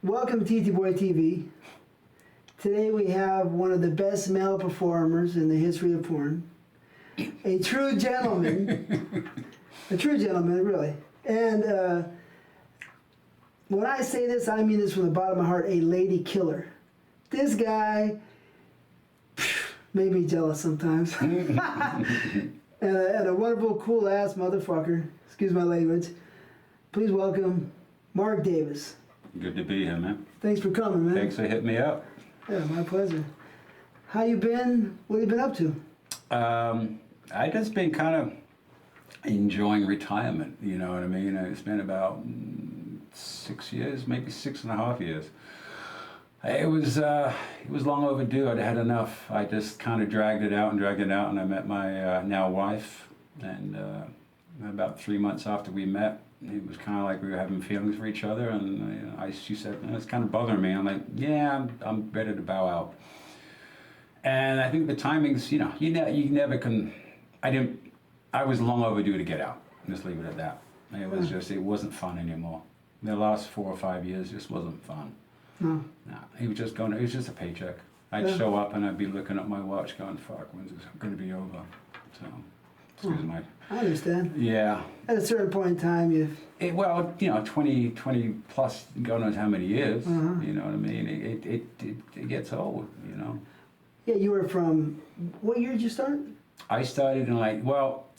Welcome to TTBoy TV. Today we have one of the best male performers in the history of porn. A true gentleman. A true gentleman, really. And when I say this, I mean this from the bottom of my heart, a lady killer. This guy made me jealous sometimes. and a wonderful, cool-ass motherfucker. Excuse my language. Please welcome Mark Davis. Good to be here, man. Thanks for coming, man. Thanks for hitting me up. Yeah, my pleasure. How you been? What have you been up to? I just been kind of enjoying retirement, you know what I mean? It's been about 6 years, maybe 6.5 years. It was long overdue. I'd had enough. I just kind of dragged it out, and I met my now wife, and about 3 months after we met, it was kind of like we were having feelings for each other, and she said, it's kind of bothering me. I'm like, yeah, I'm ready to bow out. And I think the timings, you never can. I was long overdue to get out. Just leave it at that. It wasn't fun anymore. The last 4 or 5 years just wasn't fun. No, it was just a paycheck. I'd show up and I'd be looking at my watch going, fuck, when's this going to be over? So, excuse my... I understand. Yeah. At a certain point in time, 20 plus, God knows how many years, you know what I mean? It gets old, you know? Yeah, you were from, what year did you start? I started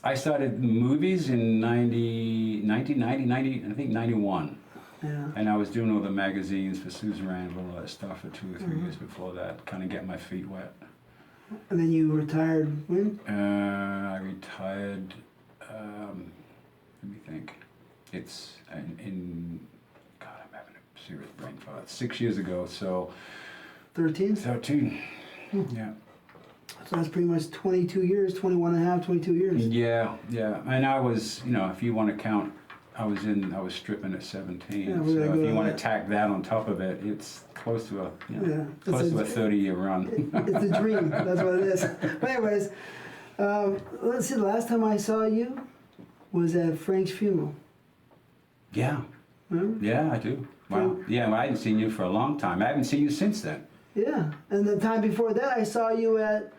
I started movies in 1990, I think 91. Yeah. And I was doing all the magazines for Susan Randall, all that stuff for 2 or 3 years before that, kind of get my feet wet. And then you retired when? I retired, let me think. It's in God, I'm having a serious brain fart. 6 years ago, so... 13? 13, yeah. So that's pretty much 22 years, 21 and a half, 22 years. Yeah. And I was, if you want to count, I was stripping at 17. Yeah, so if you want to tack that on top of it, it's close to a 30-year run. It's a dream. That's what it is. But anyways, let's see. The last time I saw you was at Frank's funeral. Yeah. Remember? Yeah, I do. Wow. Yeah, well, I hadn't seen you for a long time. I haven't seen you since then. Yeah, and the time before that, I saw you at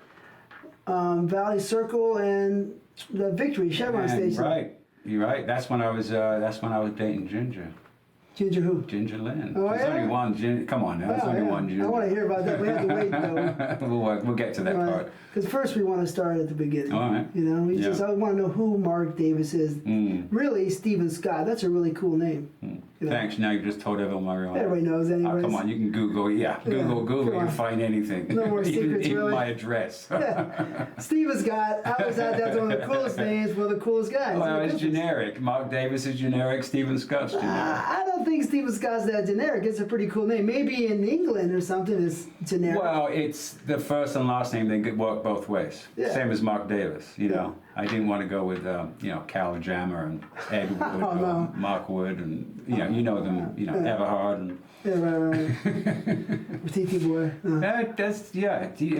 Valley Circle and the Victory Chevron Station. Right. You're right. That's when I was dating Ginger. Ginger who? Ginger Lynn. Oh, There's only one Ginger. Come on now. There's only one Ginger. I want to hear about that. We have to wait though. We'll get to that part. Because first we want to start at the beginning. All right. I want to know who Mark Davis is. Really, Stephen Scott. That's a really cool name. Thanks. Now you just told everyone my real name. Everybody knows anyways. Oh, come on, you can Google. Google. You can find anything. No more secrets, even really. my address. Stephen Scott. I always thought that's one of the coolest names. One of the coolest guys. Well, it's generic. Mark Davis is generic. Stephen Scott's generic. I don't think Stephen Scott's that generic. It's a pretty cool name. Maybe in England or something it's generic. Well, it's the first and last name. They could work both ways. Yeah. Same as Mark Davis. You know, I didn't want to go with Cal Jammer and Ed Wood or Mark Wood and you know them. Everhard and right. TTBoy.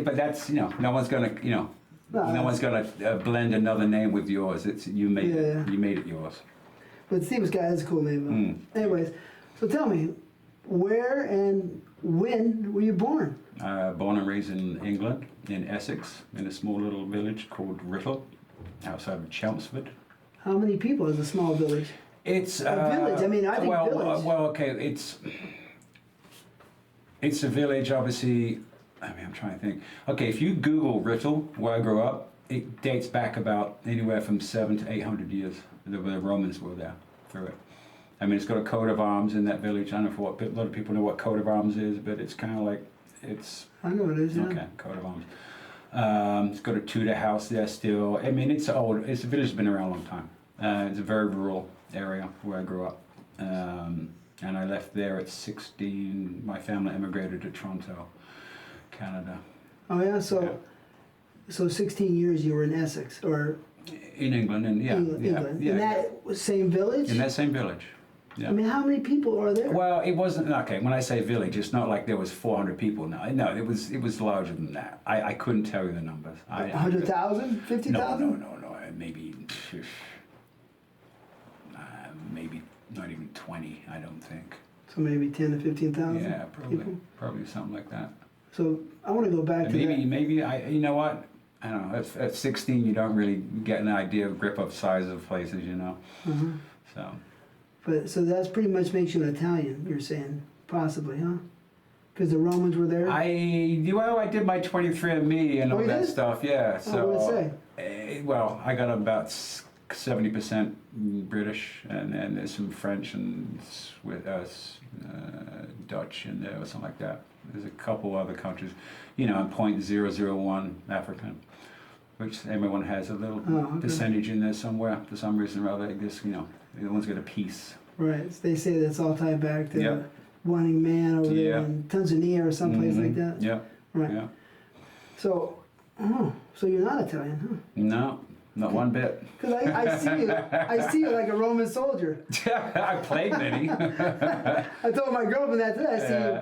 But that's no one's gonna blend another name with yours. It's you made it. You made it yours. But Stephen Scott is a cool name. Anyways, so tell me, where and when were you born? Born and raised in England, in Essex, in a small little village called Writtle, outside of Chelmsford. How many people is a small village? It's a village. I mean, I think village. Well, okay. It's a village. Obviously, I'm trying to think. Okay, if you Google Writtle, where I grew up, it dates back about anywhere from 700 to 800 years. The Romans were there through it. I mean, it's got a coat of arms in that village. I don't know if a lot of people know what coat of arms is, but it's kind of like I know what it is. Okay, coat of arms. It's got a Tudor house there still. I mean, it's old. It's a village that's been around a long time. It's a very rural area where I grew up. And I left there at 16. My family immigrated to Toronto, Canada. Oh yeah, so 16 years you were in Essex or in England, and England. In that same village? In that same village. Yeah. I mean, how many people are there? Well, it wasn't okay. When I say village, it's not like there was 400 people. No, it was larger than that. I couldn't tell you the numbers. 100,000, 50,000? No. Maybe not even 20. I don't think. So maybe 10 to 15,000. Yeah, probably something like that. So I want to go back to that. Maybe you know what? I don't know. At 16, you don't really get an idea of grip of size of places, you know. So. But so that's pretty much makes you an Italian. You're saying possibly, huh? Because the Romans were there. I did my 23andMe and all that stuff. Yeah. So. What did it say? Well, I got about 70% British, and then there's some French and with us Dutch in there or something like that. There's a couple other countries, you know, 0.001 African, which everyone has a little percentage in there somewhere for some reason or other. I guess, you know, everyone's got a piece. Right. So they say that's all tied back to wanting man over there in Tanzania or someplace like that. Yeah. Right. Yeah. So, so you're not Italian, huh? No. Not one bit. Because I see you like a Roman soldier. I played many. I told my girlfriend that today. I see you,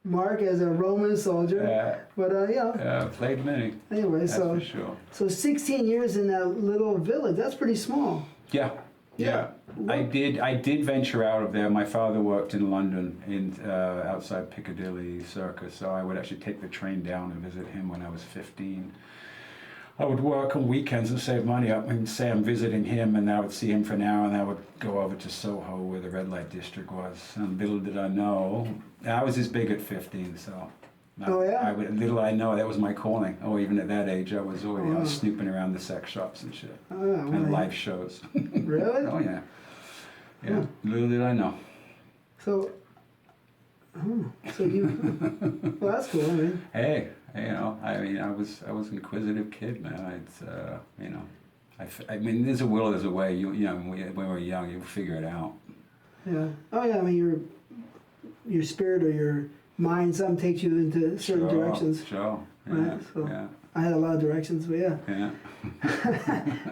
Mark, as a Roman soldier. But I played many. Anyway, that's for sure. So 16 years in that little village. That's pretty small. Yeah. I did venture out of there. My father worked in London, outside Piccadilly Circus, so I would actually take the train down and visit him when I was 15. I would work on weekends and save money up and say I'm visiting him, and I would see him for an hour, and I would go over to Soho where the red light district was. And little did I know, I was this big at 15, so. Little I know that was my calling. Oh, even at that age, I was already snooping around the sex shops and shit, and live shows. Really? Oh yeah. Yeah. Little did I know. So you. Well, that's cool. I mean. Hey. You know, I mean, I was an inquisitive kid, man. You know, I mean, there's a will, there's a way. You know, when we were young, you figure it out. Yeah. Oh yeah. I mean, your spirit or your mind, something takes you into certain directions. Sure. Yeah, right. So I had a lot of directions, but yeah. Yeah.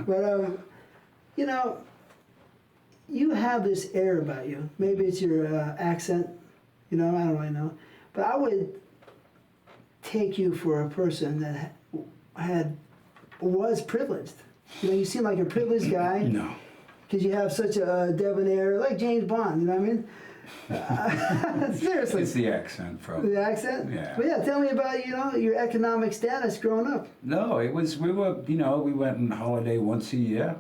But you know, you have this air about you. Maybe it's your accent. You know, I don't really know, but I would take you for a person that was privileged. You know, you seem like a privileged guy. No. Because you have such a debonair, like James Bond. You know what I mean? Seriously. It's the accent, probably. The accent. Yeah. But yeah, tell me about your economic status growing up. No, we went on holiday once a year.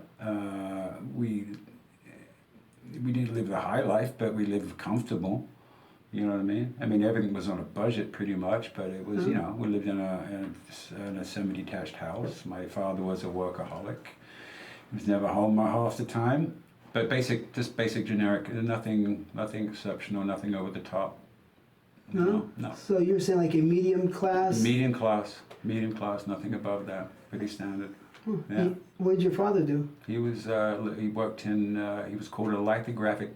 We didn't live the high life, but we lived comfortable. You know what I mean? I mean, everything was on a budget pretty much, but it was, you know, we lived in a semi-detached house. My father was a workaholic. He was never home half the time. But just basic generic, nothing exceptional, nothing over the top. No? No. So you're saying like a medium class? Medium class, nothing above that. Pretty standard. Yeah. What did your father do? He was, he worked in, he was called a lithographic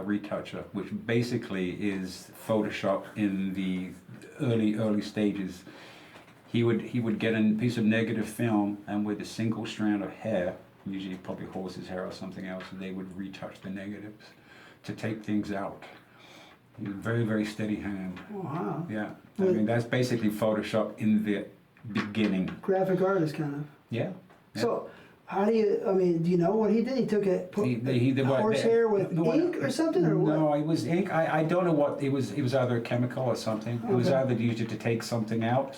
retoucher, which basically is Photoshop in the early stages. He would get a piece of negative film, and with a single strand of hair, usually probably horse's hair or something else, they would retouch the negatives to take things out. He was a very, very steady hand. Oh, wow. Yeah. I mean, that's basically Photoshop in the beginning. Graphic artist, kind of. Yeah. So, how do you know what he did? He took horsehair with ink or something, or what? No, it was ink. I don't know what, it was either a chemical or something. Okay. It was either used to take something out.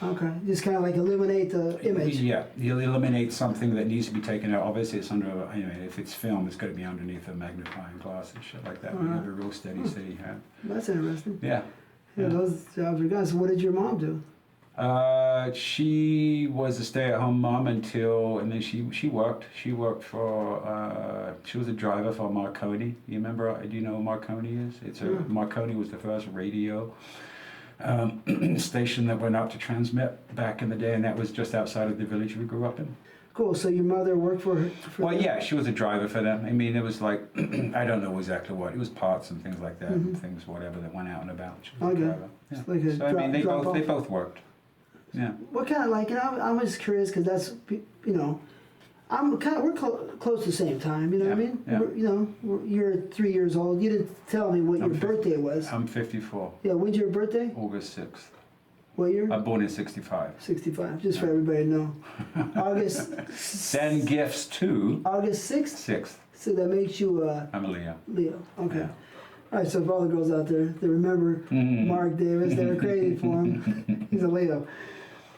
Okay, just kind of like eliminate the image. Yeah, you eliminate something that needs to be taken out. Obviously, it's under, if it's film, it's got to be underneath a magnifying glass and shit like that. You have a real steady hand. That's interesting. Yeah. Yeah, those jobs are good. So what did your mom do? She was a stay-at-home mom and then she worked. She worked for, she was a driver for Marconi. You remember, do you know what Marconi is? Marconi was the first radio station that went out to transmit back in the day, and that was just outside of the village we grew up in. Cool. So your mother worked for her? Well, yeah, she was a driver for them. I mean, it was like, I don't know exactly what. It was parts and things like that, and things, whatever, that went out and about. She was a driver. Yeah. Like a so, I mean, they both worked. Yeah. What kind of, like, you know, I'm just curious because that's, you know, we're close to the same time, you know what I mean? Yeah. You're 3 years old. You didn't tell me what your birthday was. I'm 54. Yeah, when's your birthday? August 6th. What year? I'm born in 65. 65, just for everybody to know. August... Send gifts to... August 6th? 6th. So that makes you... I'm a Leo. Leo, okay. Yeah. All right, so if all the girls out there, they remember Mark Davis, they were crazy for him. He's a Leo.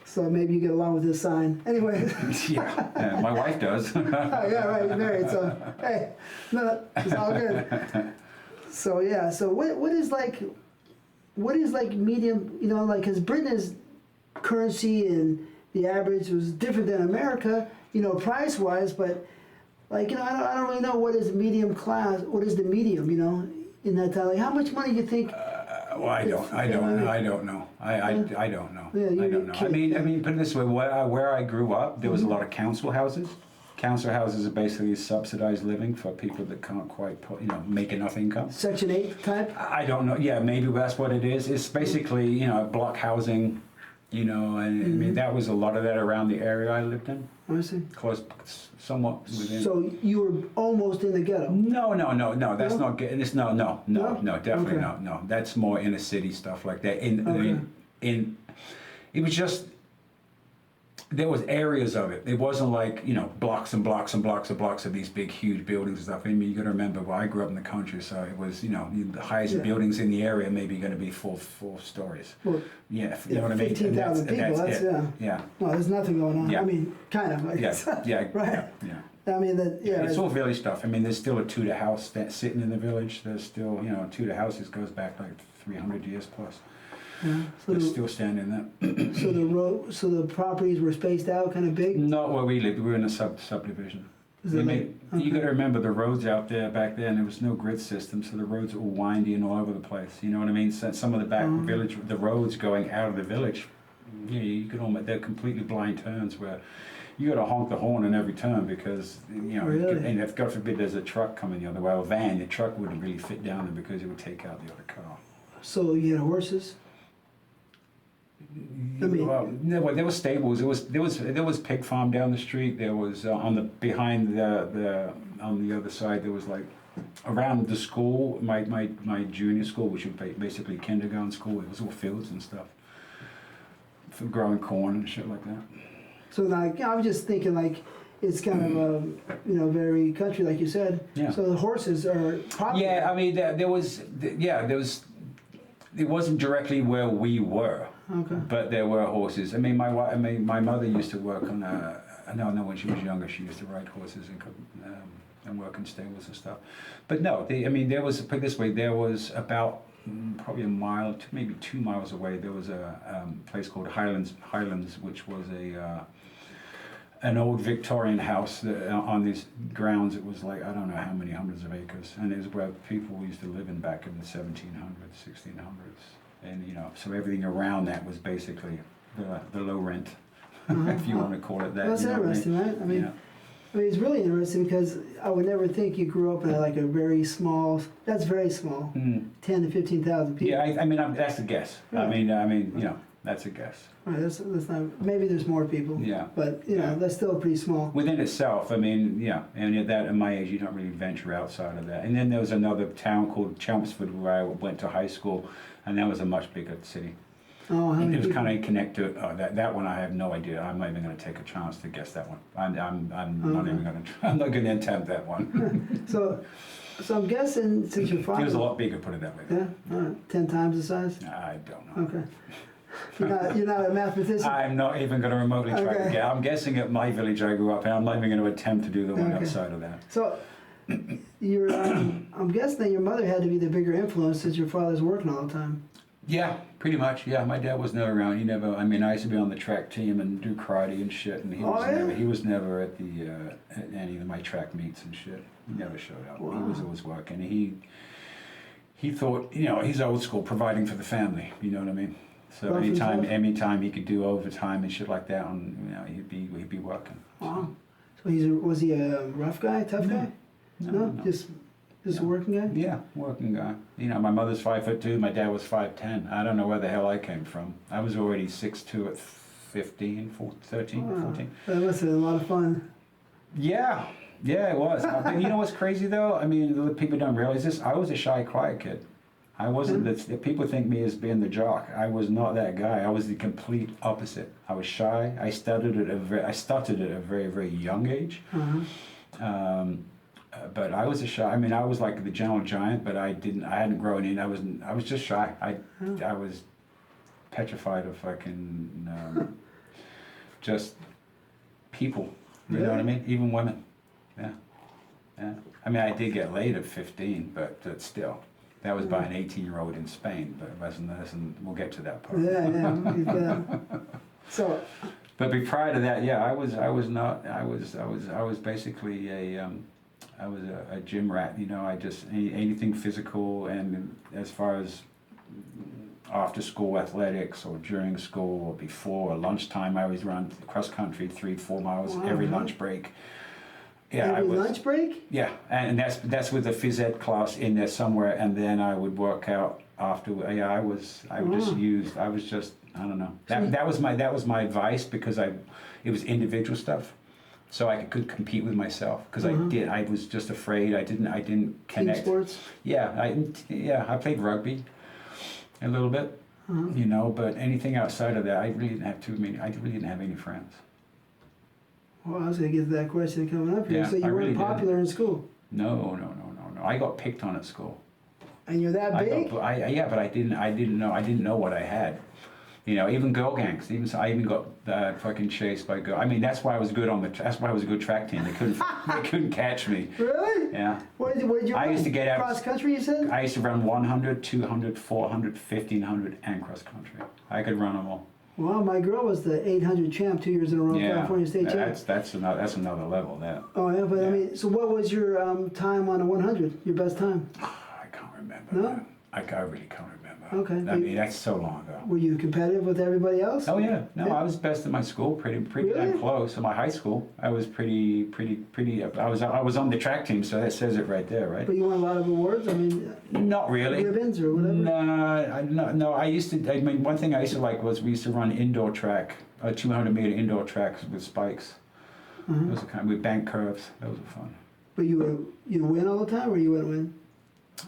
So maybe you get along with his sign. Anyway. Yeah, my wife does. Oh, yeah, right, you're married, so, hey, no, it's all good. So, yeah, so what is like medium, you know, like, because Britain's currency and the average was different than America, you know, price-wise, but, like, you know, I don't really know what is medium class, what is the medium, you know, in that time. Like, how much money do you think? Well, I don't know. I don't know. I don't know. Yeah, I don't know. can't- I mean, put it this way: where I grew up, there was a lot of council houses. Council houses are basically subsidized living for people that can't quite put, you know, make enough income. Section 8 type? I don't know. Yeah, maybe that's what it is. It's basically, you know, block housing, you know, and I mean that was a lot of that around the area I lived in. I see. Close, somewhat within. So you were almost in the ghetto? No. That's No? not good. It's no, definitely Okay. not. No, that's more inner city stuff like that. Okay. It was just there was areas of it. It wasn't like, you know, blocks and blocks and blocks and blocks of these big, huge buildings and stuff. I mean, you got to remember, well, I grew up in the country, so it was, you know, the highest buildings in the area maybe going to be four stories. Well, Yeah, you know what I mean. 15,000 people. That's it. yeah. Yeah. No, there's nothing going on. Yeah. I mean, kind of. I guess. Yeah. Right. Yeah. I mean that. Yeah. It's all village stuff. I mean, there's still a Tudor house that's sitting in the village. There's still, you know, Tudor houses goes back like 300 years plus. Yeah. So It's still standing there. so the properties were spaced out, kind of big. Not where we lived. We were in a subdivision. Is it You got to remember the roads out there back then. There was no grid system, so the roads were all windy and all over the place. You know what I mean? So some of the back village, the roads going out of the village, you could almost, they're completely blind turns where you got to honk the horn in every turn because, you know, Really? and if God forbid there's a truck coming the other way, or a van, the truck wouldn't really fit down there because it would take out the other car. So you had horses. I mean, well, there were stables. There was pig farm down the street. There was on the other side. There was like around the school, my junior school, which was basically kindergarten school. It was all fields and stuff for growing corn and shit like that. so like I was just thinking like it's kind of you know, very country like you said. Yeah. So the horses are probably. Yeah, I mean there was. It wasn't directly where we were. Okay. But there were horses. I mean, my mother used to work on. No, when she was younger, she used to ride horses and work in stables and stuff. But no, there was, put it this way, there was about probably a mile, maybe 2 miles away. There was a place called Highlands, which was an old Victorian house that, on these grounds. It was like I don't know how many hundreds of acres, and it was where people used to live in back in the 1700s, 1600s. And you know, so everything around that was basically the low rent, if you want to call it that. Well, that's you know interesting, what I mean? right? I mean, Yeah. I mean, it's really interesting because I would never think you grew up in like a very small. That's very small. 10 to 15,000 people. Yeah, I mean, that's a guess. Yeah. I mean, you know, that's a guess. Right, that's not. Maybe there's more people. Yeah. But you know, that's still pretty small. Within itself, I mean, yeah, and at my age, you don't really venture outside of that. And then there was another town called Chelmsford where I went to high school, and that was a much bigger city. Oh, how many It was people? kind of connected. That one, I have no idea. I'm not even going to take a chance to guess that one. I'm not even going to. I'm not going to attempt that one. So I'm guessing since your father. It was a lot bigger, put it that way. Yeah. All right. 10 times the size. I don't know. Okay. You're not a mathematician. I'm not even going to remotely try to Okay. get. I'm guessing at my village I grew up in. I'm not even going to attempt to do the one Okay. outside of that. So, your I'm guessing that your mother had to be the bigger influence since your father's working all the time. Yeah, pretty much. Yeah, my dad was never around. He never. I mean, I used to be on the track team and do karate and shit, and he was never at the at any of my track meets and shit. He never showed up. Wow. He was always working. He thought, you know, he's old school, providing for the family. You know what I mean? So Well, himself. anytime he could do overtime and shit like that, and you know, he'd be working. Wow. So was he a rough guy, tough guy? No, just a working guy. Yeah, working guy. You know, my mother's 5'2", my dad was 5'10". I don't know where the hell I came from. I was already 6'2" at 13, 14. That must have been a lot of fun. Yeah, it was. But you know what's crazy though? I mean, people don't realize this. I was a shy, quiet kid. I wasn't. People think me as being the jock. I was not that guy. I was the complete opposite. I was shy. I stuttered at a very, very young age. but I was a shy. I mean, I was like the gentle giant, but I hadn't grown in. I was just shy. I was petrified of fucking just people. You know what I mean? Even women. Yeah. Yeah. I mean, I did get laid at 15, but still. That was by an 18-year-old in Spain, but it wasn't, we'll get to that part. Yeah. So. But prior to that, yeah, I was basically a gym rat. You know, I just anything physical, and as far as after school athletics or during school or before or lunchtime, I always run cross country 3-4 miles every lunch break. Yeah, every lunch break? Yeah, and that's with a phys ed class in there somewhere, and then I would work out after. Yeah, I was just I don't know. That was my advice, because it was individual stuff, so I could compete with myself, because I was just afraid. I didn't connect. Team sports? Yeah, I played rugby a little bit, you know, but anything outside of that, I really didn't have too many. I really didn't have any friends. Well, I was going to get to that question coming up here. Yeah, so you weren't popular in school? No. I got picked on at school. And you're that big? But I didn't know what I had. You know, even girl gangs. I even got fucking chased by girl. I mean, that's why I was good that's why I was a good track team. They couldn't catch me. Really? Yeah. What did you run? used to get out cross country, you said? I used to run 100, 200, 400, 1500, and cross country. I could run them all. Well, my girl was the 800 champ 2 years in a row, California State champ. That's another level. That. Oh yeah, but I mean, so what was your time on a 100? Your best time? I can't remember. No? I really can't remember. Okay. I mean, that's so long ago. Were you competitive with everybody else? Oh yeah. No, Yeah. I was best in my school, pretty Really? damn close. In my high school, I was pretty. I was on the track team, so that says it right there, right? But you won a lot of awards. I mean, Not really. ribbons or whatever. No. I mean, one thing I used to like was we used to run indoor track, 200-meter indoor tracks with spikes. Those are with bank curves. Those were fun. But you win all the time, or you wouldn't win?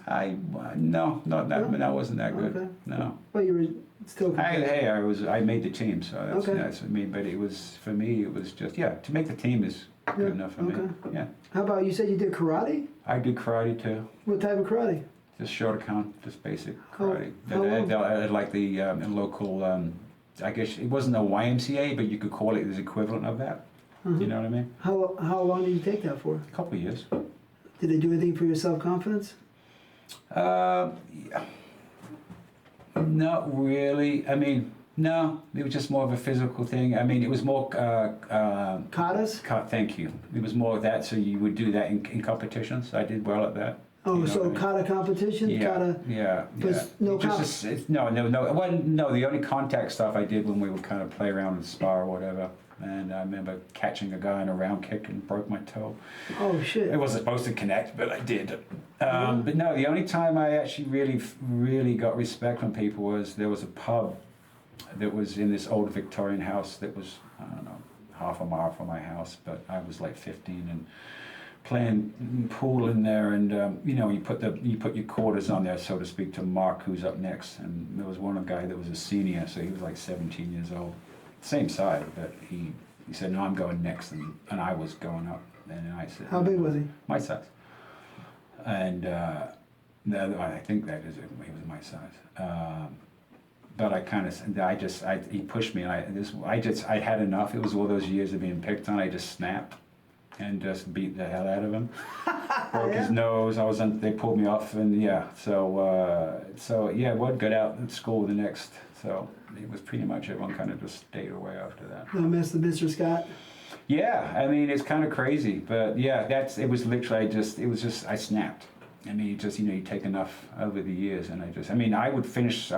No, not that. No? That wasn't that good. Okay. No. Well, you were still competitive. I made the team, so Okay. that's I mean. But it was for me. It was just to make the team is good enough for me. Yeah. How about you said you did karate? I did karate too. What type of karate? Just short account, just basic karate. How long? Like the local. I guess it wasn't a YMCA, but you could call it the equivalent of that. You know what I mean? How long did you take that for? A couple of years. Did they do anything for your self-confidence? Yeah. Not really. I mean, no. It was just more of a physical thing. I mean, it was more. Katas? Thank you. It was more of that. So you would do that in competitions. I did well at that. Oh, You know so what I mean? kata competition? Kata. Yeah. But no No. Well, no. The only contact stuff I did when we would kind of play around and spar or whatever. And I remember catching a guy in a round kick and broke my toe. Oh shit! It wasn't supposed to connect, but I did. But no, the only time I actually really got respect from people was there was a pub that was in this old Victorian house that was, I don't know, half a mile from my house, but I was like 15 and playing pool in there, and you know, you put your quarters on there, so to speak, to mark who's up next. And there was one guy that was a senior, so he was like 17 years old. Same side, but he said, no, I'm going next, and I was going up. And I said, how big was he? My size. And I think that is it. He was my size. But he pushed me, and I had enough. It was all those years of being picked on. I just snapped and just beat the hell out of him. Broke his nose. They pulled me off, and word got out at school the next. So it was pretty much everyone kind of just stayed away after that. No mess with Mr. Scott. Yeah, I mean, it's kind of crazy, but yeah, it was literally I snapped. I mean, you take enough over the years, and I would finish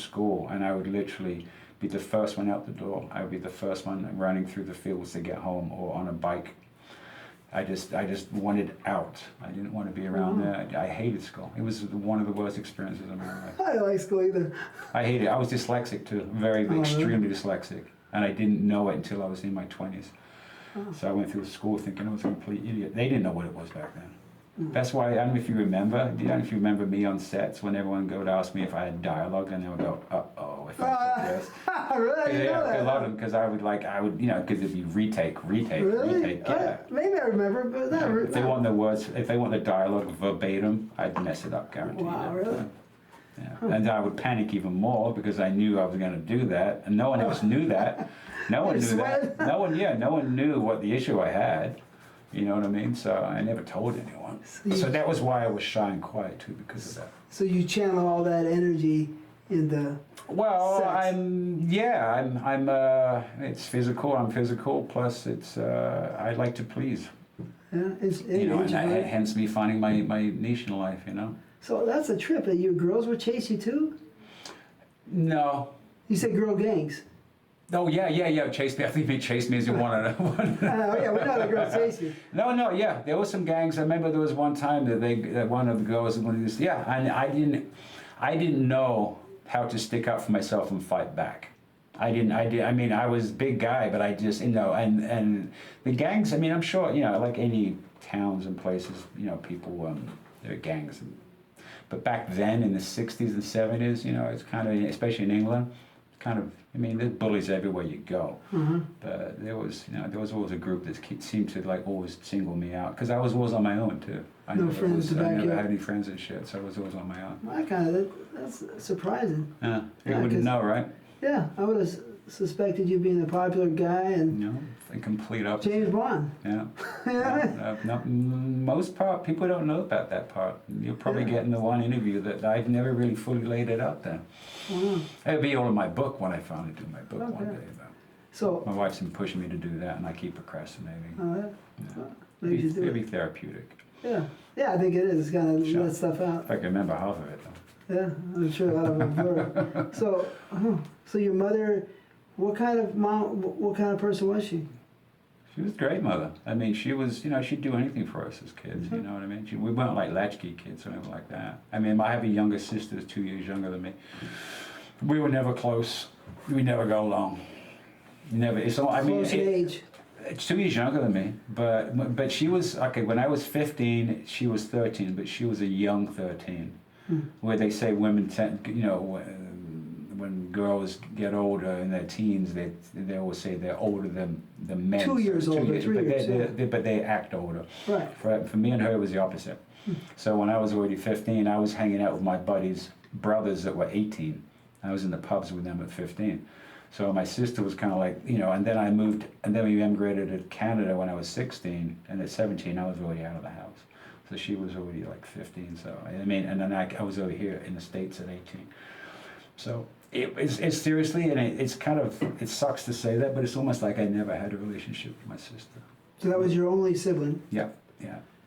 school, and I would literally be the first one out the door. I would be the first one running through the fields to get home, or on a bike. I just wanted out. I didn't want to be around there. I hated school. It was one of the worst experiences of my life. I didn't like school either. I hated it. I was dyslexic too, extremely dyslexic, and I didn't know it until I was in my 20s. So I went through school thinking I was a complete idiot. They didn't know what it was back then. That's why, I don't know if you remember, me on sets when everyone would ask me if I had dialogue, and they would go, uh-oh, if I said this. Really? Yeah, a lot of them, because I would, because it'd be retake. Really? Yeah. Maybe I remember, but that. If they want the words, if they want the dialogue verbatim, I'd mess it up, guaranteed. Wow, really? Yeah. And I would panic even more because I knew I was going to do that, and no one else knew that. No one knew that. No one knew what the issue I had. You know what I mean? So I never told anyone. So that was why I was shy and quiet too, because of that. So you channel all that energy in the. Well, sex. it's physical. I'm physical. Plus, it's I like to please. Yeah, You know, and hence me finding my niche in life. You know. So that's a trip. Your girls would chase you too? No. You said girl gangs. Oh yeah. Chase me. I think they chased me as you wanted. Oh yeah, we know the girls chase you. No, yeah. There were some gangs. I remember there was one time that one of the girls wanted this. Yeah, and I didn't know how to stick up for myself and fight back. I mean, I was a big guy, but I just, you know, and the gangs. I mean, I'm sure, you know, like any towns and places, you know, people there are gangs. But back then in the 60s and 70s, you know, it's kind of, especially in England, kind of, I mean, there's bullies everywhere you go. Mm-hmm. But there was always a group that seemed to like always single me out because I was always on my own too. I No friends to back you never up. had any friends and shit, so I was always on my own. That's surprising. Yeah, you Yeah, wouldn't know, right? Yeah, I would have suspected you being a popular guy and No, a complete opposite. James Bond. Yeah. Yeah. Most people don't know about that part. You'll probably Yeah. get in the one interview that I've never really fully laid it out there. Wow. It'll be all in my book when I finally do my book one Okay. day. Though. So, My wife's been pushing me to do that, and I keep procrastinating. yeah. Yeah. Maybe you do It'd be it. therapeutic. Yeah, I think it is. It's kind of Sure. let stuff out. If I can remember half of it, though. Yeah, I'm sure a lot of them were. So your mother, what kind of mom, what kind of person was she? She was a great mother. I mean, she was, you know, she'd do anything for us as kids, Mm-hmm. you know what I mean? We weren't like latchkey kids or anything like that. I mean, I have a younger sister that's 2 years younger than me. We were never close. We never got along. Never. It's all, I mean, Close in age. it's 2 years younger than me, but she was, okay, when I was 15, she was 13, but she was a young 13. Where they say women tend, you know, when girls get older in their teens, they always say they're older than the men. 2 years older, 3 but years, but they act older. Right. For me and her, it was the opposite. So when I was already 15, I was hanging out with my buddies' brothers that were 18. I was in the pubs with them at 15. So my sister was kind of like, you know, and then I moved, and then we emigrated to Canada when I was 16, and at 17 I was already out of the house. So she was already like 15, so I mean, and then I was over here in the States at 18. So it's seriously, and it's kind of, it sucks to say that, but it's almost like I never had a relationship with my sister. So that was your only sibling. Yeah.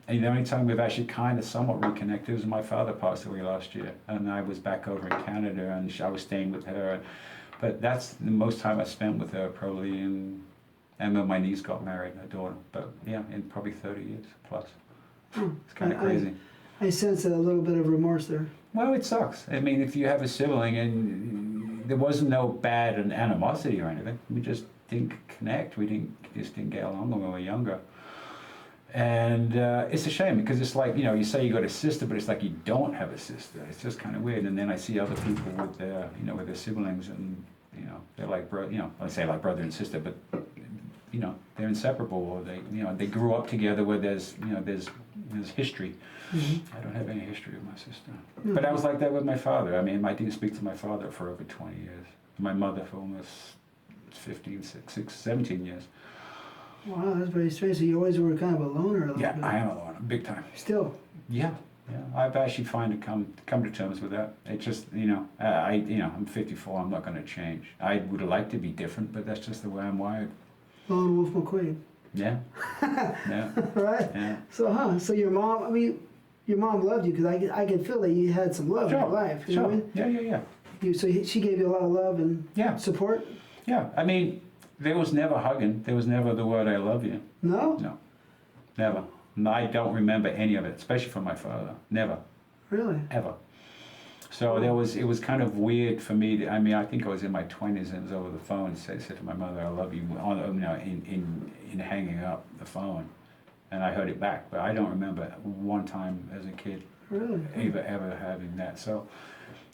And the only time we've actually kind of somewhat reconnected was my father passed away last year, and I was back over in Canada, and I was staying with her. But that's the most time I spent with her, probably and when my niece got married, her daughter. But yeah, in probably 30 years plus. It's kind of crazy. I sense a little bit of remorse there. Well, it sucks. I mean, if you have a sibling and there wasn't no bad and animosity or anything, we just didn't connect. We just didn't get along when we were younger. And it's a shame because it's like, you know, you say you got a sister, but it's like you don't have a sister. It's just kind of weird. And then I see other people with their, you know, with their siblings, and you know, they're like, you know, I say like brother and sister, but you know, they're inseparable, or they, you know, they grew up together where there's, you know, there's history. Mm-hmm. I don't have any history with my sister. But I was like that with my father. I mean, I didn't speak to my father for over 20 years. My mother for almost 15, 17 years. Wow, that's very strange. So you always were kind of a loner a little Yeah, bit. I am a loner, big time. Still. Yeah. I've actually come to terms with that. It's just, you know, I'm 54. I'm not going to change. I would like to be different, but that's just the way I'm wired. Lone Wolf McQueen. Yeah. Yeah. Right? Yeah. So your mom, I mean, your mom loved you because I can feel that you had some love in your life. You know what I mean? Yeah. She gave you a lot of love and support? Yeah. I mean, there was never hugging. There was never the word "I love you." No? No. Never. No, I don't remember any of it, especially from my father. Never. Really? Ever. So it was kind of weird for me. I mean, I think I was in my 20s and it was over the phone. I said to my mother, "I love you," in hanging up the phone, and I heard it back. But I don't remember one time as a kid Really? ever having that. So,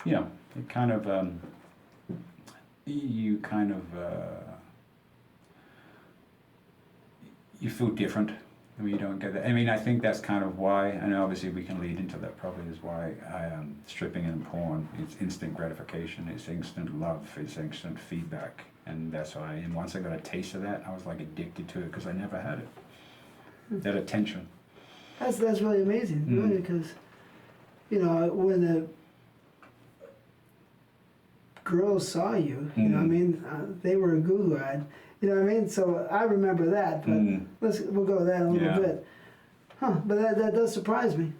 you know, it kind of you feel different I mean, you don't get that. I mean, I think that's kind of why, and obviously we can lead into that probably, is why stripping and porn, it's instant gratification, it's instant love, it's instant feedback. And that's why, and once I got a taste of that, I was like addicted to it because I never had it. That attention. That's really amazing, really, because, you know, when the girls saw you, you know what I mean, they were goo-eyed, you know what I mean? So I remember that, but we'll go to that in a little bit. But that does surprise me.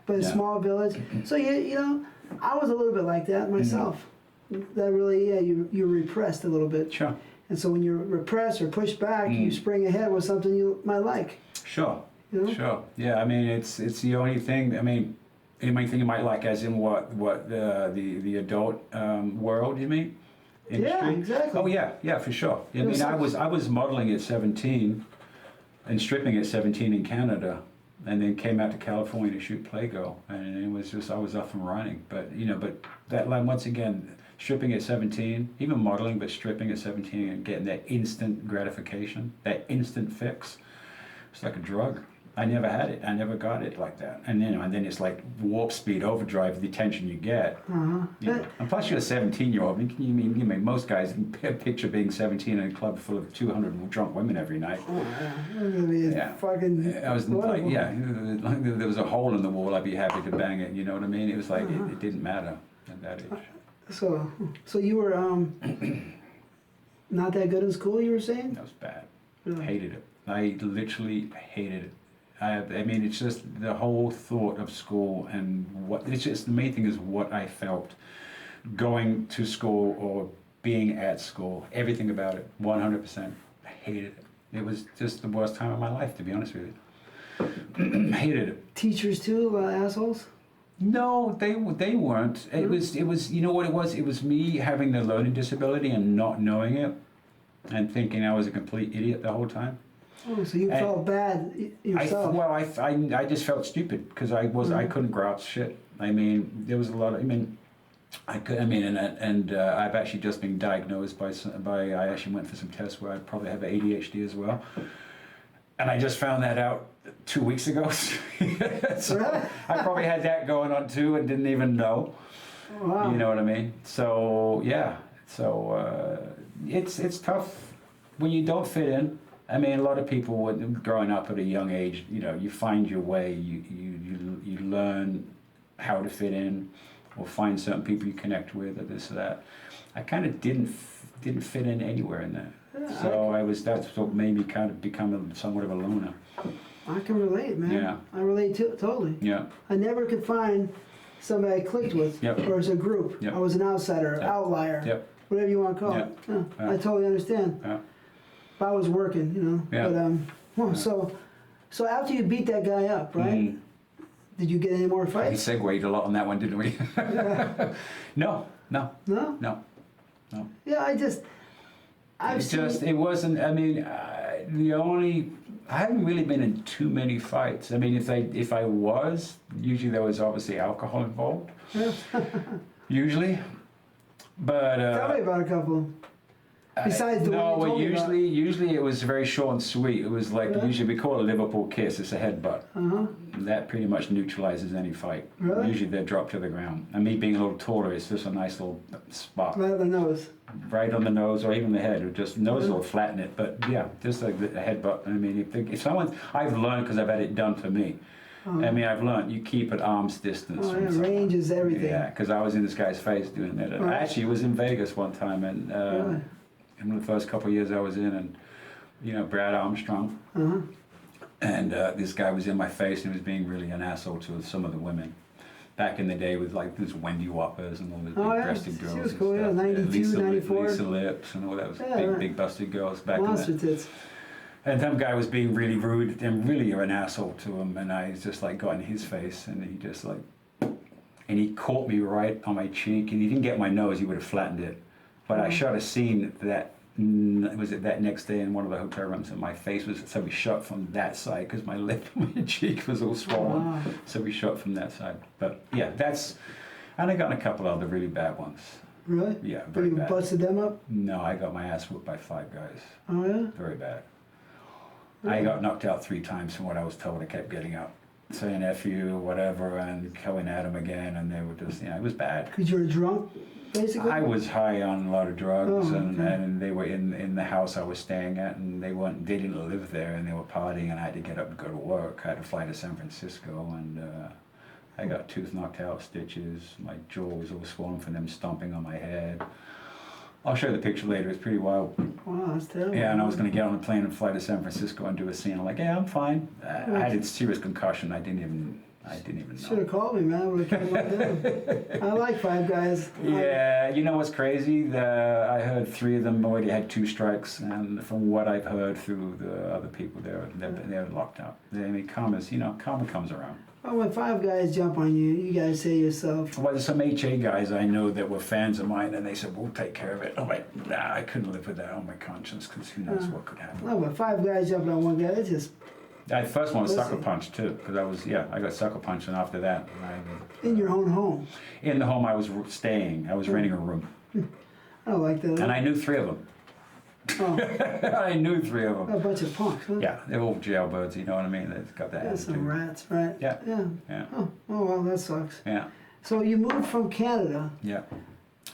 But a small village. So, you know, I was a little bit like that myself. That really, you're repressed a little bit. Sure. And so when you're repressed or pushed back, you spring ahead with something you might like. Sure. You know? Sure. Yeah. I mean, it's the only thing. I mean, the only thing you might like, as in what the adult world, you mean? Industry? Yeah, exactly. Oh yeah, for sure. I mean, I was modeling at 17, and stripping at 17 in Canada, and then came out to California to shoot Playgirl, and it was just, I was up and running. But you know, that line, once again, stripping at 17, even modeling, but stripping at 17 and getting that instant gratification, that instant fix, it's like a drug. I never had it. I never got it like that. And then it's like warp speed overdrive, the attention you get. You know. And plus you're a 17-year-old. I mean, most guys can picture being 17 in a club full of 200 drunk women every night. Fucking I was like, there was a hole in the wall, I'd be happy to bang it. You know what I mean? It was like, it didn't matter at that age. So you were not that good in school, you were saying? That was bad. Really? Hated it. I literally hated it. I mean, it's just the whole thought of school and it's just the main thing is what I felt going to school or being at school. Everything about it, 100%. I hated it. It was just the worst time of my life, to be honest with you. Hated it. Teachers too, assholes? No, they weren't. It was you know what it was? It was me having the learning disability and not knowing it and thinking I was a complete idiot the whole time. Oh, so you felt bad yourself? I just felt stupid because I couldn't grasp shit. I mean, there was a lot of, I've actually just been diagnosed by I actually went for some tests where I probably have ADHD as well. And I just found that out 2 weeks ago. So Really? I probably had that going on too and didn't even know. Wow. You know what I mean? So yeah. So it's tough when you don't fit in. I mean, a lot of people, growing up at a young age, you know, you find your way. You learn how to fit in, or find certain people you connect with, or this or that. I kind of didn't fit in anywhere in that. Yeah, So that's what made me kind of become somewhat of a loner. I can relate, man. Yeah. I relate totally. Yeah. I never could find somebody I clicked with, or as a group. I was an outsider, outlier, whatever you want to call it. Yeah. I totally understand. Yeah. But I was working, you know. Yeah. But so after you beat that guy up, right? Did you get any more We fights? segued a lot on that one, didn't we? No. No? Yeah, it wasn't. I mean, I haven't really been in too many fights. I mean, if I was, usually there was obviously alcohol involved. Usually, but tell me about a couple. Besides the one you told me about. Usually it was very short and sweet. It was like usually we call it a Liverpool kiss. It's a headbutt. That pretty much neutralizes any fight. Really? Usually they're dropped to the ground. And me being a little taller, it's just a nice little spot. Right on the nose. Right on the nose, or even the head, or just nose will flatten it. But yeah, just like a headbutt. I mean, if someone, I've learned because I've had it done for me. I mean, I've learned you keep at arm's distance. Range is everything. Yeah, because I was in this guy's face doing that. I actually was in Vegas one time, and in the first couple of years I was in, and you know, Brad Armstrong, and this guy was in my face and he was being really an asshole to some of the women. Back in the day with like those Wendy Whoppers and all the big-breasted girls. She was and cool, stuff. 92, 94. Lisa Lips and all those big busted girls back Monster in the tits. And some guy was being really rude and really an asshole to him, and I just like got in his face, and he just like, and he caught me right on my cheek, and he didn't get my nose, he would have flattened it. But I shot a scene that next day in one of the hotel rooms, and my face was, so we shot from that side because my lip and my cheek was all swollen. So we shot from that side. But yeah, and I got a couple other really bad ones. Really? Yeah, very bad. You busted them up? No, I got my ass whooped by 5 guys. Oh yeah? Very bad. I got knocked out 3 times from what I was told. I kept getting up, saying F you, whatever, and going at them again, and they were just, it was bad. Because you were drunk, basically? I was high on a lot of drugs, Oh, and, okay. and they were in the house I was staying at, and they didn't live there, and they were partying, and I had to get up and go to work. I had to fly to San Francisco, and I got tooth knocked out, stitches, my jaw was all swollen from them stomping on my head. I'll show you the picture later, it's pretty wild. Wow, that's terrible. Yeah, and I was going to get on a plane and fly to San Francisco and do a scene. I'm like, yeah, I'm fine. I had a serious concussion. I didn't even Should know. have called me, man. I would have come on down. I like Five Guys. Yeah, you know what's crazy? I heard 3 of them already had 2 strikes, and from what I've heard through the other people, they're locked up. I mean, karma comes around. Well, when Five Guys jump on you, you guys say to yourself, Well, there's some HA guys I know that were fans of mine, and they said, we'll take care of it. I'm like, nah, I couldn't live with that on my conscience, because who knows what could happen. no, when Five Guys jump on one guy, it's just The first one was Listen. sucker punch too, because I got sucker punched, and after that, in your own home. in the home I was staying, I was renting a room, I don't like that. and I knew 3 of them. Oh, I knew 3 of them. a bunch of punks, huh? Yeah, they're all jailbirds, you know what I mean? They've got that Yeah, some attitude. rats, right? Yeah. Yeah. Yeah, Oh, well, that sucks. yeah, So you moved from Canada. yeah.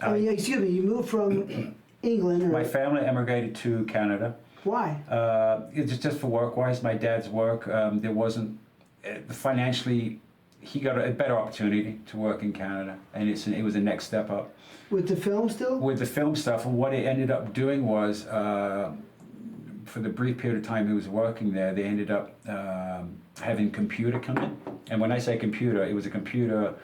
I mean, excuse me, you moved from England. Or, My family emigrated to Canada. why? It's just for work-wise. My dad's work, there wasn't financially. He got a better opportunity to work in Canada, and it was the next step up. With the film still? With the film stuff, and what it ended up doing was, for the brief period of time he was working there, they ended up having computer come in. And when I say computer, it was a computer.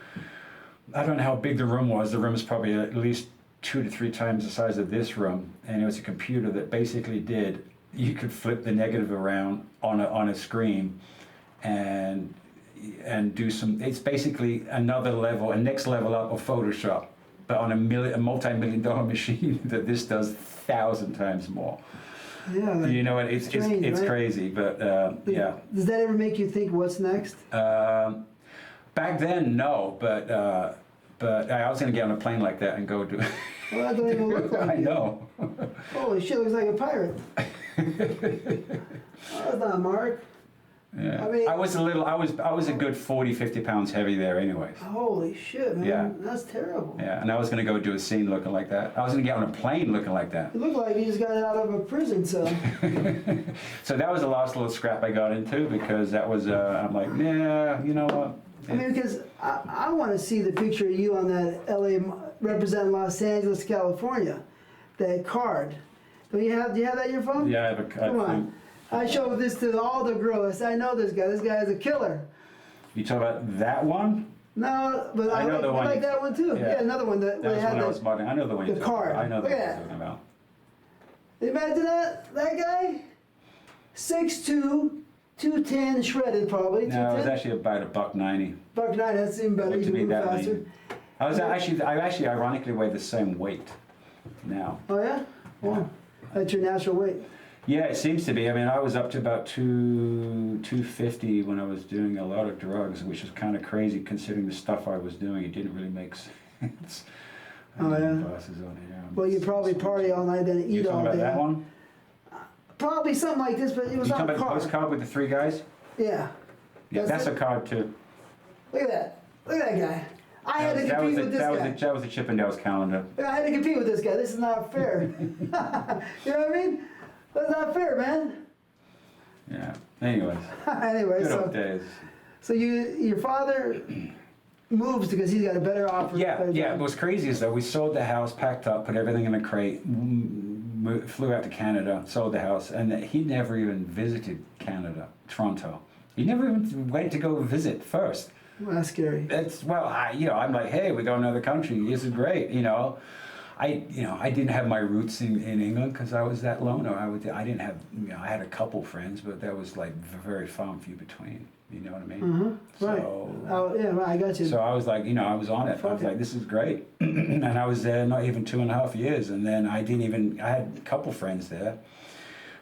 I don't know how big the room was. The room was probably at least 2 to 3 times the size of this room, and it was a computer that basically you could flip the negative around on a screen, and do some. It's basically another level, a next level up of Photoshop, but on a multi-million-dollar machine that this does 1,000 times more. Yeah. Like, You know, it's strange, right? crazy, but yeah. Does that ever make you think what's next? Back then, no, but I was gonna get on a plane like that and go do. Well, that don't even look like I you. know. Holy shit, looks like a pirate. Oh, that's not Mark. Yeah. I mean- I was a good 40, 50 pounds heavy there anyways. Holy shit, man. Yeah. That's terrible. Yeah, and I was gonna go do a scene looking like that. I was gonna get on a plane looking like that. It looked like you just got out of a prison cell. So that was the last little scrap I got into, because that was, I'm like, yeah, you know what? I mean, because I want to see the picture of you on that LA representing Los Angeles, California, that card. Do you have that in your phone? Yeah, I have a Come on. I show this to all the girls. I know this guy. This guy is a killer. You talk about that one? No, but I know the one I like you- that one too. yeah. Yeah, another one that That was had when I was the. modeling. I know the one the you're talking card. about. I know the Look one at you're that. talking about. Imagine that guy, 6'2", 210, shredded probably. No, it was 210. actually about $1.90. Buck 9, that's even better. Looked You to can be move that faster. lean. I actually ironically weigh the same weight now. Oh yeah? Well, that's your natural weight. Yeah, it seems to be. I mean, I was up to about 250 when I was doing a lot of drugs, which is kind of crazy considering the stuff I was doing. It didn't really make sense. Oh, yeah? Glasses on here. Well, you probably party all night, then You eat all talking about day. that one? Probably something like this, but it was You on talking a about the card. postcard with the 3 guys? Yeah. Yeah, that's it. a card too. Look at that. Look at that guy. I had to compete with this guy. That was the Chippendales calendar. I had to compete with this guy. This is not fair. You know what I mean? That's not fair, man. Yeah. Anyways, Anyway, good old days. so your father moves because he's got a better offer. Yeah, better yeah. job. What's crazy is though, we sold the house, packed up, put everything in a crate, flew out to Canada, sold the house, and he never even visited Canada, Toronto. He never even went to go visit first. Well, that's scary. I'm like, hey, we go to another country. This is great, I didn't have my roots in England because I was that loner. I didn't have, I had a couple friends, but that was like very far and few between. You know what I mean? Mm-hmm. Right. So, Oh, yeah, right, I got you. so I was like, I was on it. I was like, this is great. And I was there not even 2.5 years. And then I had a couple friends there,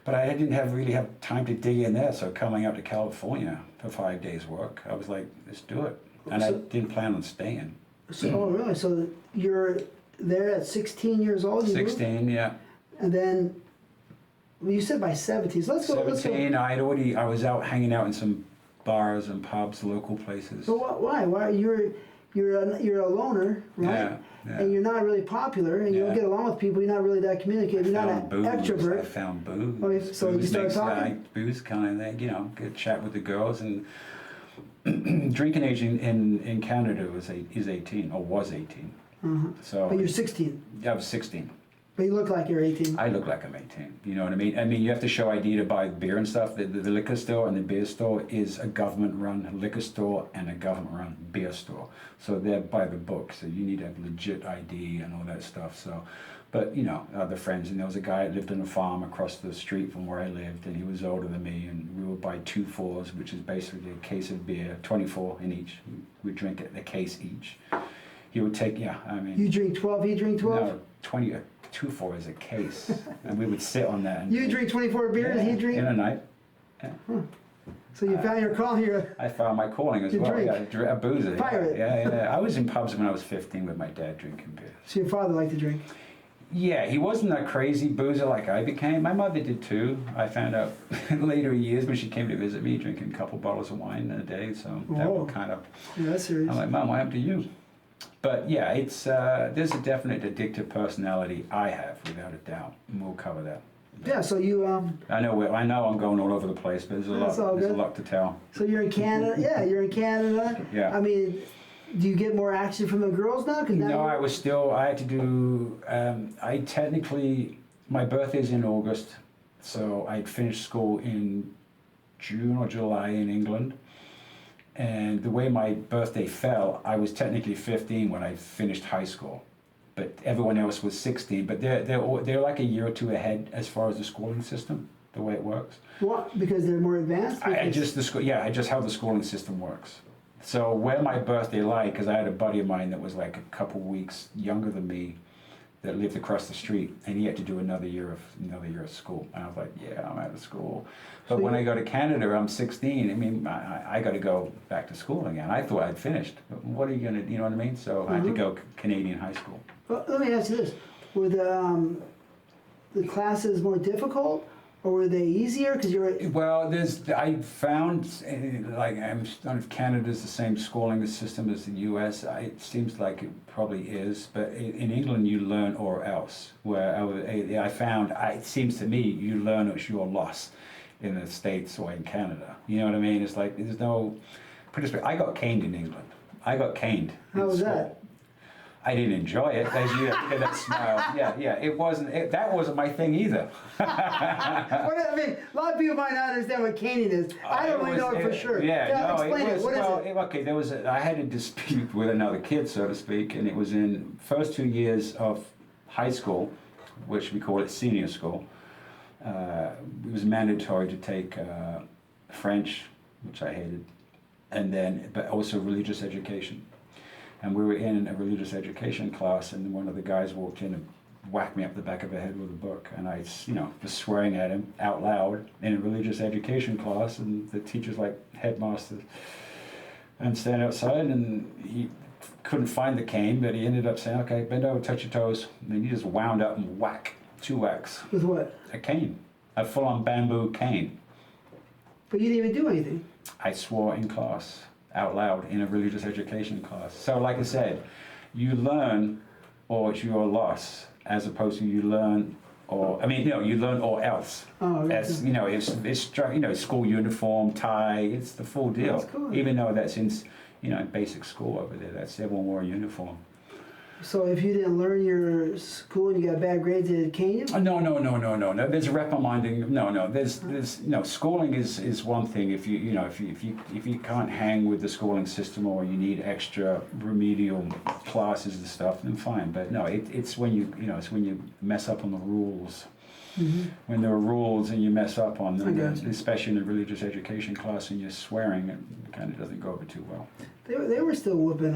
but I didn't really have time to dig in there. So coming up to California for 5 days work, I was like, let's do it. And I didn't plan on staying. Oh, really? So you're there at 16 years old? You moved? 16, yeah. And then Well, you said by 17. So let's go. 17, I was out hanging out in some bars and pubs, local places. But why? Why you're a loner, right? Yeah, yeah. And you're not really popular, and you don't Yeah. get along with people. You're not really that communicative. You're not an extrovert. I found booze. Oh, so you Booze started makes, talking? booze kind of, get chat with the girls, and drinking age in Canada is 18 or was 18. So But you're 16. I was 16. But you look like you're 18. I look like I'm 18. You know what I mean? I mean, you have to show ID to buy beer and stuff. The liquor store and the beer store is a government-run liquor store and a government-run beer store. So they're by the book. So you need to have legit ID and all that stuff. So, but other friends. And there was a guy that lived on a farm across the street from where I lived, and he was older than me. And we would buy 2 4s, which is basically a case of beer, 24 in each. We'd drink a case each. He would take, You drink 12, he drink 12? No, 20. 2 4 is a case, and we would sit on that. And You drink 24 beers, he drink? in a night. Yeah. So you found your calling here. I found my calling as You well. drink. Yeah, a boozer. Pirate. Yeah. I was in pubs when I was 15 with my dad drinking beer. So your father liked to drink? Yeah, he wasn't a crazy boozer like I became. My mother did too. I found out later years when she came to visit me, drinking a couple bottles of wine a day. So that Whoa. was kind of. Yeah, that's serious. I'm like, Mom, what happened to you? But yeah, it's there's a definite addictive personality I have, without a doubt, and we'll cover that. Yeah, so you, I know I'm going all over the place, but That's all there's a good. lot to tell. so you're in Canada. Yeah, you're in Canada. Yeah. I mean, do you get more action from the girls now? 'Cause now No, you're- I had to do, I technically, my birthday's in August, so I'd finished school in June or July in England. And the way my birthday fell, I was technically 15 when I finished high school, but everyone else was 16. But they're like a year or two ahead as far as the schooling system, the way it works. What? Because they're more advanced? I Because- just how the schooling system works. So where my birthday lied, because I had a buddy of mine that was like a couple weeks younger than me, that lived across the street, and he had to do another year of school. And I was like, yeah, I'm out of school. But So when you- I go to Canada, I'm 16. I mean, I got to go back to school again. I thought I'd finished. But what are you gonna, you know what I mean? So I had to go Canadian high school. Well, let me ask you this: were the classes more difficult, or were they easier? Because you're Well, I found, like, I don't know if Canada's the same schooling system as the US. It seems like it probably is, but in England you learn or else. Where I found, it seems to me, you learn or it's your loss in the States or in Canada. You know what I mean? It's like, there's no, I got caned in England. I got caned. in How was school. that? I didn't enjoy it, as you hear that smile. Yeah, that wasn't my thing either. I mean, a lot of people might not understand what caning is. I don't really know it for sure. Explain it. What is it? I had a dispute with another kid, so to speak, and it was in first 2 years of high school, which we call it senior school. It was mandatory to take French, which I hated, but also religious education. And we were in a religious education class, and one of the guys walked in and whacked me up the back of the head with a book. And I, was swearing at him out loud in a religious education class, and the teacher's like headmaster, and stand outside, and he couldn't find the cane, but he ended up saying, okay, bend over, touch your toes. And then he just wound up and 2 whacks. With what? A cane, a full-on bamboo cane. But you didn't even do anything. I swore in class, out loud, in a religious education class. So like I said, you learn or it's your loss, as opposed to you learn you learn or else. Oh, okay. It's school uniform, tie, it's the full deal. That's cool. Even though that's in basic school over there, that's everyone wore a uniform. So if you didn't learn your school and you got bad grades, did it cane you? No. There's a reprimanding. No. There's schooling is one thing. If you can't hang with the schooling system, or you need extra remedial classes and stuff, then fine. But no, it's when you mess up on the rules. Mm-hmm. When there are rules and you mess up on them, especially in a religious education class, and you're swearing, it kind of doesn't go over too well. They were still whooping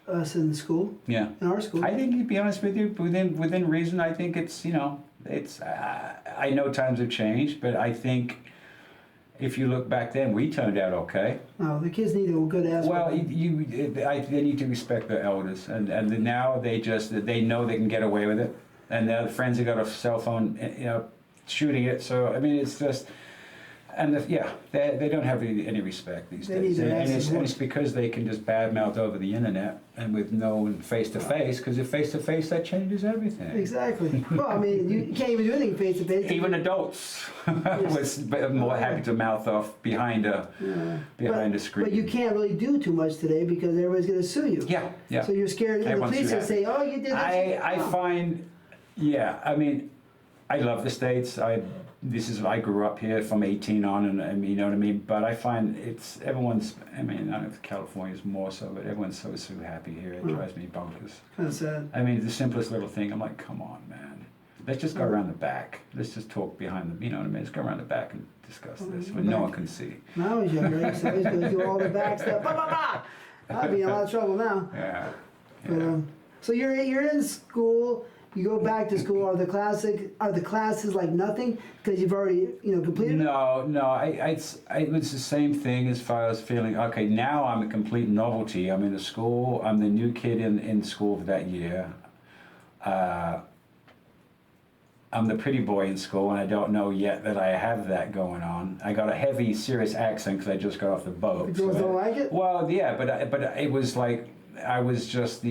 us in the school. Yeah. In our school. I think, to be honest with you, within reason, I think it's I know times have changed, but I think if you look back then, we turned out okay. No, the kids need a good ass. Well, they need to respect their elders, and now they know they can get away with it, and their friends have got a cell phone, shooting it. So I mean, it's just. And they don't have any respect these days, and it's because they can just badmouth over the internet and with no face to face. Because if face to face, that changes everything. Exactly. Well, I mean, you can't even do anything face to face. Even adults was more happy to mouth off behind a screen. But you can't really do too much today because everybody's going to sue you. Yeah. So you're scared, and the police will say, "Oh, you did this." I find, I mean, I love the States. I grew up here from 18 on, and you know what I mean. But I find everyone's. I mean, I don't know if California's more so, but everyone's so happy here. It drives me bonkers. Kind of sad. I mean, the simplest little thing. I'm like, come on, man. Let's just go around the back. Let's just talk behind the. You know what I mean? Let's go around the back and discuss this when no one can see. When I was younger, I was going to do all the back stuff. Bah, bah, bah. I'd be in a lot of trouble now. Yeah. But, so you're in school. You go back to school. Are the classes like nothing because you've already completed? No. It was the same thing as far as feeling. Okay, now I'm a complete novelty. I'm in a school. I'm the new kid in school for that year. I'm the pretty boy in school, and I don't know yet that I have that going on. I got a heavy, serious accent because I just got off the boat. The girls don't like it? Well, yeah, but it was like I was just the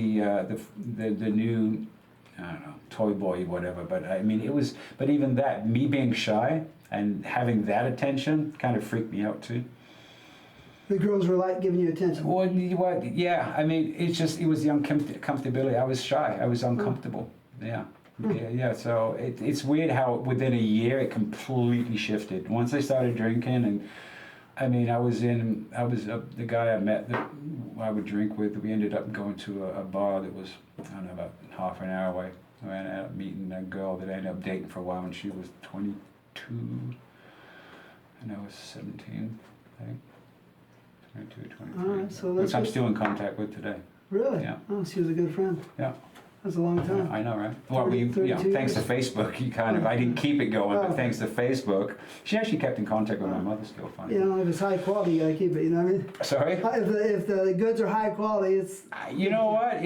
new. I don't know, toy boy, whatever. But I mean, but even that, me being shy and having that attention kind of freaked me out too. The girls were like giving you attention. Well, yeah. I mean, it was the uncomfortability. I was shy. I was uncomfortable. Yeah. So it's weird how within a year it completely shifted. Once I started drinking, and I mean, the guy I met that I would drink with. We ended up going to a bar that was, I don't know, about half an hour away. I ended up meeting a girl that I ended up dating for a while when she was 22, and I was 17, I think. 22, 23. Right, so which I'm still in contact with today. Really? Yeah. Oh, she was a good friend. Yeah. That's a long time. I know, right? Well, thanks to Facebook, I didn't keep it going, but thanks to Facebook, she actually kept in contact with my mother still. Funny. If it's high quality, you gotta keep it. You know what I mean? Sorry? If the goods are high quality, it's. You know what?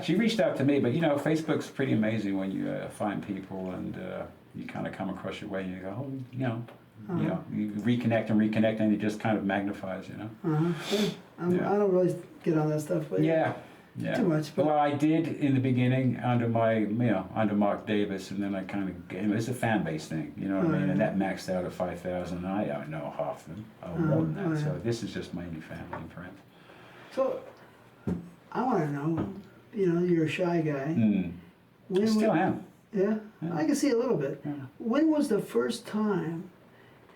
She reached out to me, but Facebook's pretty amazing when you find people and you kind of come across your way and you go, you reconnect, and it just kind of magnifies, I don't really get on that stuff, but yeah. Too much. But well, I did in the beginning under under Mark Davis, and then I kind of it's a fan base thing, you know what I mean? And that maxed out at 5,000. I don't know half them, more than that. So this is just mainly family and friends. So I want to know, you're a shy guy. I still am. Yeah? I can see a little bit. Yeah. When was the first time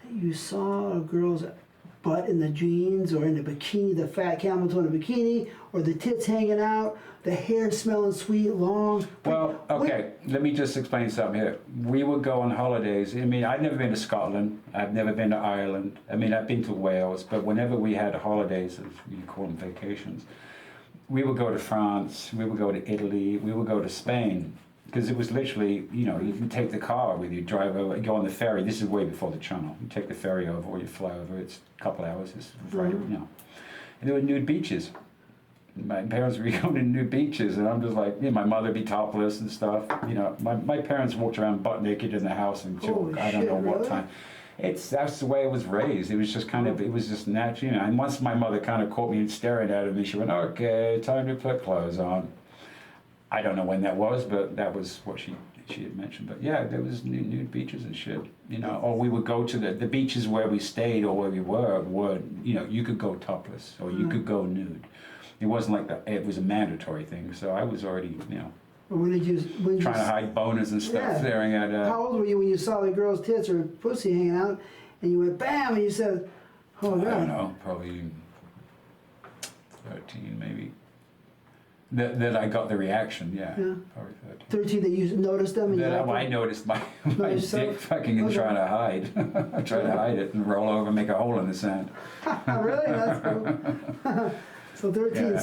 that you saw a girl's butt in the jeans or in the bikini, the fat camel toe in the bikini, or the tits hanging out, the hair smelling sweet, long? Well, okay, let me just explain something here. We would go on holidays. I mean, I've never been to Scotland. I've never been to Ireland. I mean, I've been to Wales, but whenever we had holidays, as you call them vacations, we would go to France, we would go to Italy, we would go to Spain. Because it was literally, you can take the car with you, drive over, go on the ferry. This is way before the channel. You take the ferry over or you fly over. It's a couple hours. It's right, And there were nude beaches. My parents were going to nude beaches, and I'm just like, my mother would be topless and stuff. My parents walked around butt naked in the house until I don't know what time. That's the way I was raised. It was just it was just natural. And once my mother kind of caught me staring at me, she went, "Okay, time to put clothes on." I don't know when that was, but that was what she had mentioned. But yeah, there was nude beaches and shit, Or we would go to the beaches where we stayed or where we were, you could go topless or you could go nude. It wasn't like it was a mandatory thing. So I was already, when did you trying to hide boners and stuff, staring at. How old were you when you saw the girl's tits or pussy hanging out, and you went bam, and you said, "Oh God"? I don't know, probably 13 maybe. That I got the reaction, probably 13. 13 that you noticed them? And I noticed my dick fucking and trying to hide. I tried to hide it and roll over and make a hole in the sand. Really? That's cool. So 13,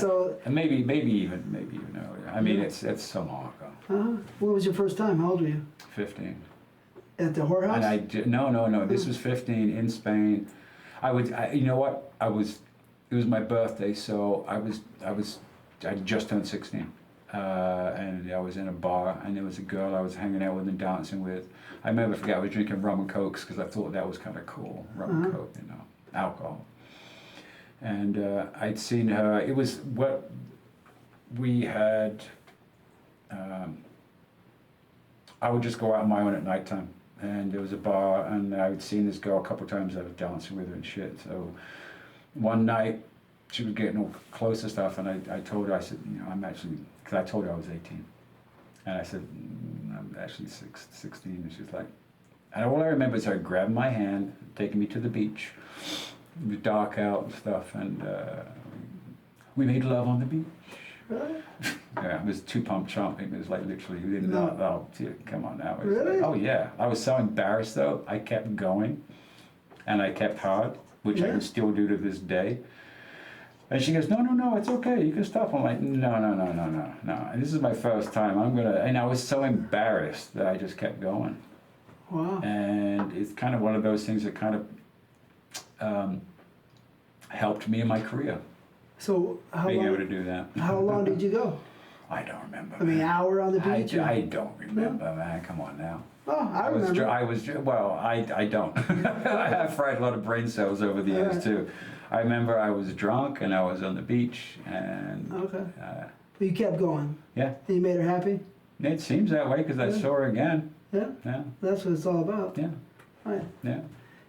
And maybe even earlier. I mean, it's so long ago. When was your first time? How old were you? 15. At the whorehouse? And I did, no. This was 15 in Spain. You know what? It was my birthday, so I just turned 16. and I was in a bar, and there was a girl I was hanging out with and dancing with. I never forget, I was drinking rum and cokes because I thought that was kind of cool, rum and coke, alcohol. And I'd seen her, it was what we had, I would just go out on my own at nighttime, and there was a bar, and I would seen this girl a couple of times. I was dancing with her and shit. So one night, she was getting all close to stuff, and I told her, I said, I'm actually, because I told her I was 18. And I said, I'm actually 16. And she's like, and all I remember is her grabbing my hand, taking me to the beach. It was dark out and stuff, and we made love on the beach. Really? Yeah, it was two pump chump. It was like literally, we didn't know. Oh, dude, come on now. Really? Like, oh yeah. I was so embarrassed though. I kept going, and I kept hard, which I can still do to this day. And she goes, no, it's okay. You can stop. I'm like, no. And this is my first time. And I was so embarrassed that I just kept going. Wow. And it's kind of one of those things that kind of helped me in my career. So being able to do that. How long did you go? I don't remember. I mean, an hour on the beach? I don't remember, man. Come on now. Oh, I remember. I don't. I have fried a lot of brain cells over the years too. I remember I was drunk and I was on the beach and. Okay. But you kept going. Yeah. And you made her happy? It seems that way because I saw her again. Yeah. Yeah. That's what it's all about. Yeah. Right. Yeah.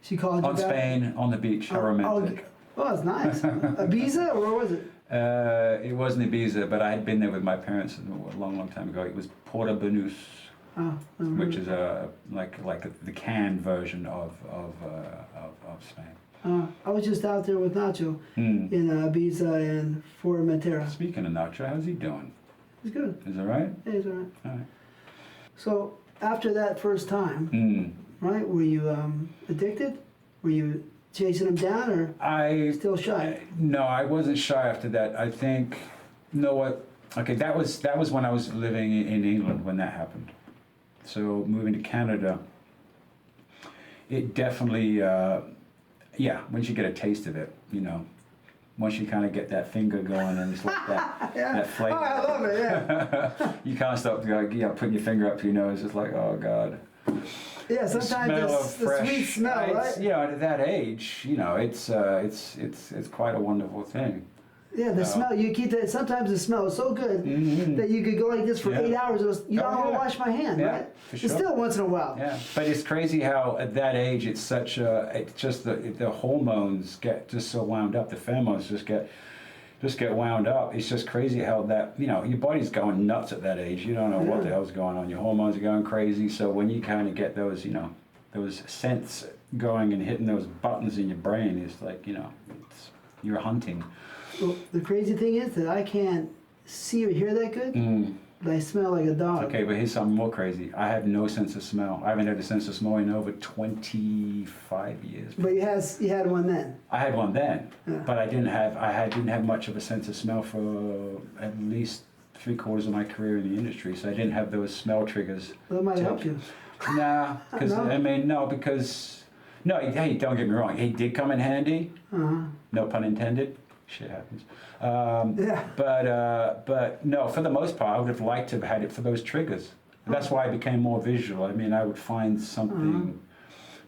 She called you on back? Spain, on the beach, how romantic. Oh, that's nice. Ibiza, or where was it? It wasn't Ibiza, but I had been there with my parents a long time ago. It was Porta Banús, which is like the canned version of Spain. I was just out there with Nacho in Ibiza and Formentera. Speaking of Nacho, how's he doing? He's good. Is it right? Yeah, he's all right. All right. So after that first time, right? Were you addicted? Were you chasing him down, or still shy? No, I wasn't shy after that. I think, you know what? Okay, that was when I was living in England when that happened. So moving to Canada, it definitely, once you get a taste of it, once you kind of get that finger going and it's like that, that flavor. Oh, I love it, yeah. You can't stop putting your finger up to your nose. It's like, oh God. Yeah, sometimes the sweet smell, right? At that age, it's quite a wonderful thing. Yeah, the smell, you keep that, sometimes the smell is so good that you could go like this for 8 hours, you don't want to wash my hand, right? For sure. It's still once in a while. Yeah, but it's crazy how at that age it's such it's just the hormones get just so wound up, the pheromones just get wound up. It's just crazy how that, your body's going nuts at that age. You don't know what the hell's going on. Your hormones are going crazy. So when you kind of get those, those scents going and hitting those buttons in your brain, it's like, you're hunting. Well, the crazy thing is that I can't see or hear that good, but I smell like a dog. Okay, but here's something more crazy. I have no sense of smell. I haven't had a sense of smell in over 25 years. But you had one then. I had one then, but I didn't have much of a sense of smell for at least 3/4 of my career in the industry. So I didn't have those smell triggers. Well, that might help you. Nah, because hey, don't get me wrong. He did come in handy. No pun intended. Shit happens. But no, for the most part, I would have liked to have had it for those triggers. That's why I became more visual. I mean, I would find something.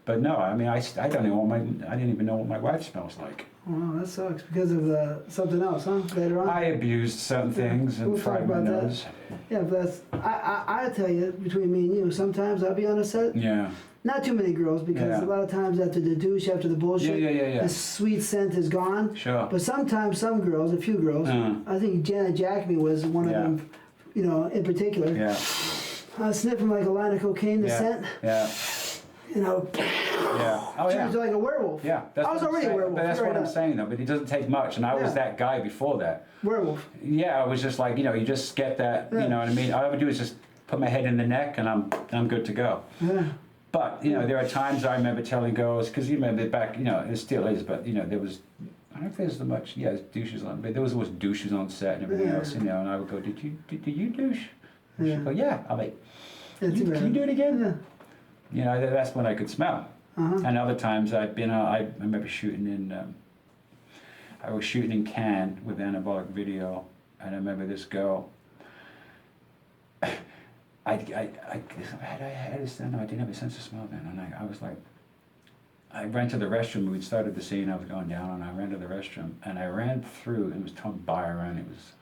But no, I mean, I didn't even know what my wife smells like. Well, that sucks because of something else, huh? Later on. I abused certain things and fried my nose. Yeah, but I tell you, between me and you, sometimes I'll be on a set. Yeah. Not too many girls, because a lot of times after the douche, after the bullshit, the sweet scent is gone. Sure. But sometimes some girls, a few girls, I think Janet Jackme was one of them, in particular. Yeah. I was sniffing like a line of cocaine, the scent. Yeah. Yeah. Oh, she was like a werewolf. Yeah. I was already a werewolf. But that's what I'm saying, though. But it doesn't take much, and I was that guy before that. Werewolf. Yeah, I was just like, you just get that, you know what I mean? All I would do is just put my head in the neck, and I'm good to go. Yeah. But, there are times I remember telling girls, because you remember back, it still is, but, there was, I don't know if there's so much, douches on, but there was always douches on set and everything else, and I would go, did you douche? And she'd go, yeah. I'm like, can you do it again? Yeah. That's when I could smell. And other times I remember shooting I was shooting in Cannes with anabolic video, and I remember this girl, I didn't have a sense of smell then, and I was like, I ran to the restroom. We'd started the scene. I was going down, and I ran to the restroom, and I ran through. It was Tom Byron. It was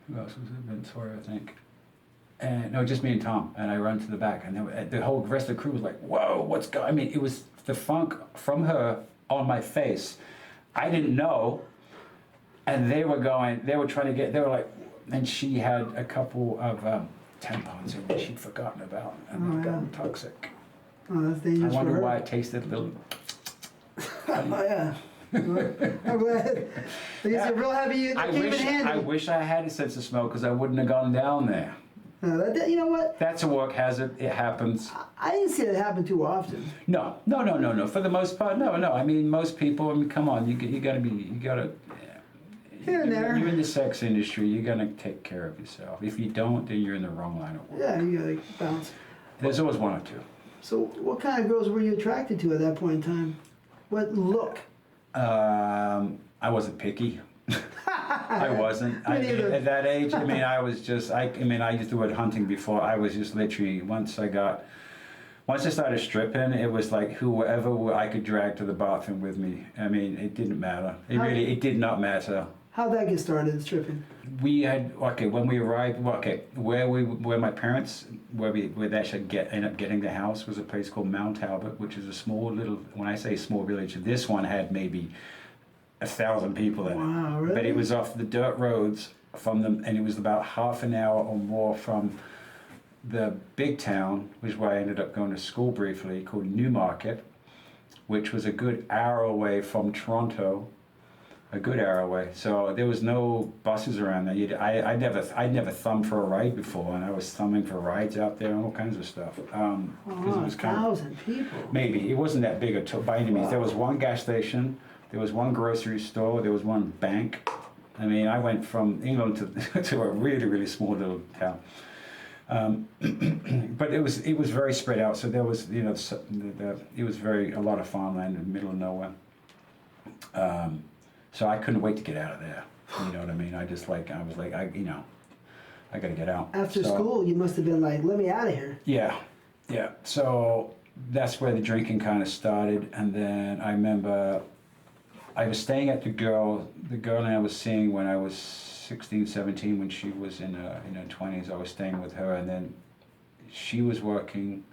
who else was it? Vince Hoyer, I think. And no, just me and Tom. And I ran to the back, and the whole rest of the crew was like, "Whoa, what's going?" I mean, it was the funk from her on my face. I didn't know, and they were going. They were trying to get. They were like, and she had a couple of tampons in that she'd forgotten about, and they've gotten toxic. Oh, that's dangerous. I wonder for her. why it tasted a little. Oh yeah. I'm glad. Because you're real happy you came in handy. I wish I had a sense of smell because I wouldn't have gone down there. You know what? That's a work hazard. It happens. I didn't see it happen too often. No. For the most part, no. I mean, most people. I mean, come on. You gotta. Here and there. You're in the sex industry. You're gonna take care of yourself. If you don't, then you're in the wrong line of work. Yeah, you gotta bounce. There's always one or two. So, what kind of girls were you attracted to at that point in time? What look? I wasn't picky. I wasn't. At that age, I mean, I was just. I used the word hunting before. I was just literally once I started stripping, it was like whoever I could drag to the bathroom with me. I mean, it didn't matter. It did not matter. How'd that get started, stripping? We had when we arrived. Where my parents where they actually end up getting the house was a place called Mount Albert, which is a small little. When I say small village, this one had maybe 1,000 people in it. Wow, really? But it was off the dirt roads from them, and it was about half an hour or more from the big town, which is where I ended up going to school briefly, called Newmarket, which was a good hour away from Toronto. A good hour away, so there was no buses around there. I'd never thumbed for a ride before, and I was thumbing for rides out there and all kinds of stuff. It was 1,000 people. Maybe it wasn't that big by any means. Wow. There was one gas station, there was one grocery store, there was one bank. I mean, I went from England to a really, really small little town. But it was very spread out. So there was it was a lot of farmland in the middle of nowhere. So I couldn't wait to get out of there. You know what I mean? I was like, I got to get out. After school, you must have been like, let me out of here. Yeah. So that's where the drinking kind of started. And then I remember I was staying at the girl that I was seeing when I was 16, 17, when she was in her 20s. I was staying with her, and then she was working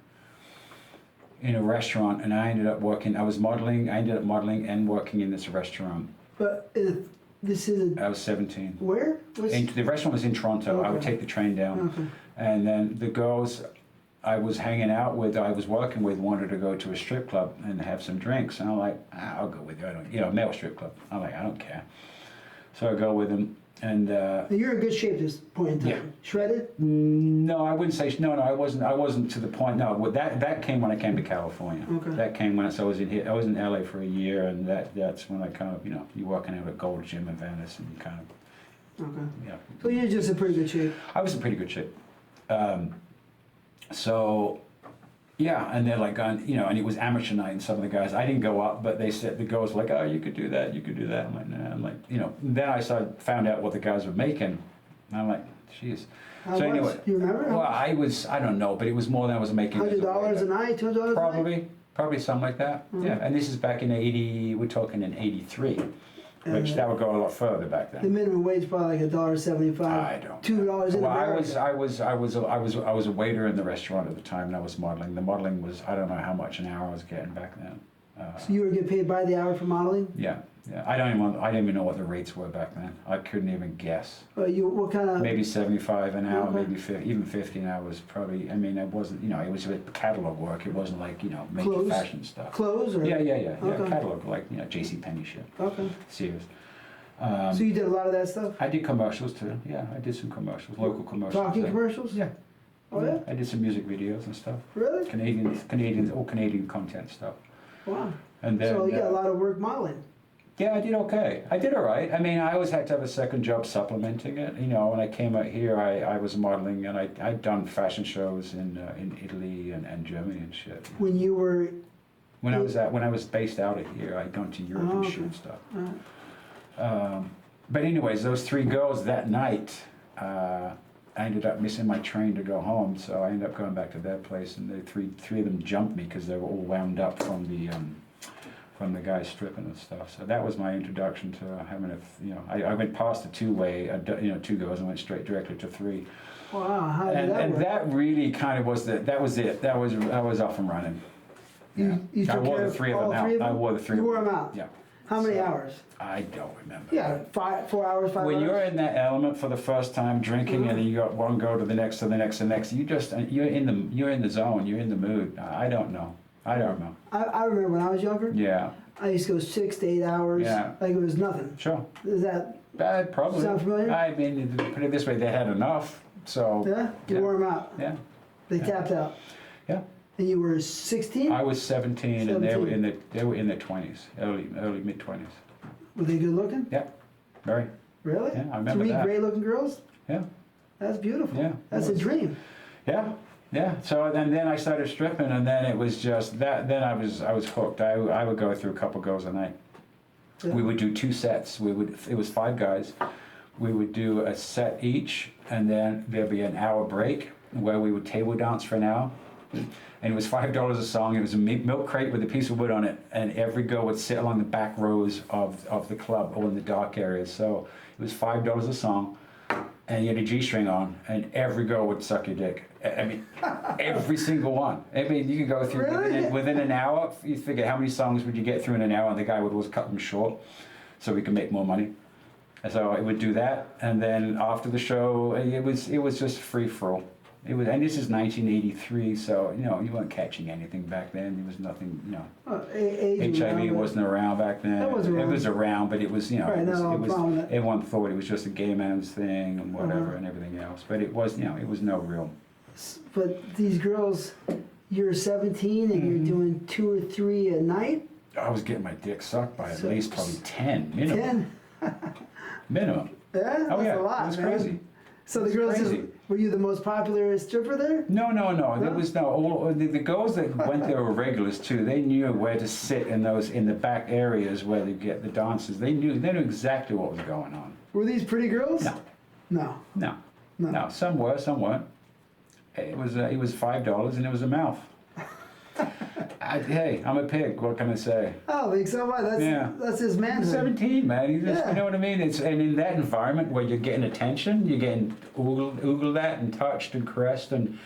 in a restaurant, and I ended up working. I ended up modeling and working in this restaurant. But this is I was 17. Where? The restaurant was in Toronto. Okay. I would take the train down. Okay. And then the girls I was hanging out with, I was working with, wanted to go to a strip club and have some drinks. And I'm like, I'll go with you. I don't, male strip club. I'm like, I don't care. So I go with them. And you're in good shape at this point in time. Yeah. Shredded? No, I wouldn't say. No, I wasn't to the point. No, that came when I came to California. Okay. That came when I was in here. I was in LA for a year, and that's when I kind of you're working out at Gold Gym in Venice, and you kind of So you're just in pretty good shape. I was in pretty good shape. So yeah, and they're like and it was amateur night, and some of the guys, I didn't go up, but they said, the girls were like, oh, you could do that. I'm like, nah. I'm like, then I found out what the guys were making, and I'm like, jeez. How So much? anyway, You remember? well, I don't know, but it was more than I was making. as a $100 a waiter. night, $200 a night? Probably something like that. Mm-hmm. Yeah, and this is back in '80. We're talking in '83, which that would go a lot further back then. The minimum wage is probably like $1.75. I don't. $2 in Well, America. I was a waiter in the restaurant at the time, and I was modeling. The modeling was, I don't know how much an hour I was getting back then. So you were getting paid by the hour for modeling? Yeah. I didn't even know what the rates were back then. I couldn't even guess. What kind of? Maybe 75 an hour, Okay. maybe 50, even 50 an hour was probably. I mean, it wasn't. It was a catalog work. It wasn't like major Clothes? fashion stuff. Clothes or? Yeah. Okay. Catalog, like J.C. Penney shit. Okay. Sears. So you did a lot of that stuff? I did commercials too. Yeah, I did some commercials, local commercials. Talking there. commercials? Yeah. Oh yeah? I did some music videos and stuff. Really? All Canadian content stuff. Wow. And then, So you got a lot of work modeling. Yeah, I did okay. I did all right. I mean, I always had to have a second job supplementing it. When I came out here, I was modeling, and I'd done fashion shows in Italy and Germany and shit. When you were... When I was based out of here, I'd gone to Europe and okay. shoot stuff. Alright. But anyways, those three girls that night, I ended up missing my train to go home, so I ended up going back to their place, and the three of them jumped me because they were all wound up from the guys stripping and stuff. So that was my introduction to having I went past the two-way, two girls, and went straight directly to three. Wow, how did that work? And that really kind of was that was it. I was off and running. You I took wore care the of three of them all out. three of them? I wore the three. You of wore them them out? Yeah. How many hours? I don't remember. Yeah, 4 hours, 5 hours? When you're in that element for the first time drinking, and then you got one go to the next, to the next, to the next, you're in the zone, you're in the mood. I don't know. I don't know. I remember when I was younger, Yeah. I used to go 6 to 8 hours, Yeah. like it was nothing. Sure. Is that, Probably. Sound familiar? I mean, put it this way, they had enough, so. yeah? You Yeah. wore them out. Yeah. They Yeah. tapped out. Yeah. And you were 16? I was 17, and they were 17. in their 20s, early mid 20s. Were they good looking? Yeah. Very. Really? Yeah, I remember 3 that. great looking girls? Yeah. That's beautiful. Yeah, That's it a was. dream. Yeah, yeah. So and then I started stripping, and then it was just that. Then I was hooked. I would go through a couple girls a night. Yeah. We would do 2 sets. It was 5 guys. We would do a set each, and then there'd be an hour break where we would table dance for an hour. And it was $5 a song. It was a milk crate with a piece of wood on it, and every girl would sit along the back rows of the club or in the dark areas. So it was $5 a song, and you had a G-string on, and every girl would suck your dick. I mean, every single one. I mean, you could go through Really? within an hour. You figure how many songs would you get through in an hour, and the guy would always cut them short so we could make more money. And so it would do that, and then after the show, it was just free for all. It was, and this is 1983, so you weren't catching anything back then. There was nothing, Age HIV around, wasn't around back then. That wasn't It around. was around, but it was, Right, it was, not all it was prominent. everyone thought it was just a gay man's thing and whatever Uh-huh. and everything else. But it was, it was no real. But these girls, you're 17 and Mm-hmm. you're doing 2 or 3 a night? I was getting my dick sucked by at So- least probably 10 minimum. 10? Minimum. Yeah, that's Oh yeah, a lot, it was man. crazy. So the It's girls crazy. just, were you the most popular stripper there? No. No? There was no. All the girls that went there were regulars too. They knew where to sit in the back areas where they get the dances. They knew exactly what was going on. Were these pretty girls? No, No. no, No. no. Some were, some weren't. It was $5 and it was a mouth. Hey, I'm a pig. What can I say? I don't think so. Why? Yeah. That's his manhood. 17, man. Yeah. You know what I mean? And in that environment where you're getting attention, you're getting oogled at and touched and caressed, and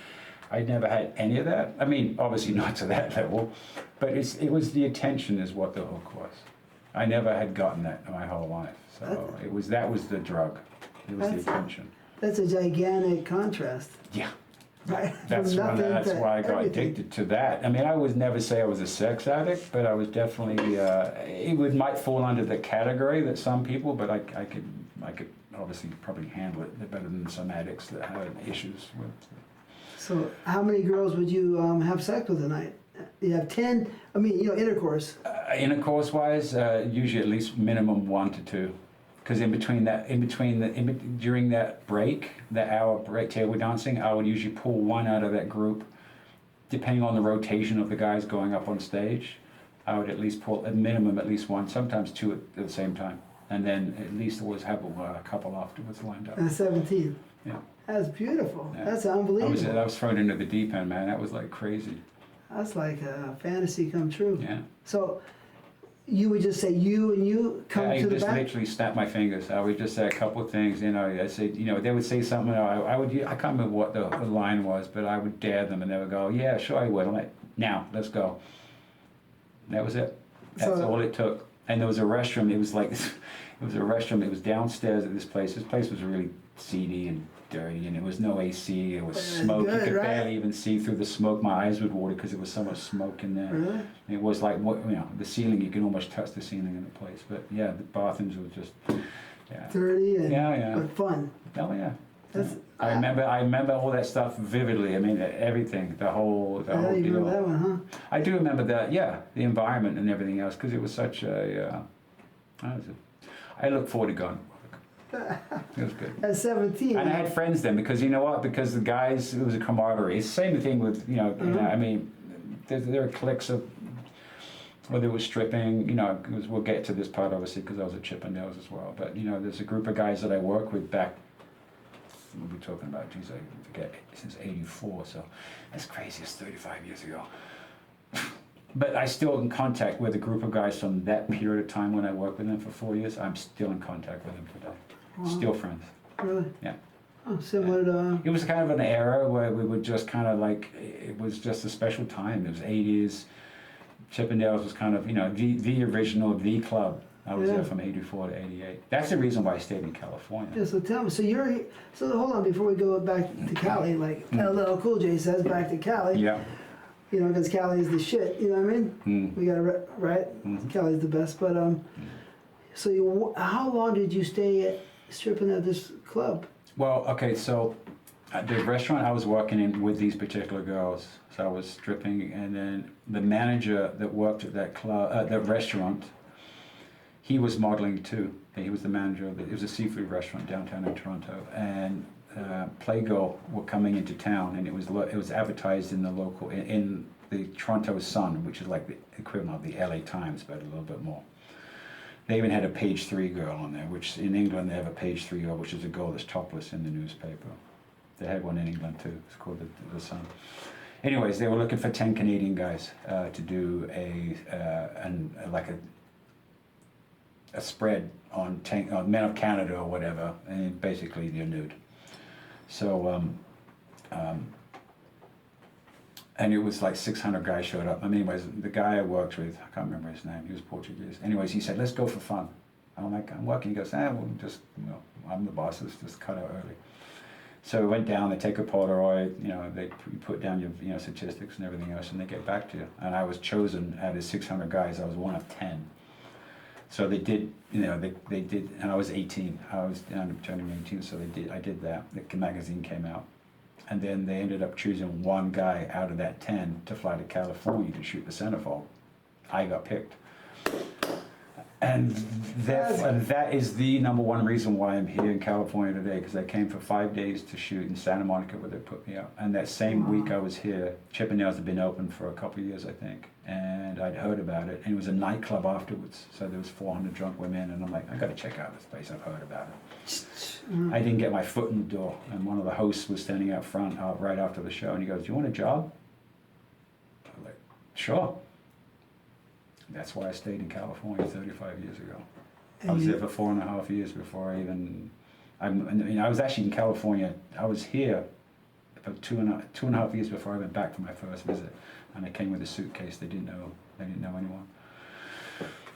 I never had any of that. I mean, obviously not to that level, but it was the attention is what the hook was. I never had gotten that in my whole life. So that was the drug. It was the attention. That's a gigantic contrast. Yeah. Right? That's From nothing that's to why I got everything. addicted to that. I mean, I would never say I was a sex addict, but I was definitely. Might fall under the category that some people, but I could obviously probably handle it better than some addicts that have issues with. So how many girls would you have sex with a night? You have 10, I mean, intercourse. Intercourse wise, usually at least minimum 1 to 2. Because during that break, that hour break table dancing, I would usually pull one out of that group. Depending on the rotation of the guys going up on stage, I would at least pull at minimum at least 1, sometimes 2 at the same time, and then at least always have a couple afterwards lined up. At 17. Yeah, That's beautiful. Yeah. That's I unbelievable. was thrown into the deep end, man. That was like crazy. That's like a fantasy come true. Yeah. So you would just say you come I to the just back? literally snap my fingers. I would just say a couple of things, I said, they would say something, I can't remember what the line was, but I would dare them and they would go, yeah, sure I would. I'm like, now, let's go. That was it. That's So- all it took. And there was a restroom, it was like, it was a restroom, it was downstairs at this place. This place was really seedy and dirty, and there was no AC, there was smoke. good, You could right? barely even see through the smoke. My eyes would water because there was so much smoke in there. Really? It was like, the ceiling, you can almost touch the ceiling in the place. But yeah, the bathrooms were just, yeah. Dirty and Yeah. but fun. Oh yeah. That's, I remember all that stuff vividly. I mean, everything, the whole you remember deal. that one, huh? I do remember that, yeah, the environment and everything else, because it was such I look forward to going. It was good. At 17. And I had friends then, because you know what? Because the guys, it was a camaraderie. It's the same thing with, I mean, there are cliques of, whether it was stripping, we'll get to this part obviously because I was at Chippendales as well. But, there's a group of guys that I work with back we'll be talking about, geez, I forget, since '84, so that's crazy, it's 35 years ago. But I still in contact with a group of guys from that period of time when I worked with them for 4 years. I'm still in contact with them today. Wow. Still friends. Really? Yeah. Oh, similar to. It was kind of an era where we would just kind of like, it was just a special time. It was '80s. Chippendales was kind of, you know, the original, the club. I was there from '84 to '88. That's the reason why I stayed in California. Yeah, so tell me, so hold on, before we go back to Cali, like LL Cool J says, back to Cali. Yeah. You know, because Cali is the shit, you know what I mean? We gotta, right? Cali's the best, but, so how long did you stay stripping at this club? Well, okay, so the restaurant I was working in with these particular girls, so I was stripping, and then the manager that worked at that club, that restaurant, he was modeling too. He was the manager of it was a seafood restaurant downtown in Toronto, and Playgirl were coming into town, and it was advertised in the local in the Toronto Sun, which is like the equivalent of the LA Times, but a little bit more. They even had a page 3 girl on there, which in England they have a page 3 girl, which is a girl that's topless in the newspaper. They had one in England too. It's called the Sun. Anyways, they were looking for 10 Canadian guys to do a spread on Men of Canada or whatever, and basically they're nude. So, and it was like 600 guys showed up. I mean, anyways, the guy I worked with, I can't remember his name, he was Portuguese. Anyways, he said, let's go for fun. I'm like, I'm working. He goes, well, just, you know, I'm the boss, let's just cut out early. So we went down, they take a Polaroid, you know, they put down your, you know, statistics and everything else, and they get back to you. And I was chosen out of 600 guys, I was one of 10. So they did, you know, they did, and I was 18. I was turning 18, so I did that. The magazine came out. And then they ended up choosing one guy out of that 10 to fly to California to shoot the centerfold. I got picked. And that is the number one reason why I'm here in California today, because I came for 5 days to shoot in Santa Monica where they put me up. And that same week I was here, Chippendales had been open for a couple of years, I think. And I'd heard about it, and it was a nightclub afterwards. So there was 400 drunk women, and I'm like, I gotta check out this place, I've heard about it. I didn't get my foot in the door, and one of the hosts was standing out front right after the show, and he goes, do you want a job? I was like, sure. That's why I stayed in California 35 years ago. I was there for 4.5 years before I even, I was actually in California, I was here for two and a half years before I went back for my first visit. And I came with a suitcase, they didn't know anyone.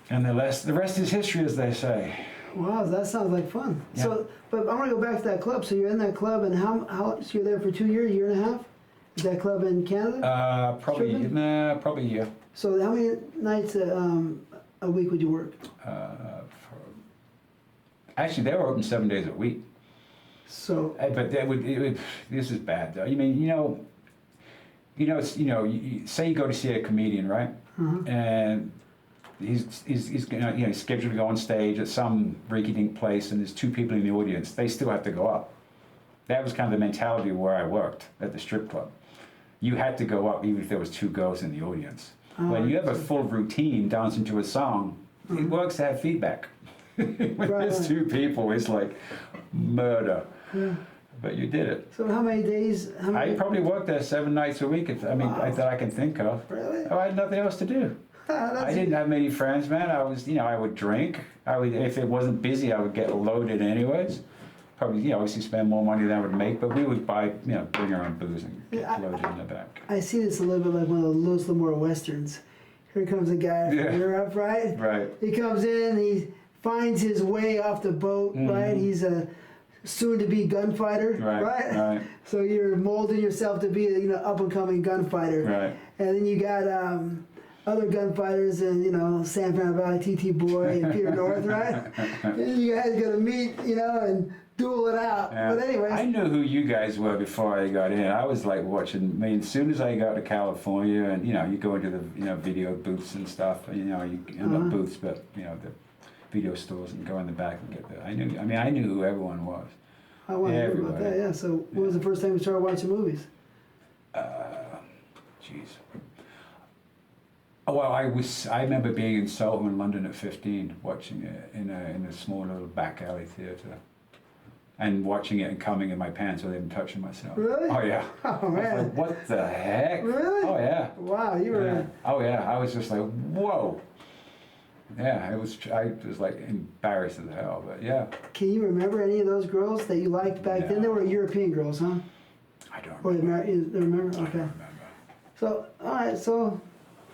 And the rest is history, as they say. Wow, that sounds like fun. Yeah. So, but I want to go back to that club. So you're in that club, and how so you're there for 2 years, year and a half? Is that club in Canada? Probably a year. So how many nights a week would you work? Actually, they were open 7 days a week. So, but this is bad though. I mean, say you go to see a comedian, right? And he's scheduled to go on stage at some rinky-dink place, and there's 2 people in the audience. They still have to go up. That was kind of the mentality where I worked at the strip club. You had to go up even if there was 2 girls in the audience. When you have a full routine dancing to a song, it works to have feedback. When there's 2 people, it's like murder. Yeah. But you did it. So how many days? I probably worked there 7 nights a week. That I can think of. Really? I had nothing else to do. I didn't have many friends, man. I would drink. If it wasn't busy, I would get loaded anyways. Probably, obviously spend more money than I would make, but we would buy, bring our own booze and get loaded in the back. I see this a little bit like one of the Louis L'Amour westerns. Here comes a guy from Europe, right? Right. He comes in, he finds his way off the boat, right? He's a soon-to-be gunfighter, right? So you're molding yourself to be a up-and-coming gunfighter. Right. And then you got other gunfighters in San Fernando Valley, TTBoy and Peter North, right? And you guys got to meet, and duel it out. Yeah. But anyways, I knew who you guys were before I got in. I was like watching. As soon as I got to California, and you go into the video booths and stuff. Not booths, but the video stores, and go in the back and get there. I knew who everyone was. I want to hear about that. Yeah. So, when was the first time you started watching movies? Jeez. Well, I remember being in Soho in London at 15, watching it in a small little back alley theatre. and watching it and coming in my pants without even touching myself. Really? Oh yeah. Oh I was man. like, what the heck? Really? Oh yeah. Wow, you were. Yeah. Oh yeah. I was just like, whoa. Yeah, I was like embarrassed as hell, but yeah. Can you remember any of those girls that you liked back then? No. They were European girls, huh? I don't Or remember. you remember? I don't Okay. remember. So, all right. So,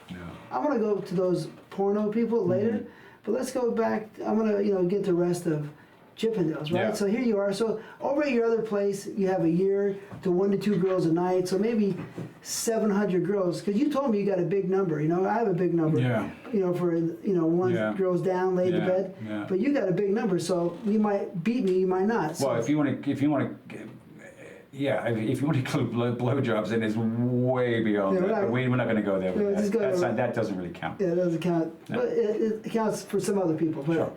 No. I'm gonna go to those porno people later, but let's go back. I'm gonna, get the rest of Chippendales, right? Yeah. So here you are. So over at your other place, you have a year to 1 to 2 girls a night. So maybe 700 girls. Because you told me you got a big number. I have a big number. Yeah. For one Yeah. girls down, laid to Yeah, bed. yeah. But you got a big number, so you might beat me, you might not. So, Well, if you want to, if you want to include blowjobs, then it's way beyond Yeah, that. right. But we're not going to go there with Yeah, that. just go That's there. not, that doesn't really count. yeah, it doesn't count. No. But it counts for some other people. But Sure.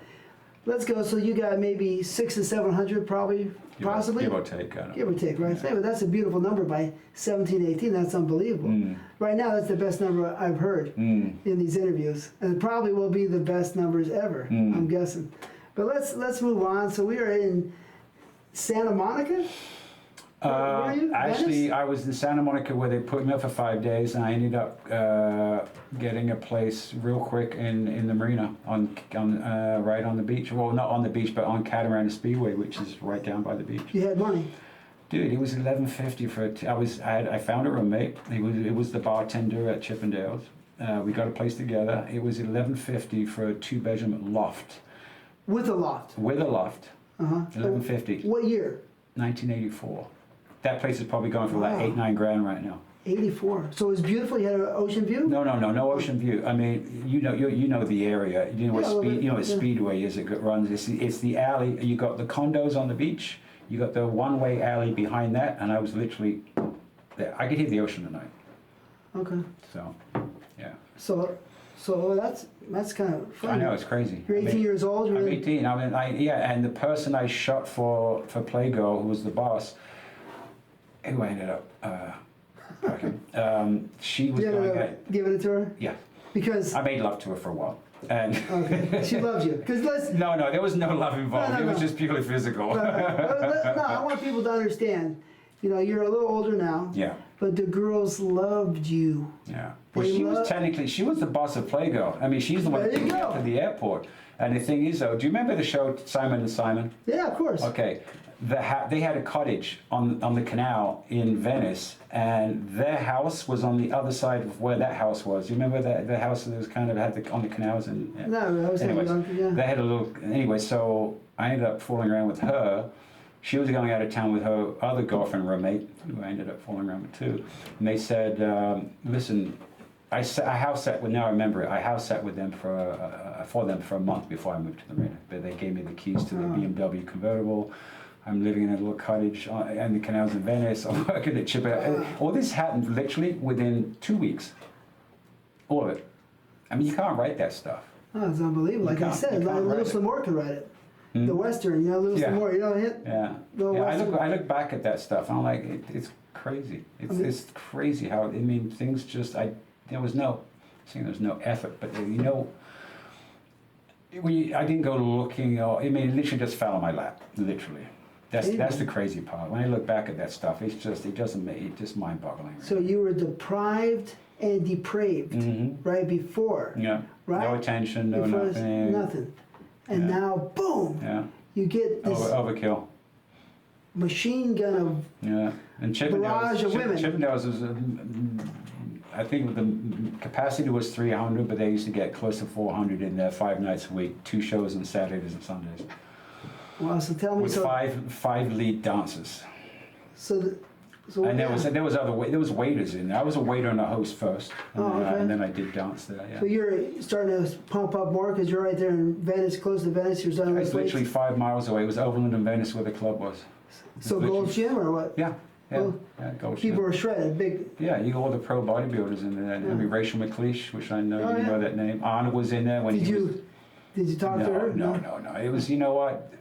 let's go. So you got maybe 600 to 700 probably, possibly. Give or take. I don't Give or take, right? Yeah. But that's a beautiful number by 17, 18. That's unbelievable. Mm. Right now, that's the best number I've heard Mm. in these interviews, and it probably will be the best numbers ever. Mm. I'm guessing. But let's move on. So we are in Santa Monica. Where were you? Actually, Venice? I was in Santa Monica where they put me up for 5 days, and I ended up getting a place real quick in the marina on right on the beach. Well, not on the beach, but on Catamaran Speedway, which is right down by the beach. You had money. Dude, it was $11.50 for. I found a roommate. It was the bartender at Chippendales. We got a place together. It was $11.50 for a 2-bedroom loft With a loft. with a loft. Uh-huh. $11.50. What year? 1984. That place is probably going for like Wow. 8-9 grand right now. 84. So it was beautiful. You had an ocean view? No ocean view. I mean, you know the area. You know what Yeah, well, what yeah. Speedway is. It runs. It's the alley. You got the condos on the beach. You got the one-way alley behind that, and I was literally there. I could hear the ocean at night. Okay. So, yeah. So that's kind of fun. I know it's crazy. You're 18 years old. I'm 18. And the person I shot for Playgirl, who was the boss, who I ended up she was You going ended at, up giving it to her yeah. because I made love to her for a while. And okay, she loves you. Because let's no, there was no love involved. No, It was no. just purely physical. no, I want people to understand. You're a little older now, Yeah, but the girls loved you. yeah. Well, They she was love- she was the boss of Playgirl. I mean, she's the one There that you took me go. up to the airport. And the thing is, though, do you remember the show Simon and Simon? Yeah, of course. Okay, they had a cottage on the canal in Venice, and their house was on the other side of where that house was. You remember the house that was kind of had on the canals and. Yeah. No, I was Anyways, thinking, yeah. they had a little. Anyway, so I ended up falling around with her. She was going out of town with her other girlfriend roommate, who I ended up falling around with too. And they said, "Listen, I house sat with. Now I remember it. I house sat with them for a month before I moved to the marina. But they gave me the keys to the BMW convertible. I'm living in a little cottage on the canals in Venice. I'm working at Chippendale. All this happened literally within 2 weeks. All of it. I mean, you can't write that stuff. Oh, it's unbelievable. Like I can't- said, you can't Louis write it. L'Amour could write it. Hmm? The Western, Louis Yeah. L'Amour, hit. Yeah. The Yeah, Western. I look back at that stuff and I'm like, it's crazy. It's crazy how things just there was no effort, but I didn't go looking or it literally just fell on my lap, literally. That's the crazy part. When I look back at that stuff, it's just mind-boggling. So you were deprived and depraved right before. Yeah. Right? No attention, no Before nothing. nothing. And Yeah. now, boom, Yeah. you get this Overkill. machine gun of Yeah, and Barrage of women. Chippendales was, I think the capacity was 300, but they used to get close to 400 in there 5 nights a week, 2 shows on Saturdays and Sundays, well. So tell me, with five lead dancers. so And yeah. there was waiters in there. I was a waiter and a host first, and, Oh, okay. and then I did dance there. So Yeah, you're starting to pump up more because you're right there in Venice, close to Venice. You're starting to it's literally 5 miles away. It was Overland and Venice where the club was. So literally- Gold's Gym or what? Yeah, Well, Gold People Gym. are shredded, big. Yeah, you got all the pro bodybuilders in there. I mean, Rachel McLeish, which I know Oh, you yeah. know that name. Anna was in there when Did he was. you talk to her? No. It was, you know what?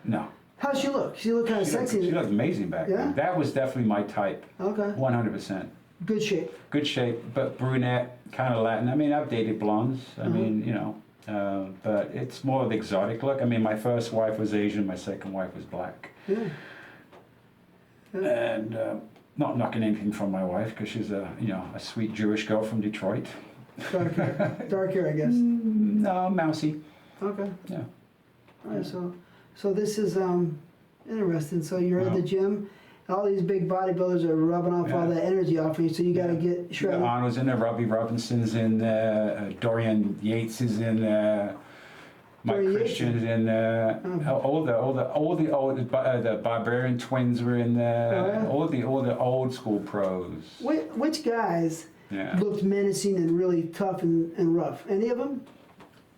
No. How'd she look? She looked kind of She sexy. looked amazing back Yeah? then. That was definitely my type, Okay. 100%. Good shape. Good shape, but brunette, kind of Latin. I mean, I've dated blondes. I mean, But it's more of the exotic look. I mean, my first wife was Asian, my second wife was black. Yeah. And not knocking anything from my wife, because she's a sweet Jewish girl from Detroit. Dark hair. Dark hair, I guess. No, mousy. Okay. Yeah. All right, so this is interesting. So you're at the gym, all these big bodybuilders are rubbing off all that energy off you, so you got to get shredded. Arnold's in there, Robbie Robinson's in there, Dorian Yates is in there, Mike Dorian Christian's in there, the Barbarian twins were in there, Oh, yeah? all the old school pros. Which guys Yeah. looked menacing and really tough and rough? Any of them?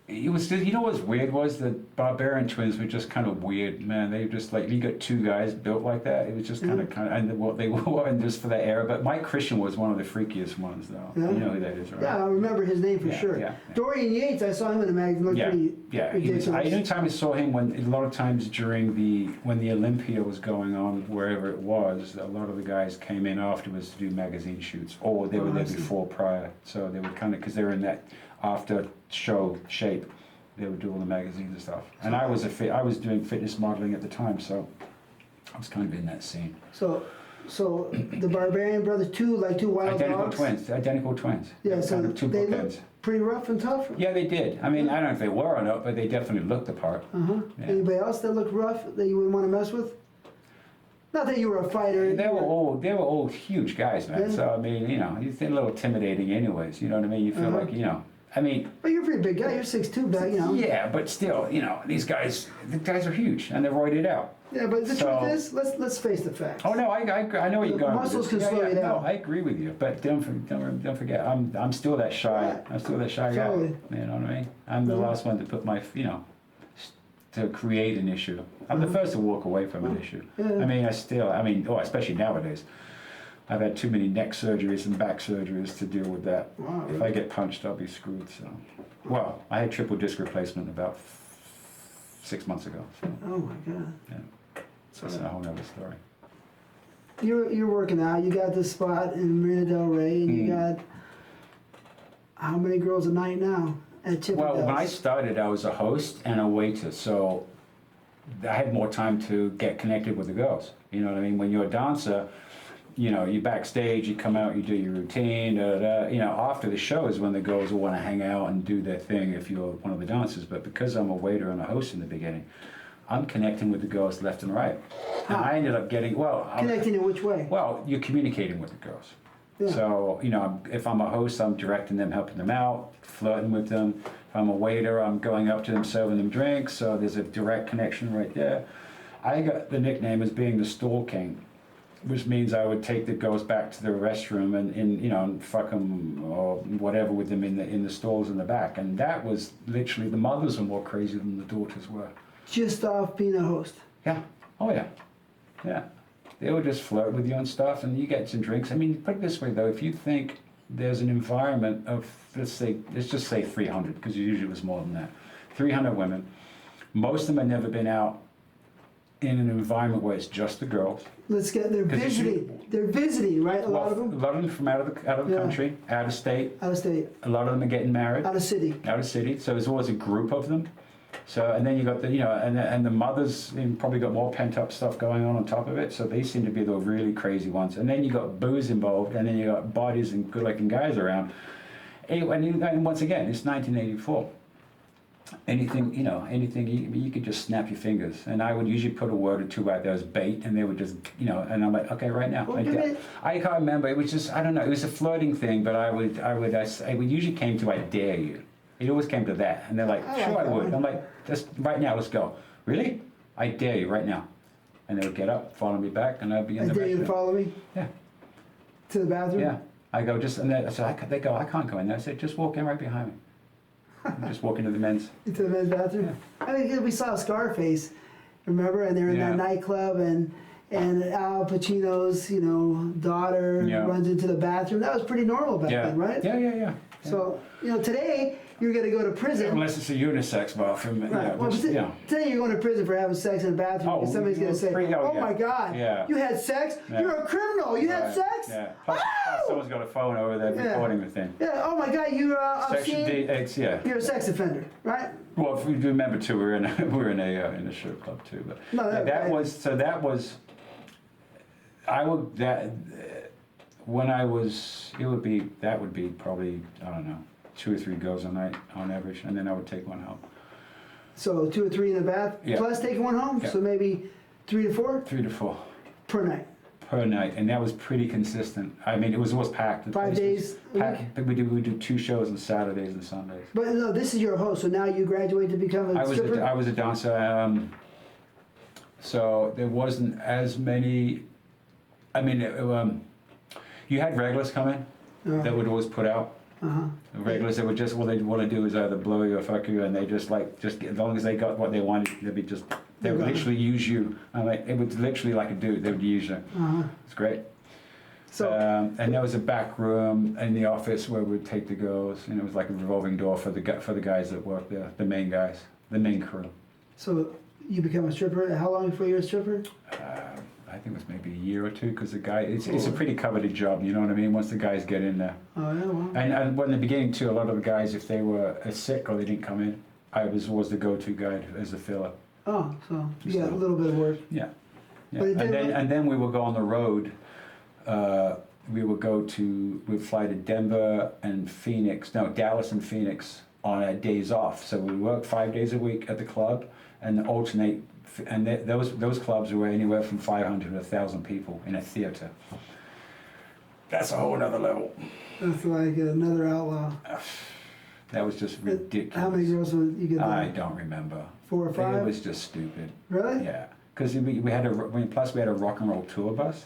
It was, you know what's weird was the Barbarian twins were just kind of weird, man. They just like, you got two guys built like that. It was just kind of, and what they were, and just for that era. But Mike Christian was one of the freakiest ones, though. Yeah. You know who that is, right? Yeah, I remember his name for sure. Yeah. Dorian Yates, I saw him in the magazine. Looked pretty ridiculous. Anytime I saw him, a lot of times during when the Olympia was going on, wherever it was, a lot of the guys came in afterwards to do magazine shoots, or they were there before prior. So they would kind of, because they were in that after show shape, they would do all the magazines and stuff. And I was doing fitness modeling at the time, so I was kind of in that scene. So the Barbarian brothers, two wild dogs? Identical twins. Yeah, so kind of two they bookends. look pretty rough and tough? Yeah, they did. I mean, I don't know if they were or not, but they definitely looked the part. Uh-huh. Yeah. Anybody else that looked rough that you wouldn't want to mess with? Not that you were a fighter. They were all huge guys, man. Yeah. So I mean, you feel a little intimidating anyways, you know what I mean? You feel like, I mean, But you're a pretty big guy. You're 6'2", back, yeah, but still, the guys are huge and they're roided out. Yeah, but the truth is, let's face the facts. Oh no, I know what you're going. Muscles with this. can slow you down. No, I agree with you, but don't forget, I'm still that shy. Right. I'm still that shy Totally. guy. You know what I mean? I'm the last one to put my, to create an issue. I'm the first to walk away from an issue. Yeah. I mean, especially nowadays. I've had too many neck surgeries and back surgeries to deal with that. Wow, If I get punched, I'll be screwed. So, well, I had triple disc replacement about 6 months ago. So, Oh my God. yeah, so that's a whole nother story. You're working out. You got this spot in Marina Del Rey, and you got how many girls a night now at Chippendale? Well, when I started, I was a host and a waiter, so I had more time to get connected with the girls. You know what I mean? When you're a dancer, you backstage, you come out, you do your routine, after the show is when the girls will want to hang out and do their thing if you're one of the dancers. But because I'm a waiter and a host in the beginning, I'm connecting with the girls left and right. And I ended up getting, Connecting in which way? well, you're communicating with the girls. Yeah. So, if I'm a host, I'm directing them, helping them out, flirting with them. If I'm a waiter, I'm going up to them, serving them drinks. So there's a direct connection right there. I got the nickname as being the stall king, which means I would take the girls back to the restroom and fuck them or whatever with them in the stalls in the back. And that was literally, the mothers were more crazy than the daughters were. Just off being a host. Yeah. Oh yeah. Yeah. They would just flirt with you and stuff, and you get some drinks. I mean, put it this way though, if you think there's an environment of, let's just say 300, because usually it was more than that. 300 women. Most of them had never been out in an environment where it's just the girls. They're visiting. They're visiting, right? A lot of them? A lot of them from out of the country, out of state. Out of state. A lot of them are getting married. Out of city. Out of city. So there's always a group of them. So, and then you got and the mothers probably got more pent up stuff going on top of it. So they seem to be the really crazy ones. And then you got booze involved, and then you got bodies and good looking guys around. And once again, it's 1984. Anything you could just snap your fingers, and I would usually put a word or two out there as bait, and they would just and I'm like, okay, right now. Well, I can't remember. It was just, I don't know. It was a flirting thing, but I would usually came to, I dare you. It always came to that, and they're like, sure, I would. I'm like, just right now, let's go. Really? I dare you right now. And they would get up, follow me back, and I'd be in the restroom. I dare you to follow me. Yeah. To the bathroom. Yeah. I go they go, I can't go in there. I said, just walk in right behind me. Just walk into the men's. Into the men's bathroom? Yeah. I mean, we saw Scarface, remember? And they were in that nightclub, and Al Pacino's, daughter runs into the bathroom. That was pretty normal back then, right? Yeah. So, today, you're going to go to prison. Unless it's a unisex bathroom. Right. Yeah, Well, which, today you're going to prison for having sex in a bathroom. Oh, and somebody's going to say, "Oh yeah. my God, Yeah. you had sex? Yeah. You're a criminal. You had sex? Yeah. Plus someone's got a phone over there recording the thing. Yeah. Oh my God, you're Section obscene. D, yeah. You're a sex offender, right? Well, if we remember too, we were in a strip club too. But No, that was. I would that when I was that would be probably, I don't know, 2 or 3 girls a night on average, and then I would take one home. So 2 or 3 in the bath, Yeah. plus taking one home. Yeah. So maybe 3 to 4 3 to 4 per night. per night, and that was pretty consistent. I mean, it was always packed. The 5 place was days a packed. week. We do 2 shows on Saturdays and Sundays. But no, this is your host. So now you graduate to become a stripper. I was a dancer, so there wasn't as many. I mean, you had regulars come in that would always put out. The regulars that would just, all they want to do is either blow you or fuck you, and they just as long as they got what they wanted, they would literally use you. I mean, it was literally like a dude. They would use you. It's great. So And there was a back room in the office where we'd take the girls, and it was like a revolving door for the guys that worked there, the main guys, the main crew. So you become a stripper. How long before you're a stripper? I think it was maybe a year or 2, because the guy, it's a pretty coveted job, you know what I mean, once the guys get in there. Oh yeah, well. And in the beginning too, a lot of the guys, if they were sick or they didn't come in, I was the go-to guy as a filler. Oh, so you got a little bit of work. Yeah. But it didn't And then we would go on the road. We'd fly to Denver and Dallas and Phoenix on our days off. So we work 5 days a week at the club and alternate. And those clubs were anywhere from 500 to 1,000 people in a theater. That's a whole other level. That's like another outlaw. That was just ridiculous. How many girls would you get there? I don't remember. 4 or 5? It was just stupid. Really? Yeah, because plus we had a rock and roll tour bus.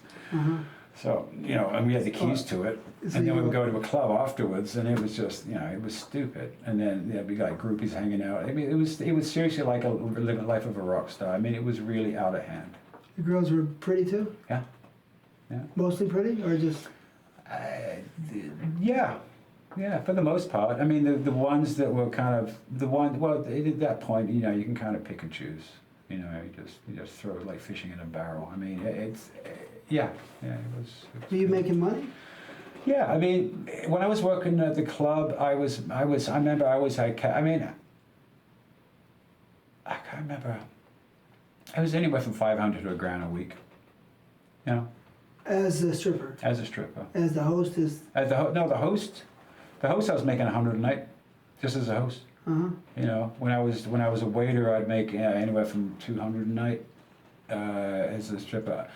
So, and we had the keys to it. So And then we you- would go to a club afterwards, and it was just, it was stupid. And then there'd be like groupies hanging out. I mean, it was seriously like living the life of a rock star. I mean, it was really out of hand. The girls were pretty too? Yeah. Yeah. Mostly pretty, or just? Yeah, for the most part. I mean, the ones that were kind of at that point, you can kind of pick and choose. You just throw it like fishing in a barrel. I mean, it was. Were you making money? Yeah, I mean, when I was working at the club, I remember I always had. I can't remember. I was anywhere from 500 to $1,000 a week. As a stripper? As a stripper. As the host is? The host I was making 100 a night, just as a host. When I was a waiter, I'd make anywhere from 200 a night as a stripper.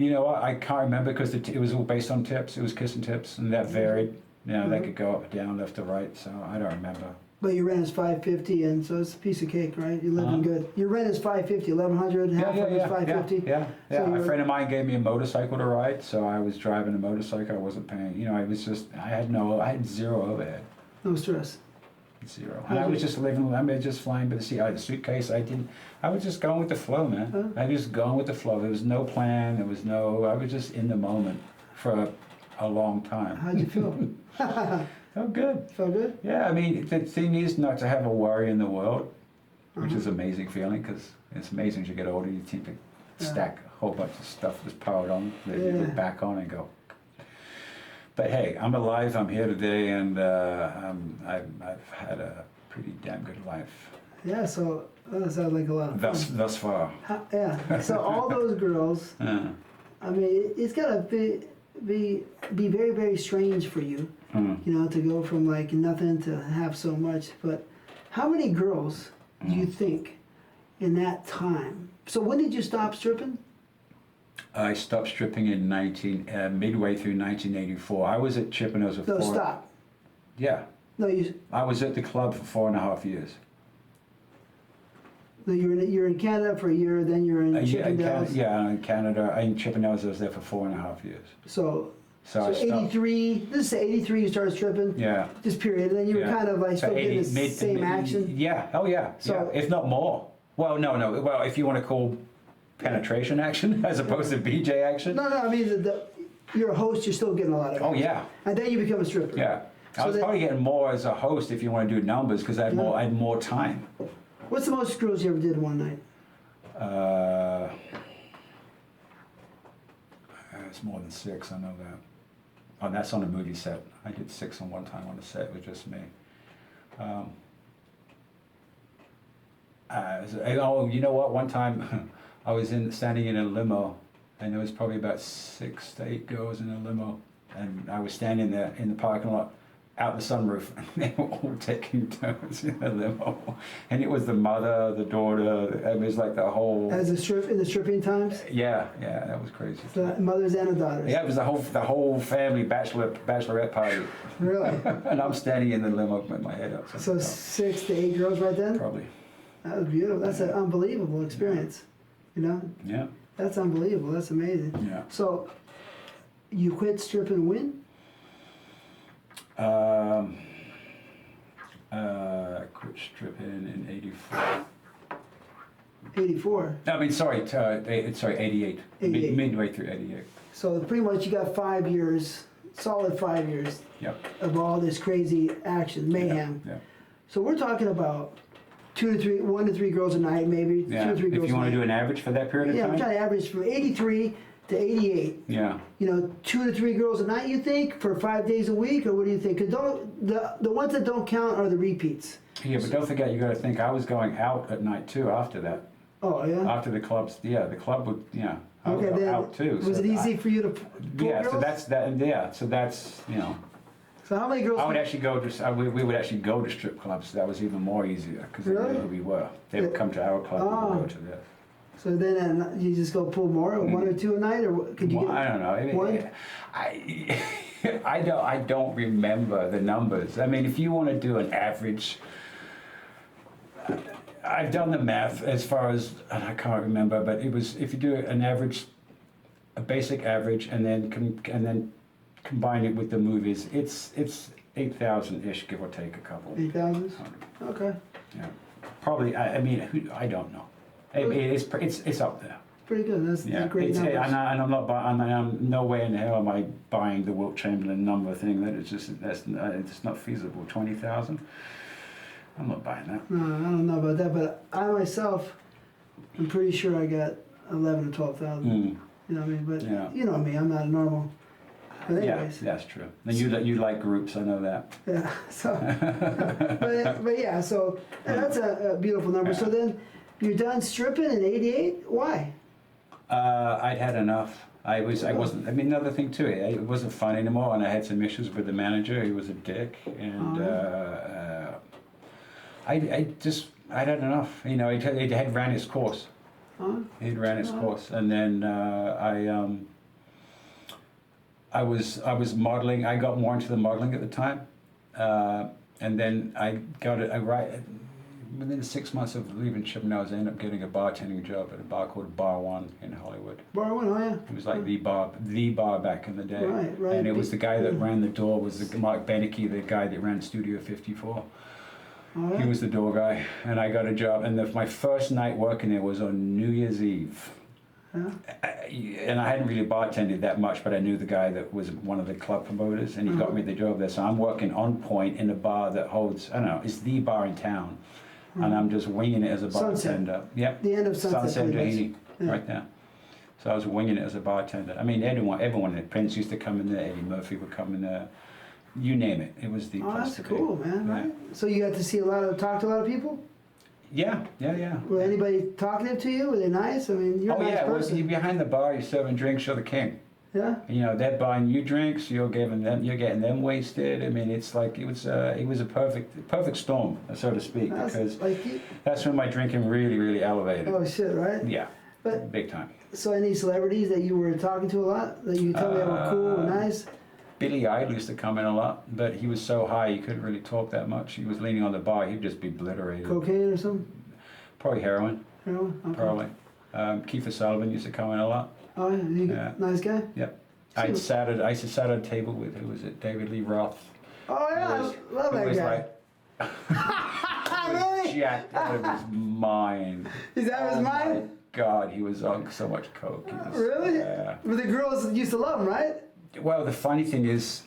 I can't remember because it was all based on tips. It was kiss and tips, and that varied. They could go up, down, left to right. So I don't remember. But your rent is $550, and so it's a piece of cake, right? You're living good. Your rent is $550, $1,100, half of it is $550. Yeah. So A friend of mine gave me a motorcycle to ride, so I was driving a motorcycle. I wasn't paying. I had zero overhead. No stress. Zero. And I was just just flying by the seat. I had a suitcase. I was just going with the flow, man. I was just going with the flow. There was no plan. I was just in the moment for a long time. How'd you feel? Felt good. Felt good? Yeah, I mean, the thing is not to have a worry in the world, which is an amazing feeling, because it's amazing as you get older, you tend to stack a whole bunch of stuff that's powered on that you look back on and go. But hey, I'm alive, I'm here today, and I've had a pretty damn good life. Yeah, so that sounds like a lot of fun. Thus far. Yeah, so all those girls, I mean, it's gotta be very, very strange for you, to go from like nothing to have so much. But how many girls do you think in that time? So when did you stop stripping? I stopped stripping in midway through 1984. I was at Chippendale for No, stop. Yeah. No, I was at the club for 4.5 years. No, you're in Canada for a year, then you're in Chippendale. In Canada. In Chippendales, I was there for 4.5 years. So I stopped. 83, this is 83 you started stripping? Yeah. Just period. And then you were kind of like still getting the same action? Yeah, oh yeah. So, if not more. Well, no. Well, if you want to call penetration action as opposed to BJ action. No, I mean, you're a host, you're still getting a lot of it. Oh yeah. And then you become a stripper. Yeah. I was probably getting more as a host if you want to do numbers because I had more time. What's the most girls you ever did one night? It's more than 6, I know that. Oh, that's on a movie set. I did 6 on one time on a set with just me. You know what? One time I was standing in a limo, and there was probably about 6 to 8 girls in a limo, and I was standing there in the parking lot, out the sunroof, and they were all taking turns in the limo, and it was the mother, the daughter. It was like the whole. As in the stripping times. Yeah, that was crazy. The mothers and the daughters. Yeah, it was the whole family bachelorette party. Really? And I'm standing in the limo with my head up. So 6 to 8 girls right then? Probably. That was beautiful. That's an unbelievable experience. You know? Yeah. That's unbelievable. That's amazing. Yeah. So, you quit stripping when? I quit stripping in 84. 84. I mean, sorry, 88. 88. Midway through 88. So pretty much you got 5 years, solid 5 years Yep. of all this crazy action, mayhem. Yeah. So we're talking about 1 to 3 girls a night, maybe 2 Yeah. or 3 girls If you a want night. to do an average for that period of Yeah, time. I'm trying to average from 83 to 88. Yeah. 2 to 3 girls a night, you think, for 5 days a week, or what do you think? 'Cause the ones that don't count are the repeats. Yeah, but don't forget, you got to think I was going out at night too after that. Oh yeah. After the clubs, the club would, I would Okay, go then out too. was so it easy for you to pull Yeah, girls? so that's that. Yeah, so that's So how many girls? I would actually go to. We would actually go to strip clubs. That was even more easier because they Really? knew who we were. They would come to our club. Oh. We would go to theirs. So then you just go pull more, or 1 or 2 a night, or could you Well, get? I don't know. one? I don't remember the numbers. I mean, if you want to do an average, I've done the math as far as, and I can't remember, but it was if you do an average, a basic average, and then combine it with the movies, it's 8,000 ish, give or take a couple. 8,000. Okay. Yeah, probably. I mean, I don't know. It's up there. Pretty good. That's great numbers. And I'm not buying. I'm no way in hell am I buying the Wilt Chamberlain number thing. That it's just it's not feasible. 20,000. I'm not buying that. No, I don't know about that, but I myself, I'm pretty sure I got 11 or 12,000. Mm. You know what I mean? But Yeah. you know me, I'm not a normal. But anyways, Yeah, that's true. And you like groups. I know that. yeah. So, but yeah, so that's a beautiful number. So then, you're done stripping in '88. Why? I'd had enough. I wasn't. I mean, another thing too. It wasn't fun anymore, and I had some issues with the manager. He was a dick, and I'd had enough. He had ran his course. He'd ran his course, and then I was modeling. I got more into the modeling at the time, and then I got it. Within 6 months of leaving Chippendale, I ended up getting a bartending job at a bar called Bar One in Hollywood. Bar One, oh yeah. It was like the bar back in the day. Right. And it was the guy that ran the door was Mark Beneke, the guy that ran Studio 54. Oh, yeah. He was the door guy, and I got a job. And my first night working there was on New Year's Eve. Yeah. And I hadn't really bartended that much, but I knew the guy that was one of the club promoters, and he got me the job there. So I'm working on point in a bar that holds, I don't know, it's the bar in town. And I'm just winging it as a bartender. Sunset. Yep. The end of Sunset. Doheny, Yeah. right there. So I was winging it as a bartender. I mean, everyone, Prince used to come in there, Eddie Murphy would come in there. You name it. It was the Oh, place that's to be. cool, man. Yeah. Right? So you got to talk to a lot of people? Yeah. Were anybody talkative to you? Were they nice? I mean, you're a nice Well, person. you're behind the bar, you're serving drinks, you're the king. Yeah. They're buying you drinks, you're getting them wasted. I mean, it's like it was a perfect storm, so to speak, because that's when my drinking really, really elevated. Oh shit, right? Yeah, But big time. so any celebrities that you were talking to a lot that you tell me were cool and nice? Billy Idol used to come in a lot, but he was so high he couldn't really talk that much. He was leaning on the bar, he'd just be obliterated. Cocaine or something? Probably heroin. Heroin? Okay. Probably. Kiefer Sutherland used to come in a lot. Oh yeah, nice guy. Yep. I used to sit at a table with, who was it? David Lee Roth. Oh yeah, I love that guy. Really? Jacked out of his mind. Is that his mind? My God, he was on so much coke. Really? Yeah. But the girls used to love him, right? Well, the funny thing is,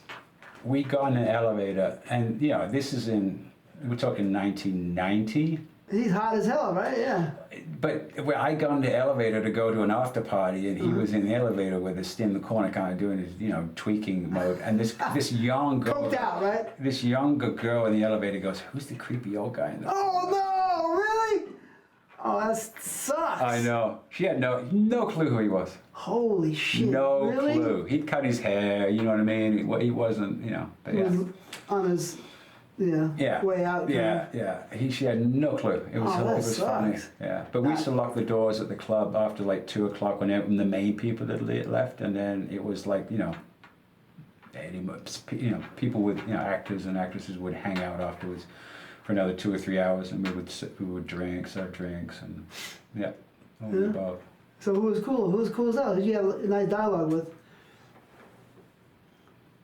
we got in an elevator, and this is we're talking 1990. He's hot as hell, right? Yeah. But when I got in the elevator to go to an after party, and he was in the elevator with us in the corner, kind of doing his, tweaking mode. And this young girl, Coked out, right? this younger girl in the elevator goes, "Who's the creepy old guy in the?" Oh no! Really? Oh, that sucks. I know. She had no clue who he was. Holy shit! No really? clue. He'd cut his hair. You know what I mean? He wasn't. But He yeah. was on his way out. Yeah. She had no clue. It was, Oh, that it was funny. sucks. Yeah, but we used to lock the doors at the club after like 2:00 when the main people had left, and then it was like people with actors and actresses would hang out afterwards for another 2 or 3 hours, and we would drink, serve drinks, and all the above. So who was cool? Who was cool as hell? Did you have a nice dialogue with?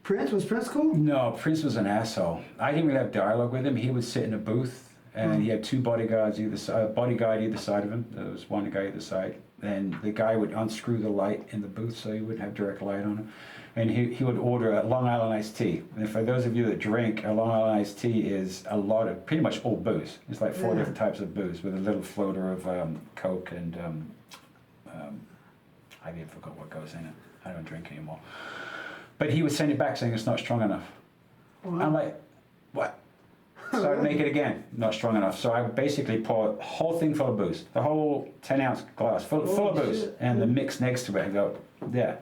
Prince? Was Prince cool? No, Prince was an asshole. I didn't really have dialogue with him. He would sit in a booth, and he had 2 bodyguards either side of him. There was one guy either side, and the guy would unscrew the light in the booth so he wouldn't have direct light on him. And he would order a Long Island iced tea. And for those of you that drink, a Long Island iced tea is pretty much all booze. It's like 4 different types of booze with a little floater of Coke and I even forgot what goes in it. I don't drink anymore. But he would send it back saying it's not strong enough. Wow. I'm like, what? So I'd make it again, not strong enough. So I would basically pour a whole thing full of booze, the whole 10-ounce glass full of booze, shit. and the mix next to it, and go, yeah.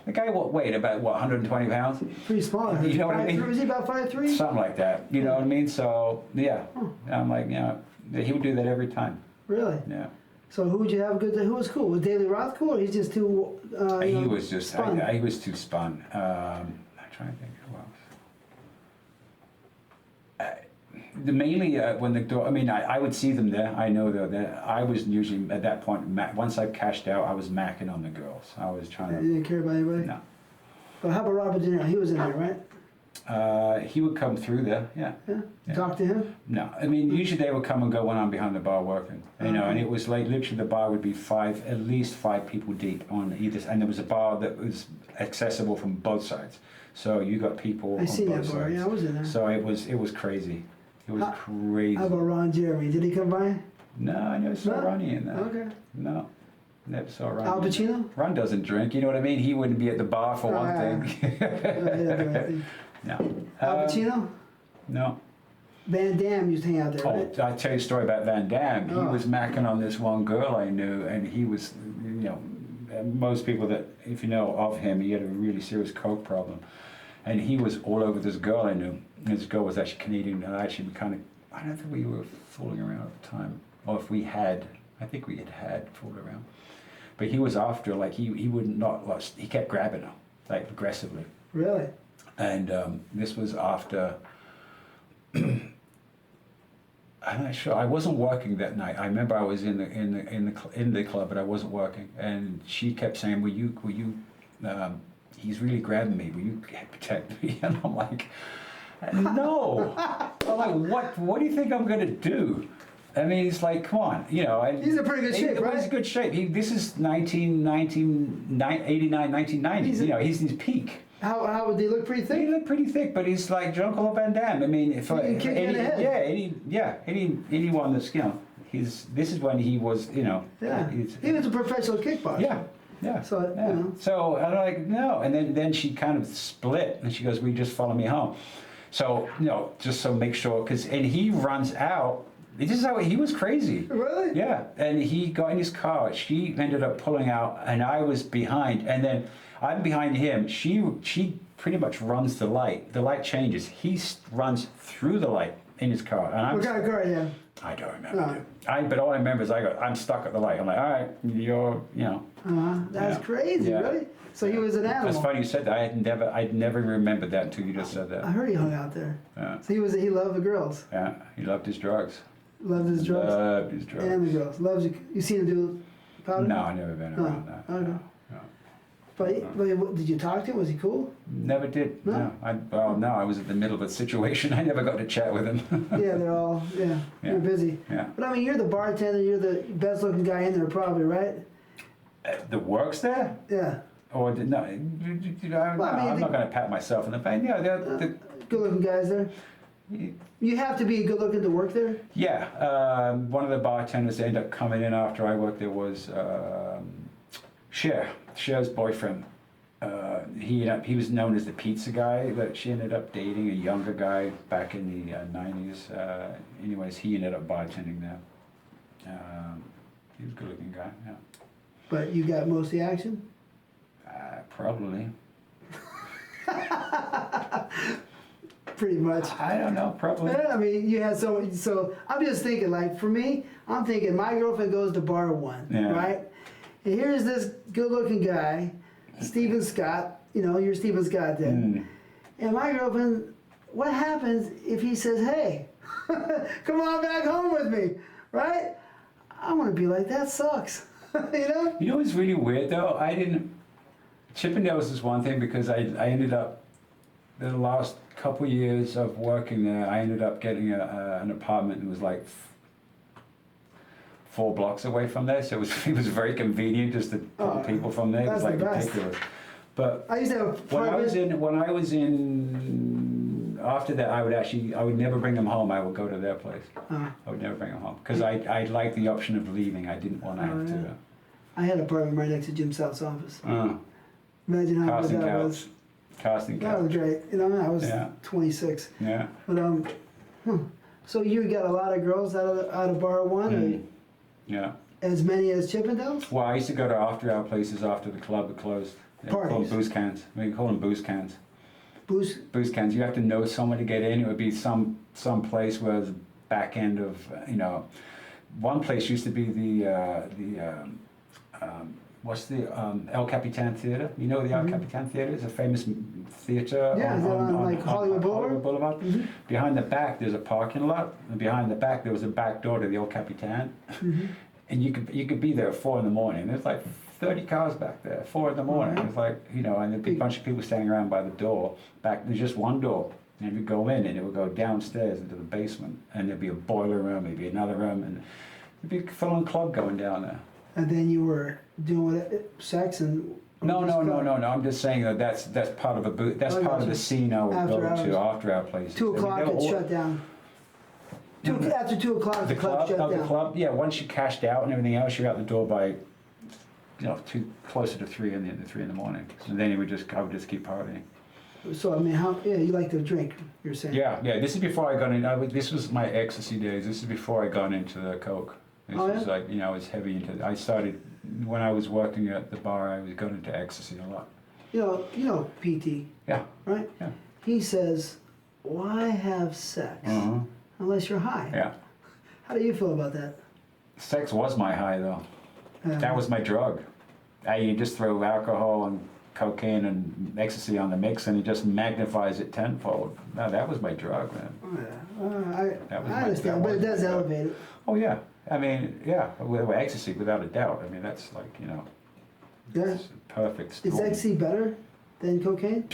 The guy weighed about 120 pounds? Pretty small. You know what I mean? Was he about 5'3"? Something like that. You know what I mean? So yeah, I'm like, he would do that every time. Really? Yeah. So who would you have good? Who was cool? Was Daily Roth cool, or he's just too? He was just. spun? He was too spun. I'm trying to think who else. Mainly when the door. I mean, I would see them there. I know they're there. I was usually at that point. Once I cashed out, I was macking on the girls. I was trying to. You didn't care about anybody. No. But how about Robert De Niro? He was in there, right? He would come through there. Yeah. Yeah. Yeah. Talk to him. No, I mean usually they would come and go when I'm behind the bar working, and it was like literally the bar would be at least five people deep on either, and there was a bar that was accessible from both sides, so you got people I on seen both that bar. sides. Yeah, I was in there. So it was crazy. It was crazy. How about Ron Jeremy? Did he come by? No, I never saw No? Ronnie in there. Okay. No, never saw Ronnie. Al Pacino? Ron doesn't drink. You know what I mean? He wouldn't be at the bar for one thing. No. Al Pacino? No. Van Damme used to hang out there, right? Oh, I'll tell you a story about Van Damme. He Oh. was macking on this one girl I knew, and he was, most people that, if you know of him, he had a really serious coke problem. And he was all over this girl I knew. This girl was actually Canadian, and actually I don't think we were fooling around at the time. Or if we had, I think we had fooled around. But he was after, like, he would not, he kept grabbing her, like, aggressively. Really? And this was after, I'm not sure. I wasn't working that night. I remember I was in the club, but I wasn't working. And she kept saying, "Will you? He's really grabbing me. Will you protect me?" And I'm like, "No." I'm like, "What do you think I'm gonna do?" I mean, it's like, come on, He's in pretty good shape, right? He's in good shape. This is 1990. He's in his peak. How would they look? Pretty He thick? looked pretty thick, but he's like Jean-Claude Van Damme. I mean, if He can kick you in the head. anyone that's this is when he was Yeah. He was a professional kickboxer. yeah. So, yeah. So I'm like, no, and then she kind of split, and she goes, "Will you just follow me home?" So just so make sure, and he runs out. This is how he was crazy. Really? Yeah, and he got in his car. She ended up pulling out, and I was behind, and then I'm behind him. She pretty much runs the light. The light changes. He runs through the light in his car, and What kind of car, yeah? I don't remember. No. But all I remember is I'm stuck at the light. I'm like, all right, That's Yeah. crazy, Yeah. really? So he was an animal. That's funny you said that. I'd never remembered that until you just said I that. heard he hung out there. Yeah, So he loved the girls. yeah. He loved his drugs. Loved his drugs. Loved his drugs. And the girls. Loves you seen him do powder? No, I never been around that. Okay. No. But did you talk to him? Was he cool? Never did. No? No. I was in the middle of a situation. I never got to chat with him. Yeah, they're all, you're busy. Yeah. But I mean, you're the bartender, you're the best looking guy in there probably, right? That works there? Yeah. Or no, I'm not going to pat myself in the back. Yeah, good-looking guys there. You have to be good-looking to work there. yeah. One of the bartenders that ended up coming in after I worked there was Cher's boyfriend. He was known as the pizza guy, but she ended up dating a younger guy back in the 90s. Anyways, he ended up bartending there. He was a good-looking guy. Yeah. But you got most of the action. Probably. Pretty much. I don't know. Probably. Yeah, I mean, you had so I'm just thinking, like, for me, I'm thinking my girlfriend goes to bar 1, Yeah. right? And here's this good-looking guy, Stephen Scott. You know, you're Stephen Scott then. And my girlfriend, what happens if he says, hey, come on back home with me, right? I want to be like, that sucks. You know? You know what's really weird though? Chippendale was one thing because I ended up, the last couple years of working there, I ended up getting an apartment that was like 4 blocks away from there. So it was very convenient just to pull people from there. It was like ridiculous. But I used to have when I was in, after that, I would never bring them home. I would go to their place. I would never bring them home because I liked the option of leaving. I didn't want to have to. I had an apartment right next to Jim South's office. Imagine how good that was. Casting couch. That was great. You know, I was 26. Yeah. But so you got a lot of girls out of bar 1. Or yeah. as many as Chippendales? Well, I used to go to after-hour places after the club had closed. They call them booze cans. We call them booze cans. Booze cans. You have to know someone to get in. It would be some place where the back end of, one place used to be what's the El Capitan Theater? You know the El Capitan Theater? It's a famous theater on Hollywood Boulevard. Behind the back, there's a parking lot, and behind the back, there was a back door to the El Capitan. And you could be there at 4 in the morning. There's like 30 cars back there, 4 in the morning. It's like, and there'd be a bunch of people standing around by the door. There's just one door. And you go in, and it would go downstairs into the basement. And there'd be a boiler room, maybe another room, and there'd be a full-on club going down there. And then you were doing sex and... No. I'm just saying that's part of that's part of the scene I would go to after our places. 2 o'clock, it's shut down. After 2 o'clock, the club shut down. The club, yeah. Once you cashed out and everything else, you're out the door by, closer to 3 in the morning. And then I would just keep partying. So I mean, you like to drink? You're saying? Yeah. This is before I got in. This was my ecstasy days. This is before I got into the coke. This was like, I was heavy into. I started when I was working at the bar. I got into ecstasy a lot. You know, PT. Yeah. Right. Yeah. He says, "Why have sex unless you're high?" Yeah. How do you feel about that? Sex was my high though. That was my drug. You just throw alcohol and cocaine and ecstasy on the mix, and it just magnifies it tenfold. No, that was my drug, man. I understand, but it does elevate it. Oh yeah. I mean, yeah, with ecstasy, without a doubt. I mean, that's like, it's perfect storm. Is ecstasy better than cocaine?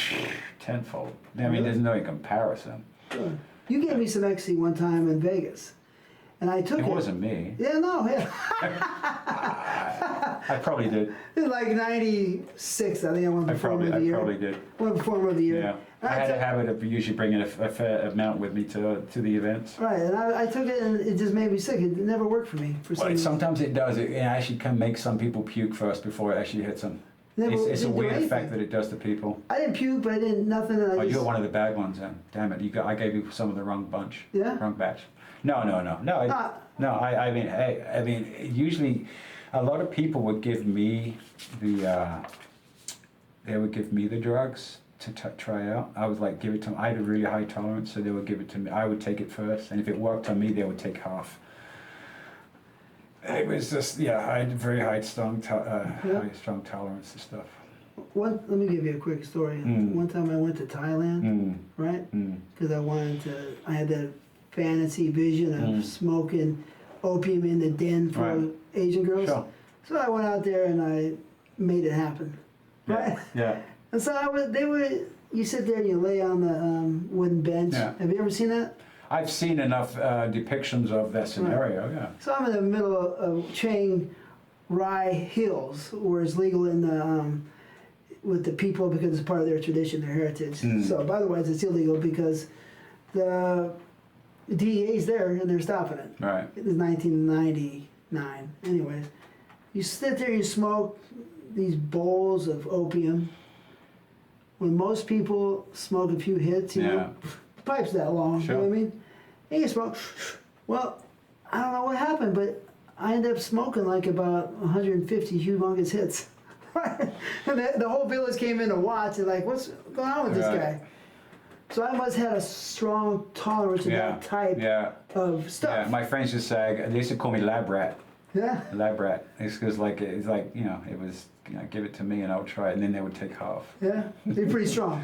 Tenfold. I mean, there's no comparison. Good. You gave me some ecstasy one time in Vegas, and I took it. It wasn't me. Yeah, no, yeah. I probably did. It was like 96, I think I won Performer of the Year. I probably did. Won Performer of the Year. Yeah. I had a habit of usually bringing a fair amount with me to the events. Right, and I took it and it just made me sick. It never worked for me. Sometimes it does. It actually can make some people puke first before it actually hits them. It's a weird effect that it does to people. I didn't puke, but I didn't nothing. You got one of the bad ones then. Damn it! I gave you some of the wrong bunch. Yeah. Wrong batch. No. I mean, usually, a lot of people would give me the drugs to try out. I would give it to them. I had a really high tolerance, so they would give it to me. I would take it first, and if it worked on me, they would take half. It was just, I had very high strong tolerance to stuff. Let me give you a quick story. One time I went to Thailand, right? Because I had that fantasy vision of smoking opium in the den for Asian girls. Sure. So I went out there and I made it happen, right? Yeah. And so you sit there and you lay on the wooden bench. Yeah. Have you ever seen that? I've seen enough depictions of that scenario, yeah. So I'm in the middle of Chiang Rai Hills, where it's legal in the with the people because it's part of their tradition, their heritage. So otherwise it's illegal because the DEA's there and they're stopping it. Right. It was 1999. Anyways, you sit there, you smoke these bowls of opium. When most people smoke a few hits, you know, pipe's that long, Sure. you know what I mean? And you smoke, well, I don't know what happened, but I ended up smoking like about 150 humongous hits. And the whole village came in to watch and like, what's going on with this guy? So I must have had a strong tolerance to that type of stuff. Yeah, my friends used to say, they used to call me lab rat. Yeah. Lab rat. It's because it's like, you know, it was, you know, give it to me and I'll try it, and then they would take half. Yeah, they're pretty strong.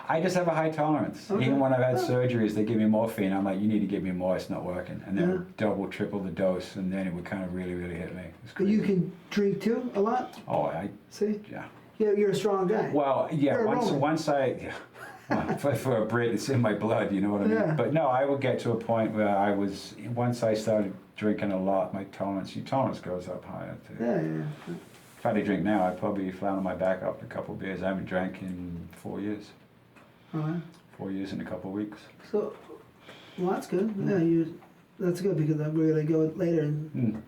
I just have a high tolerance. Okay. Even when I've had surgeries, they give me morphine. I'm like, you need to give me more, it's not working. And then would double, triple the dose, and then it would kind of really, really hit me. But you can drink too, a lot? Oh, I, See? yeah. You're a strong guy. Well, yeah, You're a Roman. once I, well, for a Brit, it's in my blood, you know what I mean? Yeah. But no, I would get to a point where once I started drinking a lot, your tolerance goes up higher too. Yeah. If I had a drink now, I'd probably flat on my back after a couple of beers. I haven't drank in 4 years. All right. 4 years in a couple of weeks. So, well, that's good. Yeah, that's good because we're going to go later and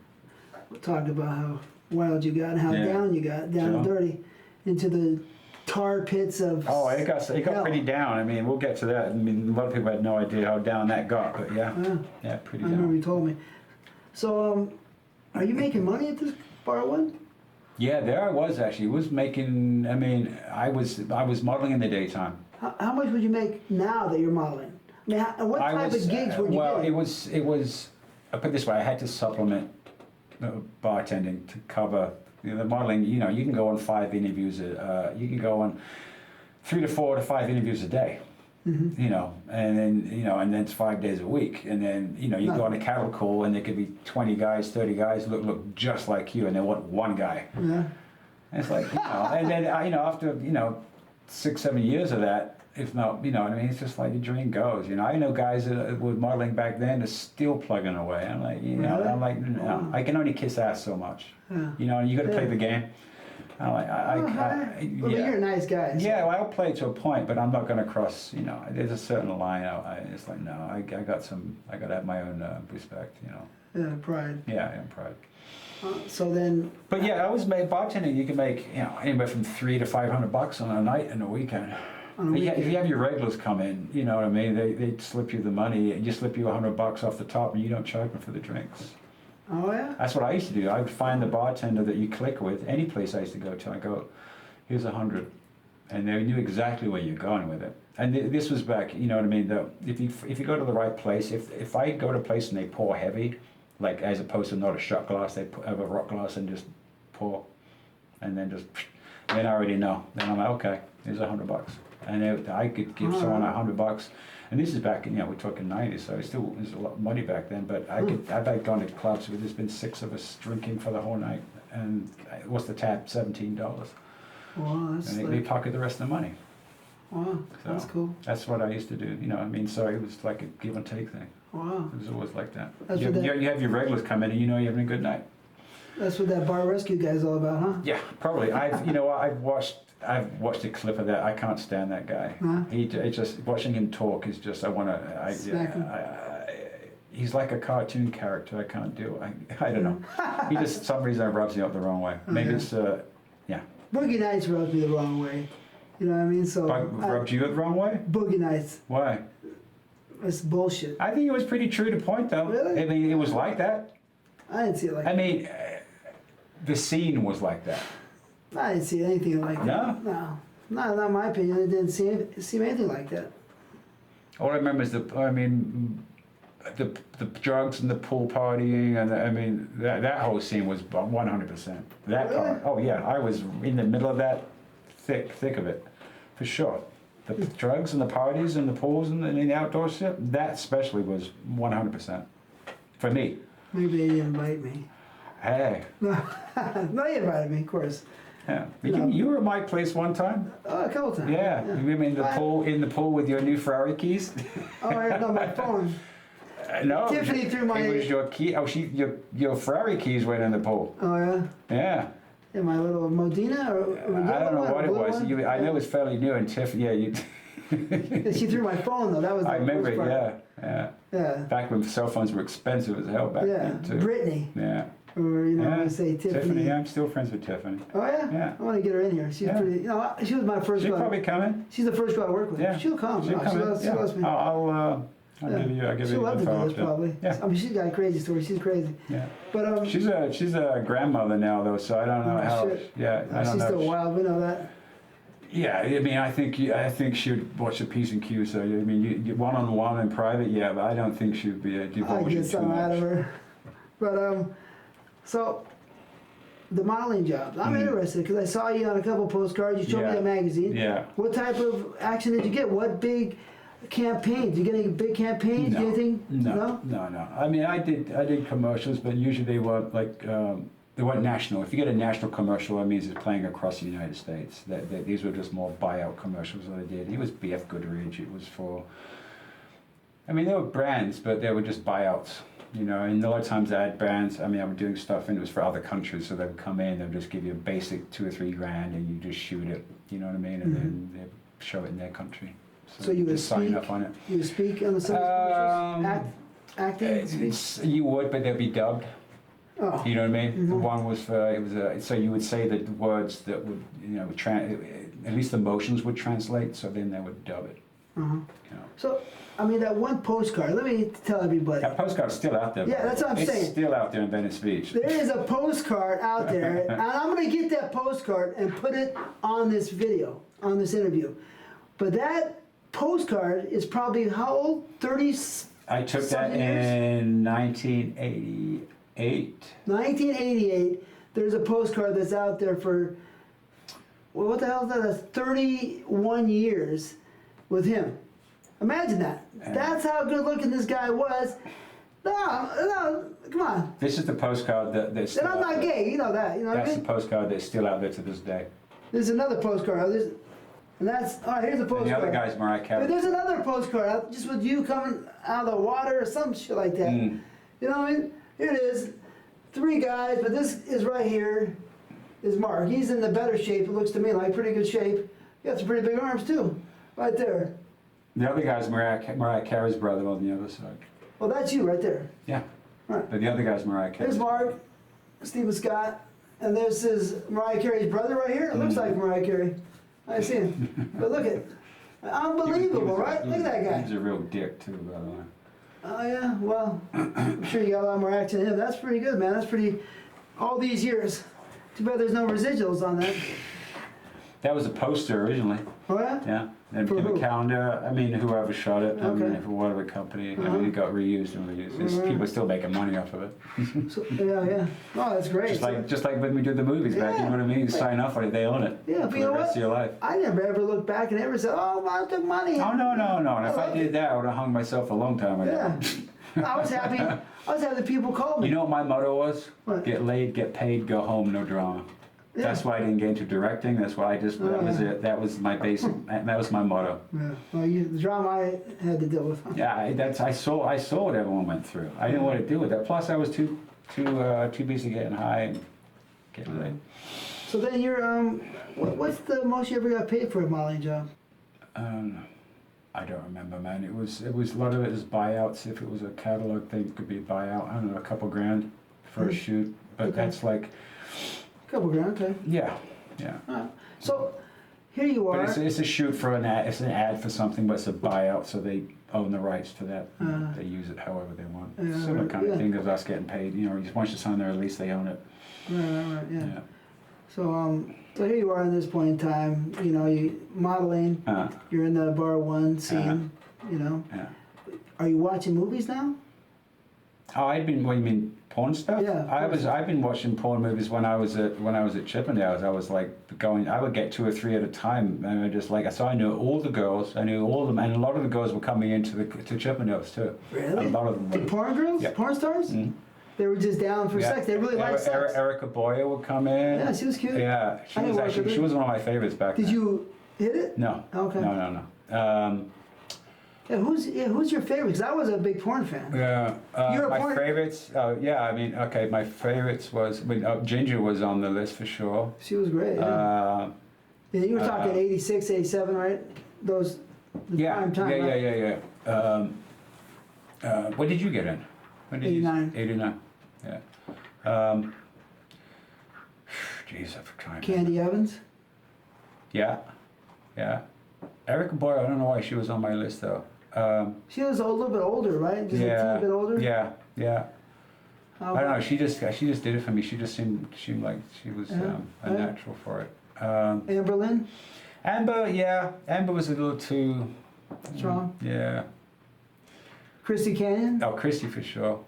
talk about how wild you got and how down you got, down and dirty, into the tar pits of Oh, it got hell. pretty down. I mean, we'll get to that. I mean, a lot of people had no idea how down that got, but yeah, pretty I down. remember you told me. So, are you making money at this bar one? Yeah, there I was actually. Was making. I mean, I was modeling in the daytime. How much would you make now that you're modeling? I mean, what type of gigs would you well, get? it was. I put it this way: I had to supplement bartending to cover the modeling. You know, you can go on 5 interviews. You can go on 3 to 4 to 5 interviews a day. You know, and then it's 5 days a week, and then you go on a cattle call, and there could be 20 guys, 30 guys look just like you, and they want one guy. Yeah. And it's like, and then after 6-7 years of that, if not, what I mean, it's just like the dream goes. I know guys that were modeling back then are still plugging away. I'm like, no, I can only kiss ass so much. Yeah. You got to play the game. I'm like, Well, you're a nice guy. So. Yeah, well, I'll play it to a point, but I'm not going to cross. There's a certain line. It's like, no, I got to have my own respect. Yeah, pride. Yeah, pride. So then. But yeah, I was bartending. You can make anywhere from $300 to $500 on a night and a weekend. If you have your regulars come in, you know what I mean. They slip you the money, and you slip you $100 off the top, and you don't charge them for the drinks. Oh yeah. That's what I used to do. I would find the bartender that you click with. Any place I used to go to, I go, here's 100, and they knew exactly where you're going with it. And this was back, you know what I mean. If you go to the right place, if I go to a place and they pour heavy, like as opposed to not a shot glass, they have a rock glass and just pour, and then then I already know. Then I'm like, okay, here's $100, and I could give someone $100. And this is back in, we're talking 90s, so there's a lot of money back then. But I've gone to clubs where there's been 6 of us drinking for the whole night, and what's the tab? $17. Wow, that's and they pocket the rest of the money. Wow, So that's cool. That's what I used to do. So it was like a give and take thing. Wow. It was always like that. That's You what have your regulars come in, and you're having a good night. That's what that bar rescue guy's all about, huh? Yeah, probably. I've watched a clip of that. I can't stand that guy. Huh? It's just watching him talk is just Smack him. He's like a cartoon character. I can't do. I don't know. He just some reason rubs me up the wrong way. Maybe it's Boogie Nights rubbed me the wrong way. You know what I mean? So rubbed you the wrong way. Boogie Nights. Why? It's bullshit. I think it was pretty true to point though. Really? I mean, it was like that. I didn't see it like that. I mean, the scene was like that. I didn't see anything like that. No? No, not my opinion. It didn't seem anything like that. All I remember is the drugs and the pool partying, and that whole scene was 100%. That Really? part. Oh yeah, I was in the middle of that, thick of it, for sure. The drugs and the parties and the pools and the outdoor shit. That especially was 100% for me. Maybe they didn't invite me. Hey. No, you invited me, of course. Yeah. No. You were at my place one time. Oh, a couple times. Yeah. You were in the pool with your new Ferrari keys. Oh, I got my phone. No. Tiffany threw my. It was your key. Oh, your Ferrari keys went in the pool. Oh yeah. Yeah. In my little Modena or I don't know what it was. I know it was fairly new, and Tiffany, yeah, you. Yeah, she threw my phone though. That was. I remember it. part. Yeah. Yeah. Back when cell phones were expensive as hell back Yeah. then too. Brittany. Yeah. Or Yeah. I say Tiffany. Tiffany. Yeah, I'm still friends with Tiffany. Oh yeah. Yeah. I want to get her in here. She's Yeah. pretty. She was my first She's girl. probably coming. She's the first girl I work with. Yeah. She'll come. She'll come She in. loves, Yeah. she loves me. I'll give you. I'll give She'll you love the to do info. this probably. Yeah. I mean, she's got a crazy story. She's crazy. Yeah. But She's a grandmother now though, so I don't know Oh, how. shit. Yeah. I don't she's know. still wild. We know that. Yeah, I mean, I think she would watch the P's and Q's. So I mean, you one-on-one in private, yeah, but I don't think she would be I divulging get too something out of much. her. But so the modeling jobs. I'm interested because I saw you on a couple postcards. You showed me Yeah. a magazine. Yeah. What type of action did you get? What big campaigns? Did you get any big campaigns? No. Anything? No. I mean, I did commercials, but usually they weren't like they weren't national. If you get a national commercial, that means it's playing across the United States. That these were just more buyout commercials that I did. It was BF Goodrich. It was for. I mean, they were brands, but they were just buyouts. You know, and a lot of times I had brands. I mean, I was doing stuff, and it was for other countries, so they would come in, they'd just give you a basic $2 or $3 grand, and you just shoot it. You know what I mean? And then they show it in their country. So you would just sign speak? up on it. You speak on the some of these commercials? Acting? Speak? You would, but they'd be dubbed. Oh. You know what I mean? The Mhm. one was so you would say the words that would at least the motions would translate. So then they would dub it. Uh-huh. You know. So, I mean, that one postcard, let me tell everybody. That postcard's still out there. Yeah, that's what I'm saying. It's still out there in Venice Beach. There is a postcard out there, and I'm going to get that postcard and put it on this video, on this interview. But that postcard is probably how old? 30? I took that something years? in 1988. 1988. There's a postcard that's out there for, well, what the hell is that? That's 31 years with him. Imagine that. That's how good looking this guy was. No, come on. This is the postcard that's still And I'm out not there. gay, you know that. You know what I That's the mean? postcard that's still out there to this day. There's another postcard. And that's, all right, here's a And postcard. the other guy's Mariah But Carey. there's another postcard out just with you coming out of the water or some shit like that. Mm. You know what I mean? Here it is. 3 guys, but this is right here is Mark. He's in the better shape. It looks to me like pretty good shape. He got some pretty big arms too. Right there. The other guy's Mariah Carey's brother on the other side. Well, that's you right there. Yeah. Right. But the other guy's Mariah Carey. There's Mark, Stephen Scott, and this is Mariah Carey's brother right here. It looks like Mariah Carey. I see him. But look at, unbelievable, right? Look at that guy. He's a real dick too, by the way. Oh yeah, well, I'm sure you got a lot more action than him. That's pretty good, man. That's pretty, all these years. Too bad there's no residuals on that. That was a poster originally. Oh yeah? Yeah. And For the who? calendar, I mean, whoever shot it, I mean, Okay. for whatever company, I Uh-huh. mean, it got reused and reused. It's, Alright. people are still making money off of it. So, yeah. Oh, that's great. Just like when we do the movies back, you know what I mean? You sign up for it, they own it. Yeah, but for you the know rest what? of your life. I never ever looked back and ever said, oh, well, I took money. Oh, no. And if I did that, I would have hung myself a long time ago. Yeah. I was happy. People call me. You know what my motto was? What? Get laid, get paid, go home, no drama. Yeah. That's why I didn't get into directing. That's why that was yeah. it. That was my basic, that was my motto. Yeah. Well, the drama I had to deal with. Yeah, I saw what everyone went through. I didn't want to deal with that. Plus, I was too busy getting high and getting laid. So then you're, what's the most you ever got paid for a modeling job? I don't remember, man. It was a lot of it is buyouts. If it was a catalog thing, it could be a buyout. I don't know, a couple grand for a shoot. But Okay. that's like, Couple grand, okay. yeah. Alright. So here you are. But it's a shoot for an ad. It's an ad for something, but it's a buyout, so they own the rights to that. They use it however they want. Yeah, Similar right, kind of yeah. thing as us getting paid. You know, once you sign their release, they own it. Right, yeah. Yeah. So here you are at this point in time. You know, you modeling. You're in the bar 1 scene. You know. Yeah. Are you watching movies now? Oh, I'd been. What do you mean, porn stuff? Yeah, I've been watching porn movies when I was at Chippendale. I was like going. I would get 2 or 3 at a time, and I just like. So I knew all the girls. I knew all of them, and a lot of the girls were coming into to Chippendales too. Really? A lot of them. The Were. porn girls? Yeah. Porn stars? Mhm. They were just down for Yeah. sex. They really liked sex. Erica Boyer would come in. Yeah, she was cute. Yeah, she I was didn't work actually with her. she was one of my favorites back Did then. you hit it? No. Okay. No. Yeah, who's your favorite? Because I was a big porn fan. Yeah, You're a my porn- favorites. Yeah, I mean, okay, my favorites was Ginger was on the list for sure. She was great. Yeah, yeah you were talking 86, 87, right? Those the Yeah, prime time. yeah, right? yeah. What did you get in? When did 89. 89. Yeah. Jeez, I'm trying. Candy Evans. Yeah, yeah. Erica Boyle. I don't know why she was on my list though. She was a little bit older, right? Just a Yeah, teeny bit older. yeah, yeah. How I don't know. about- She just did it for me. She just seemed like she was a Yeah. natural for it. Amber Lynn. Amber, yeah. Amber was a little too Strong. Yeah. Christy Canyon. Oh, Christy for sure.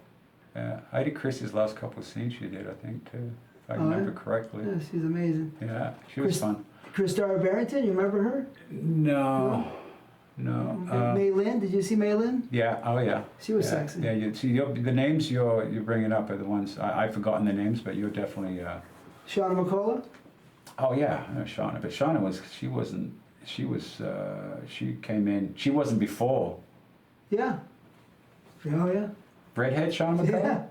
Yeah. I did Christy's last couple of scenes she did, I think, too. If I Oh, yeah? remember correctly. Yeah, she's amazing. Yeah. She was Chris- fun. Christara Barrington, you remember her? No. No. May Lynn, did you see May Lynn? Yeah. Oh, yeah. She was yeah. sexy. Yeah. You see, the names you're bringing up are the ones I've forgotten the names, but you're definitely. Shauna McCullough. Oh yeah, Shauna. But Shauna was. She wasn't. She was. She came in. She wasn't before. Yeah. Oh yeah. Redhead Shauna McCullough? Yeah.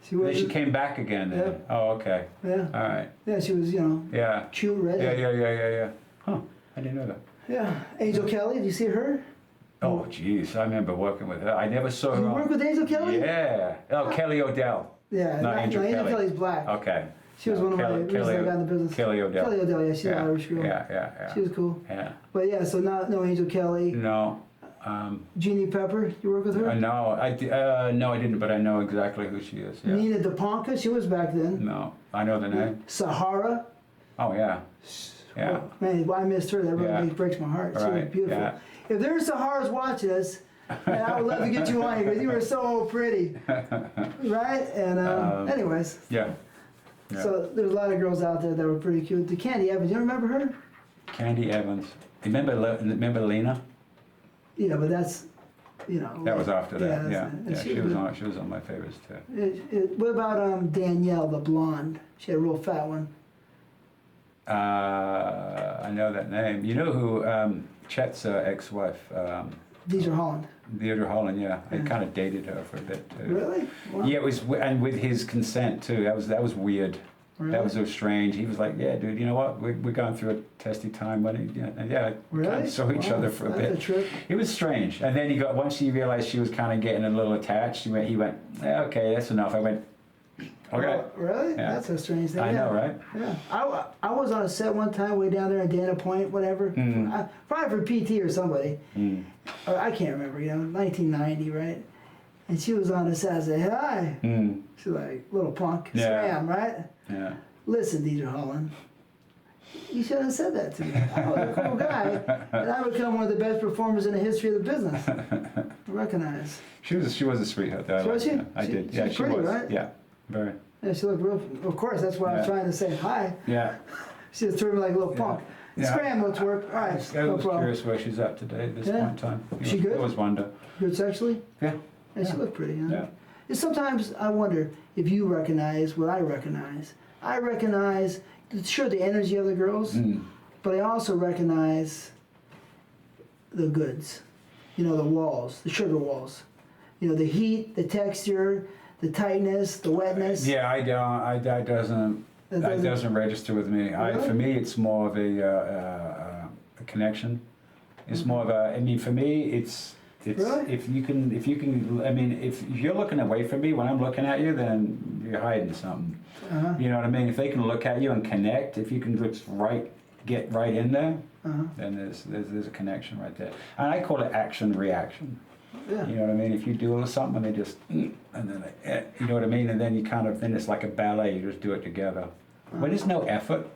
She Then was. she came back again. Then. Yeah. Oh, okay. Yeah. All right. Yeah, she was, you know, Yeah. cute red. Yeah. Huh. I didn't know that. Yeah. Angel Kelly, did you see her? Oh, jeez. I remember working with her. I never saw her. You work with Angel Kelly? Yeah. Oh, Kelly Odell. Yeah. Not Angel Kelly. Kelly's black. Okay. She was one of my reasons I got in the business. Kelly Odell. Kelly Odell, yeah, she's an Yeah. Irish girl. Yeah. She was cool. Yeah. But yeah, so no Angel Kelly. No. Jeannie Pepper, you work with her? No, no, I didn't, but I know exactly who she is. Yeah. Nina DePonka, she was back then. No, I know the name. Sahara. Oh yeah. Yeah. Oh, man, well, I missed her. That really Yeah. breaks my heart. She was Right, beautiful. yeah. If there's Saharas watching us, man, I would love to get you on here because you were so pretty. Right? And anyways, Yeah. Yeah. so there's a lot of girls out there that were pretty cute. The Candy Evans, you remember her? Candy Evans. Remember Lena? Yeah, but that's, you know. That was after that. that's- Yeah. and Yeah. She was on my favorites too. What about Danielle, the blonde? She had a real fat one. I know that name. You know who Chet's ex-wife, Deidre Holland. Theodore Holland? Yeah, I Yeah. kind of dated her for a bit too. Really? Wow. Yeah, it was, and with his consent too. That was weird. Really? That was so strange. He was like, "Yeah, dude, you know what? We're going through a testy time." When we Really? kind of saw each Wow, other for a that's bit. a trip. It was strange. And then once he realized she was kind of getting a little attached, he went, yeah, "Okay, that's enough." I went, "Okay." Oh, really? Yeah. That's a strange thing. I know, right? Yeah. I was on a set one time way down there in Dana Point, whatever. Probably for PT or somebody. Mm. Or I can't remember, 1990, right? And she was on the set. I said, "Hi." Mm. She's like, "Little punk." Yeah. Scram, right? Yeah. Listen, Deidre Holland. You shouldn't have said that to me. I was a cool guy, and I become one of the best performers in the history of the business. I recognize. She was a sweetheart. Though. Was she? I She- did. she Yeah, was she pretty, was. right? Yeah, very. Yeah, she looked real. Of course, that's why I was Yeah. trying to say hi. Yeah. She just threw me like a little Yeah. punk. Yeah. Scram, let's work. All right, I was no problem. curious where she's at today at this Yeah. point in time. She good? I always wonder. Good sexually? Yeah. Yeah, she Yeah. looked pretty. Yeah. And sometimes I wonder if you recognize what I recognize. I recognize, sure, the energy of the girls, Mm. but I also recognize the goods. The walls, the sugar walls. The heat, the texture, the tightness, the wetness. Yeah, I don't. That doesn't. That That doesn't- doesn't register with me. Really? For me, it's more of a connection. It's more of a. I mean, for me, it's. Really? If you can. I mean, if you're looking away from me when I'm looking at you, then you're hiding something. Uh-huh. You know what I mean? If they can look at you and connect, if you can just get right in there, Uh-huh. then there's a connection right there. And I call it action reaction. Yeah. You know what I mean? If you do a little something and they just, and then you know what I mean? And then you then it's like a ballet, you just do it together. When there's no effort,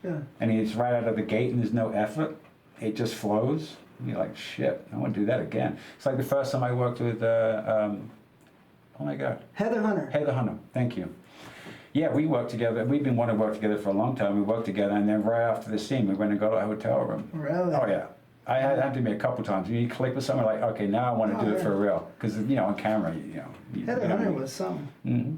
Yeah. and it's right out of the gate and there's no effort, it just flows. You're like, shit, I want to do that again. It's like the first time I worked with, oh my God, Heather Hunter. Heather Hunter, thank you. Yeah, we worked together. We've been wanting to work together for a long time. We worked together, and then right after the scene, we went and got to a hotel room. Really? Oh yeah, I had to be a couple times. You click with someone like, okay, now I want to do it yeah. for real, because on camera, Heather Hunter was something. Mm-hmm.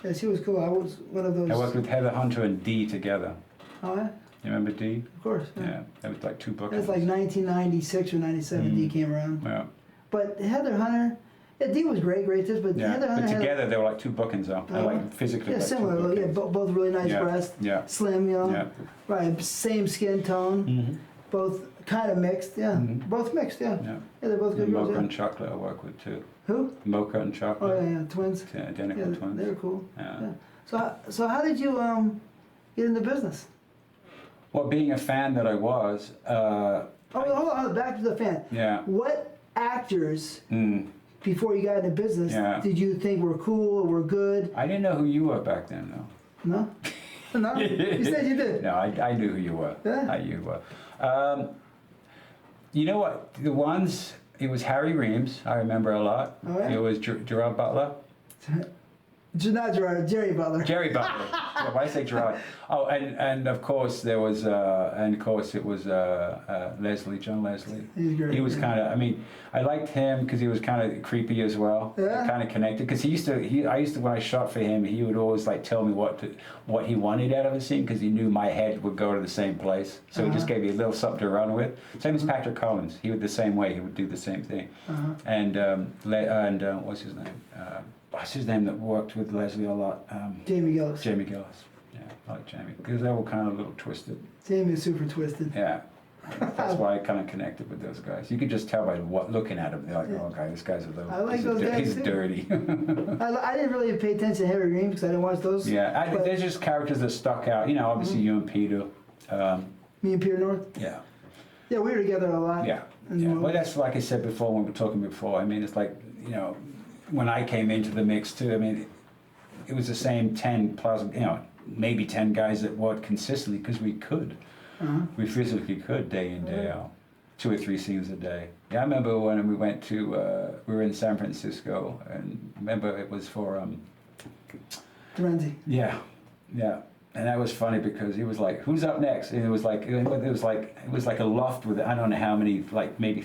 Yeah, she was cool. I was one of those. I worked with Heather Hunter and Dee together. Oh, yeah? You remember Dee? Of course. Yeah. Yeah, that was like 2 books. That was like 1996 or 97. Mm. D came around. Yeah. But Heather Hunter, yeah, Dee was great this, but Yeah, Heather Hunter but had together they were like two bookings though. Like physically. yeah, like two similar. Yeah, bookings. both really nice Yeah, breasts. yeah. Slim, you know. Yeah. Right, same skin tone. Mm-hmm. Both kind of mixed. Yeah, Mhm. both mixed. Yeah. Yeah. Yeah, they're both good And girls. Mocha Yeah. and Chocolate I work with too. Who? Mocha and Oh Chocolate. yeah, twins. Yeah, identical Yeah, twins. they're cool. Yeah. Yeah. So how did you get into business? Well, being a fan that I was, Hold on, back to the fan. yeah. What actors Mm. before you got into business Yeah. did you think were cool or were good? I didn't know who you were back then, though. No, no. You said you did. No, I knew who you were. Yeah? I knew you were. You know what? The ones, it was Harry Reams, I remember a lot. Oh, yeah? It was Gerard Butler. Not Gerard, Jerry Butler. Jerry Butler. Yeah, why did I say Gerard? Oh, and of course there was, it was Leslie, John Leslie. He's great. He was yeah. kind of, I mean, I liked him because he was kind of creepy as well. Yeah. Kind of connected. Because I used to, when I shot for him, he would always like tell me what he wanted out of a scene because he knew my head would go to the same place. So he just gave me a little something to run with. Same as Patrick Collins. He would the same way. He would do the same thing. And what's his name? What's his name that worked with Leslie a lot? Jamie Gillis. Jamie Gillis. Yeah, I like Jamie. Because they were kind of a little twisted. Jamie's super twisted. Yeah. That's why I kind of connected with those guys. You could just tell by looking at them. They're like, oh, okay, this guy's a little. I like those guys He's too. dirty. I didn't really pay attention to Harry Reams because I didn't watch those. Yeah, but there's just characters that stuck out. You know, obviously you and Peter. me and Peter North. Yeah. Yeah, we were together a lot. Yeah. And Yeah. we'll- Well, that's like I said before when we were talking before. I mean, it's like, you know, when I came into the mix too, I mean, it was the same 10 plus, you know, maybe 10 guys that worked consistently because we could. We physically could day in, day out. 2 or 3 scenes a day. Yeah, I remember when we went to, we were in San Francisco, and remember it was for, Terenzi. yeah, yeah. And that was funny because he was like, "Who's up next?" And it was like a loft with I don't know how many, like maybe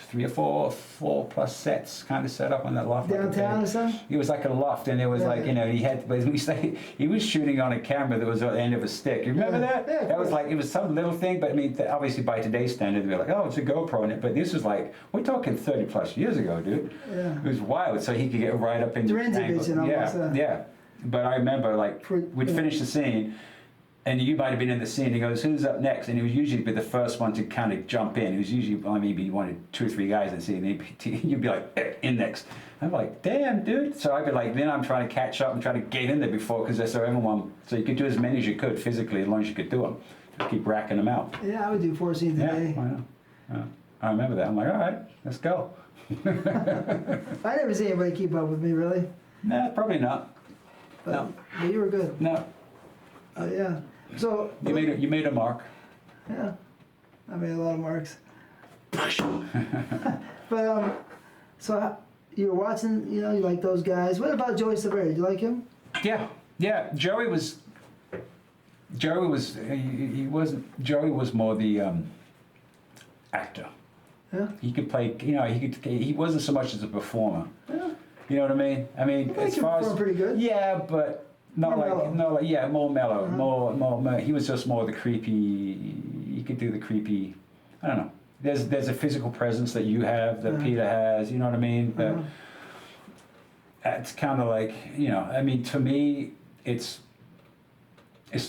3 or 4 plus sets kind of set up on that loft. Downtown or something? It was like a loft, and it was Yeah. like, you know, he was shooting on a camera that was at the end of a stick. You remember Yeah. that? Yeah, of That was course. like, it was some little thing, but I mean, obviously by today's standard, they're like, oh, it's a GoPro in it. But this was like, we're talking 30 plus years ago, dude. Yeah. It was wild, so he could get right up in Terenzi angle. vision almost, Yeah, yeah. But I remember, like, we'd yeah. finish the scene, and you might have been in the scene. He goes, "Who's up next?" And he would usually be the first one to kind of jump in. He was usually, well, maybe he wanted 2 or 3 guys in the scene. And you'd be like, "In next." I'm like, "Damn, dude!" So I'd be like, then I'm trying to catch up and trying to get in there before, because so everyone, so you could do as many as you could physically, as long as you could do them. Just keep racking them out. Yeah, I would do 4 scenes a Yeah, day. why not? Yeah. I remember that. I'm like, all right, let's go. I never see anybody keep up with me, really. Nah, probably not. But, No. but you were good. No, Yeah. So, you made a mark. yeah, I made a lot of marks. But, you were watching, you know, you like those guys. What about Joey Silvera? Did you like him? Yeah, yeah. Joey was. He wasn't. Joey was more the actor. Yeah. He could play. You know, he wasn't so much as a performer. Yeah. You know what I mean? I mean, He as could far as perform pretty good. Yeah, but not More like mellow. no, like yeah, more mellow, more. He was just more the creepy. He could do the creepy. I don't know. There's a physical presence that you have that Peter has. You know what I mean? But it's kind of like, you know. I mean, to me, it's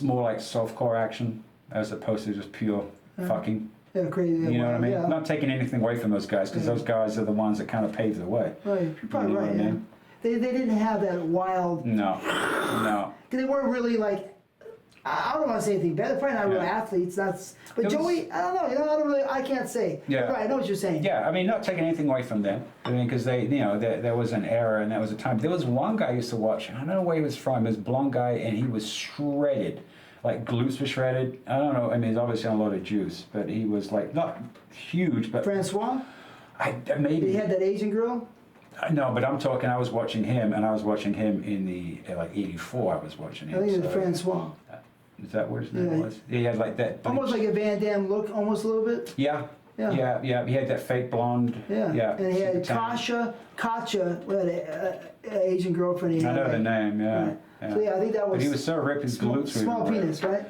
more like softcore action as opposed to just pure fucking. Yeah, crazy. You know what I mean? Yeah. Not taking anything away from those guys, because those guys are the ones that kind of paved the way. Right, you're probably You know right. what I Yeah. mean? They didn't have that wild. No, no. They weren't really like. I don't want to say anything bad. They're probably not real Yeah. athletes. But It was- Joey, I don't know. You know, I don't really. I can't say. Yeah. But right, I know what you're saying. Yeah, I mean, not taking anything away from them. I mean, because they, you know, there was an era and that was a time. There was one guy I used to watch. I don't know where he was from. This blonde guy, and he was shredded. Like glutes were shredded. I don't know. I mean, he's obviously on a lot of juice, but he was like not huge, but Francois. maybe He had that Asian girl. No, but I'm talking. I was watching him, and I was watching him in the like '84. I was watching him. I think it was so- Francois. Is that what his name Yeah. was? He had like that. Almost like a Van Damme look, almost a little bit. Yeah. Yeah. Yeah. Yeah. He had that fake blonde. Yeah. Yeah. And he had super tan. Katja, what, an Asian girlfriend he I had. know the right? name. Yeah. Right. So yeah, I think that was. But he was so ripped, his small, glutes were small ripped. penis, right?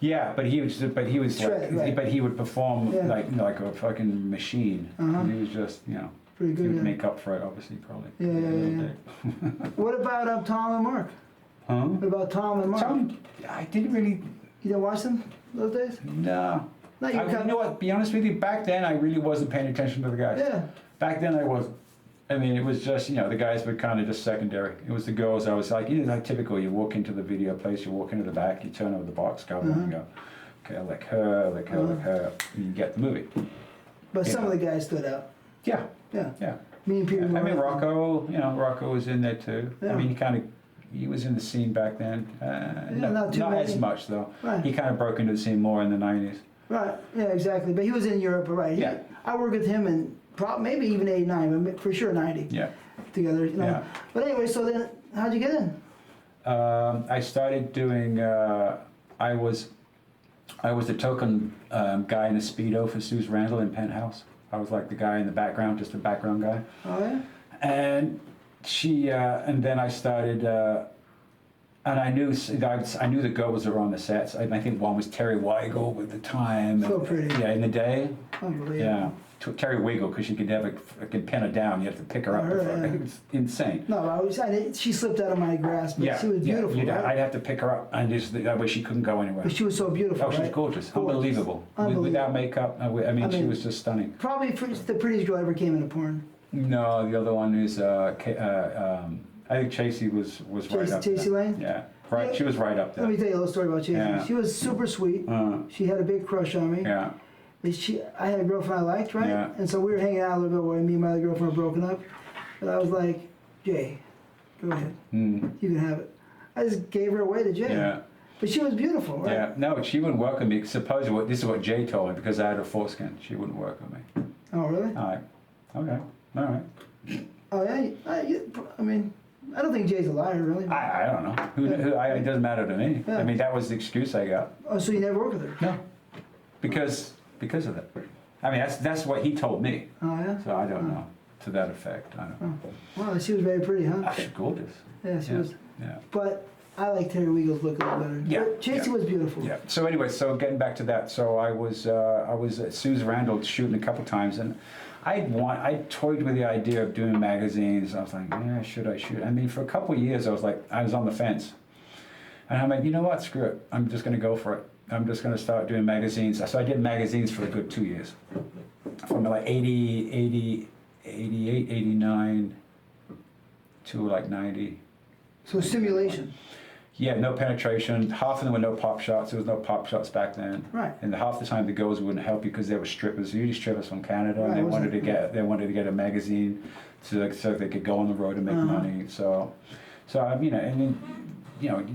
Yeah, but he was Shred, like, right. but he would perform Yeah. like a fucking machine. Uh-huh. He was just, you know. Pretty good. Didn't Yeah. make up for it, obviously, probably. Yeah. What about Tom and Mark? Huh? What about Tom and Mark? Tom, I didn't really. You didn't watch them those days? No. No, you You know what? Be honest with you. Back then, I really wasn't paying attention to the guys. Yeah. Back then, I wasn't. I mean, it was just, the guys were kind of just secondary. It was the girls. I was like, like typical. You walk into the video place, you walk into the back, you turn over the box cover, and you go, okay, I like her, like her, like her. And you get the movie. But some of the guys stood out. Yeah. Yeah. Yeah. Me and Peter. I mean, Rocco, Rocco was in there too. Yeah. I mean, he was in the scene back then. not too many. as much though. Right. He kind of broke into the scene more in the 90s. Right. Yeah, exactly. But he was in Europe, right? Yeah. I worked with him in maybe even 89, but for sure 90. Yeah. Together, Yeah. But anyway, so then how'd you get in? I started doing. I was the token guy in a Speedo for Suze Randall in Penthouse. I was like the guy in the background, just a background guy. Oh yeah. And she, and then I started, and I knew the girls that were on the sets. I think one was Terry Weigel with the time. So pretty. Yeah, in the day. Unbelievable. Yeah. Terry Weigel, because you could never pin her down. You have to pick her up. It was insane. No, she slipped out of my grasp, but she was beautiful. Yeah, right? I'd have to pick her up, and just that way she couldn't go anywhere. But she was so beautiful. Oh, she was right? gorgeous. Gorgeous. Unbelievable. Unbelievable. Without makeup, I mean, she was just stunning. Probably the prettiest girl ever came into porn. No, the other one is, I think Chasey was right up there. Chasey Lane? Yeah, right. Yeah. She was right up there. Let me tell you a little story about Chasey. Yeah. She was super sweet. She had a big crush on me. Yeah. I had a girlfriend I liked, right? Yeah. And so we were hanging out a little bit while me and my other girlfriend were broken up. But I was like, Jay, go ahead. You can have it. I just gave her away to Jay. Yeah. But she was beautiful, right? Yeah. No, she wouldn't work with me. Supposedly, this is what Jay told me, because I had a foreskin. She wouldn't work with me. Oh, really? All right. Okay. All right. Oh, yeah? I mean, I don't think Jay's a liar, really. I don't know. It doesn't matter to me. Yeah. I mean, that was the excuse I got. Oh, so you never worked with her? No. Because of that. I mean, that's what he told me. Oh, yeah? So I don't know. To that effect, I don't know. Wow, she was very pretty, huh? She's gorgeous. Yeah, she was. Yeah. But I like Terry Weigels look a little better. Yeah, But Chasey was beautiful. Yeah. So anyway, so getting back to that, so I was at Suze Randall shooting a couple times, and I toyed with the idea of doing magazines. I was like, yeah, should I shoot? I mean, for a couple of years, I was on the fence, and I'm like, you know what? Screw it. I'm just going to go for it. I'm just going to start doing magazines. So I did magazines for a good 2 years, from like 88, 89 to like 90. So simulation. Yeah, no penetration. Half of them were no pop shots. There was no pop shots back then. Right. And half the time the girls wouldn't help you because they were strippers. Usually strippers from Canada, and Right, they wanted to get a magazine so they could go on the road and make money. So and then,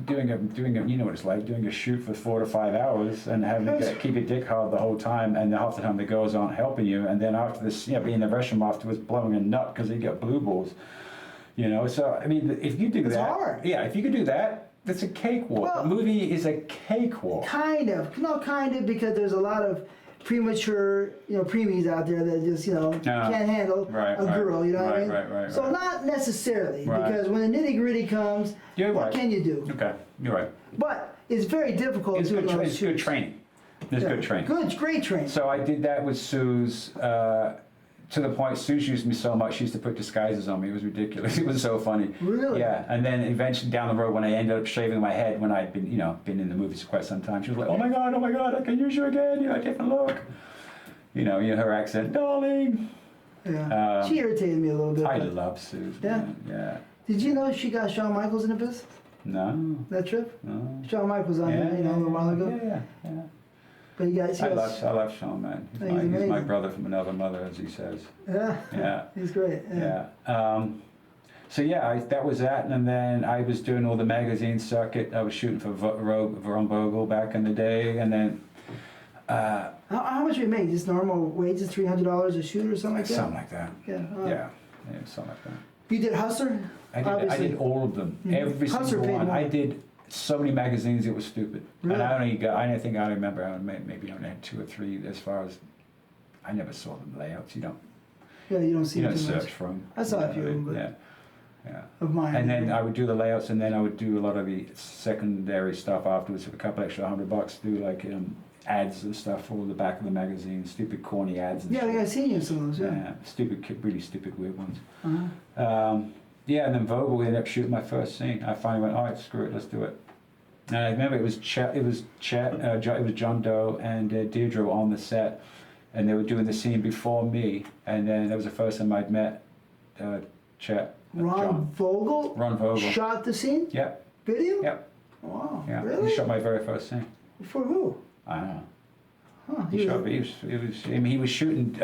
doing a you know what it's like, doing a shoot for 4 to 5 hours and having to keep your dick hard the whole time, and half the time the girls aren't helping you, and then after this, being in the restroom afterwards blowing a nut because you got blue balls. So I mean, if you do that, hard. Yeah, if you could do that, that's a cakewalk. Well, a movie is a cakewalk. Kind of, because there's a lot of premature, preemies out there that just, can't handle a girl, you know what I mean? Right. So not necessarily, Right. because when the nitty gritty comes, what can you do? Okay, you're right. But it's very difficult It's doing good. those It's good shoots. training. There's good training. Great training. So I did that with Suze. To the point, Suze used me so much, she used to put disguises on me. It was ridiculous. It was so funny. Really? Yeah. And then eventually down the road, when I ended up shaving my head, when I'd been, been in the movies for quite some time, she was like, oh my God, I can use you again. A different look. Her accent, darling. Yeah. She irritated me a little bit. I love Suze. Yeah? Man. Yeah. Did you know she got Shawn Michaels in the business? No. That trip? No. Shawn Michaels on there, a little while ago. Yeah. But you guys, I love Sean, man. He's my brother from another mother, as he says. Yeah. Yeah. He's great. Yeah. That was that, and then I was doing all the magazine circuit. I was shooting for Veron Vogel back in the day, and then. How much do you make? Just normal wages, $300 a shoot or something like that? Something like that. Yeah. Yeah, something like that. You did Hustler? I did all of them, every Hustler single paid one. more. I did so many magazines, it was stupid. Really? And I think I remember, maybe I only had 2 or 3 as far as, I never saw the layouts, you don't see them too search much. for them. I saw a few of them, but Yeah. of mine. And then I would do the layouts, and then I would do a lot of the secondary stuff afterwards for a couple extra $100. Do like ads and stuff all the back of the magazine, stupid corny ads and Yeah, shit. I seen you in some of those. Yeah. Yeah, stupid, really stupid weird ones. Uh-huh. Yeah, and then Vogel ended up shooting my first scene. I finally went, all right, screw it, let's do it. And I remember it was John Doe and Deirdre on the set, and they were doing the scene before me, and then that was the first time I'd met Chet. Ron Vogel. Ron Vogel. Shot the scene. Yep. Video. Yep. Wow. Yeah. Really? He shot my very first scene. For who? I don't know. Huh. He was shooting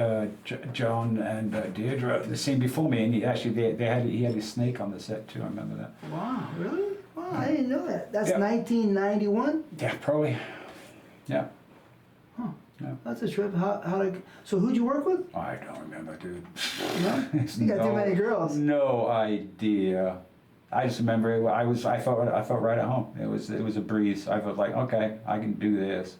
John and Deirdre the scene before me, and he had his snake on the set too. I remember that. Wow. Really? Wow. I didn't know that. That's Yep. 1991. Yeah, probably. Yeah. Huh. Yeah. That's a trip. So who'd you work with? I don't remember, dude. No? You got too many girls. No idea. I just remember I felt right at home. It was a breeze. I felt like, okay, I can do this.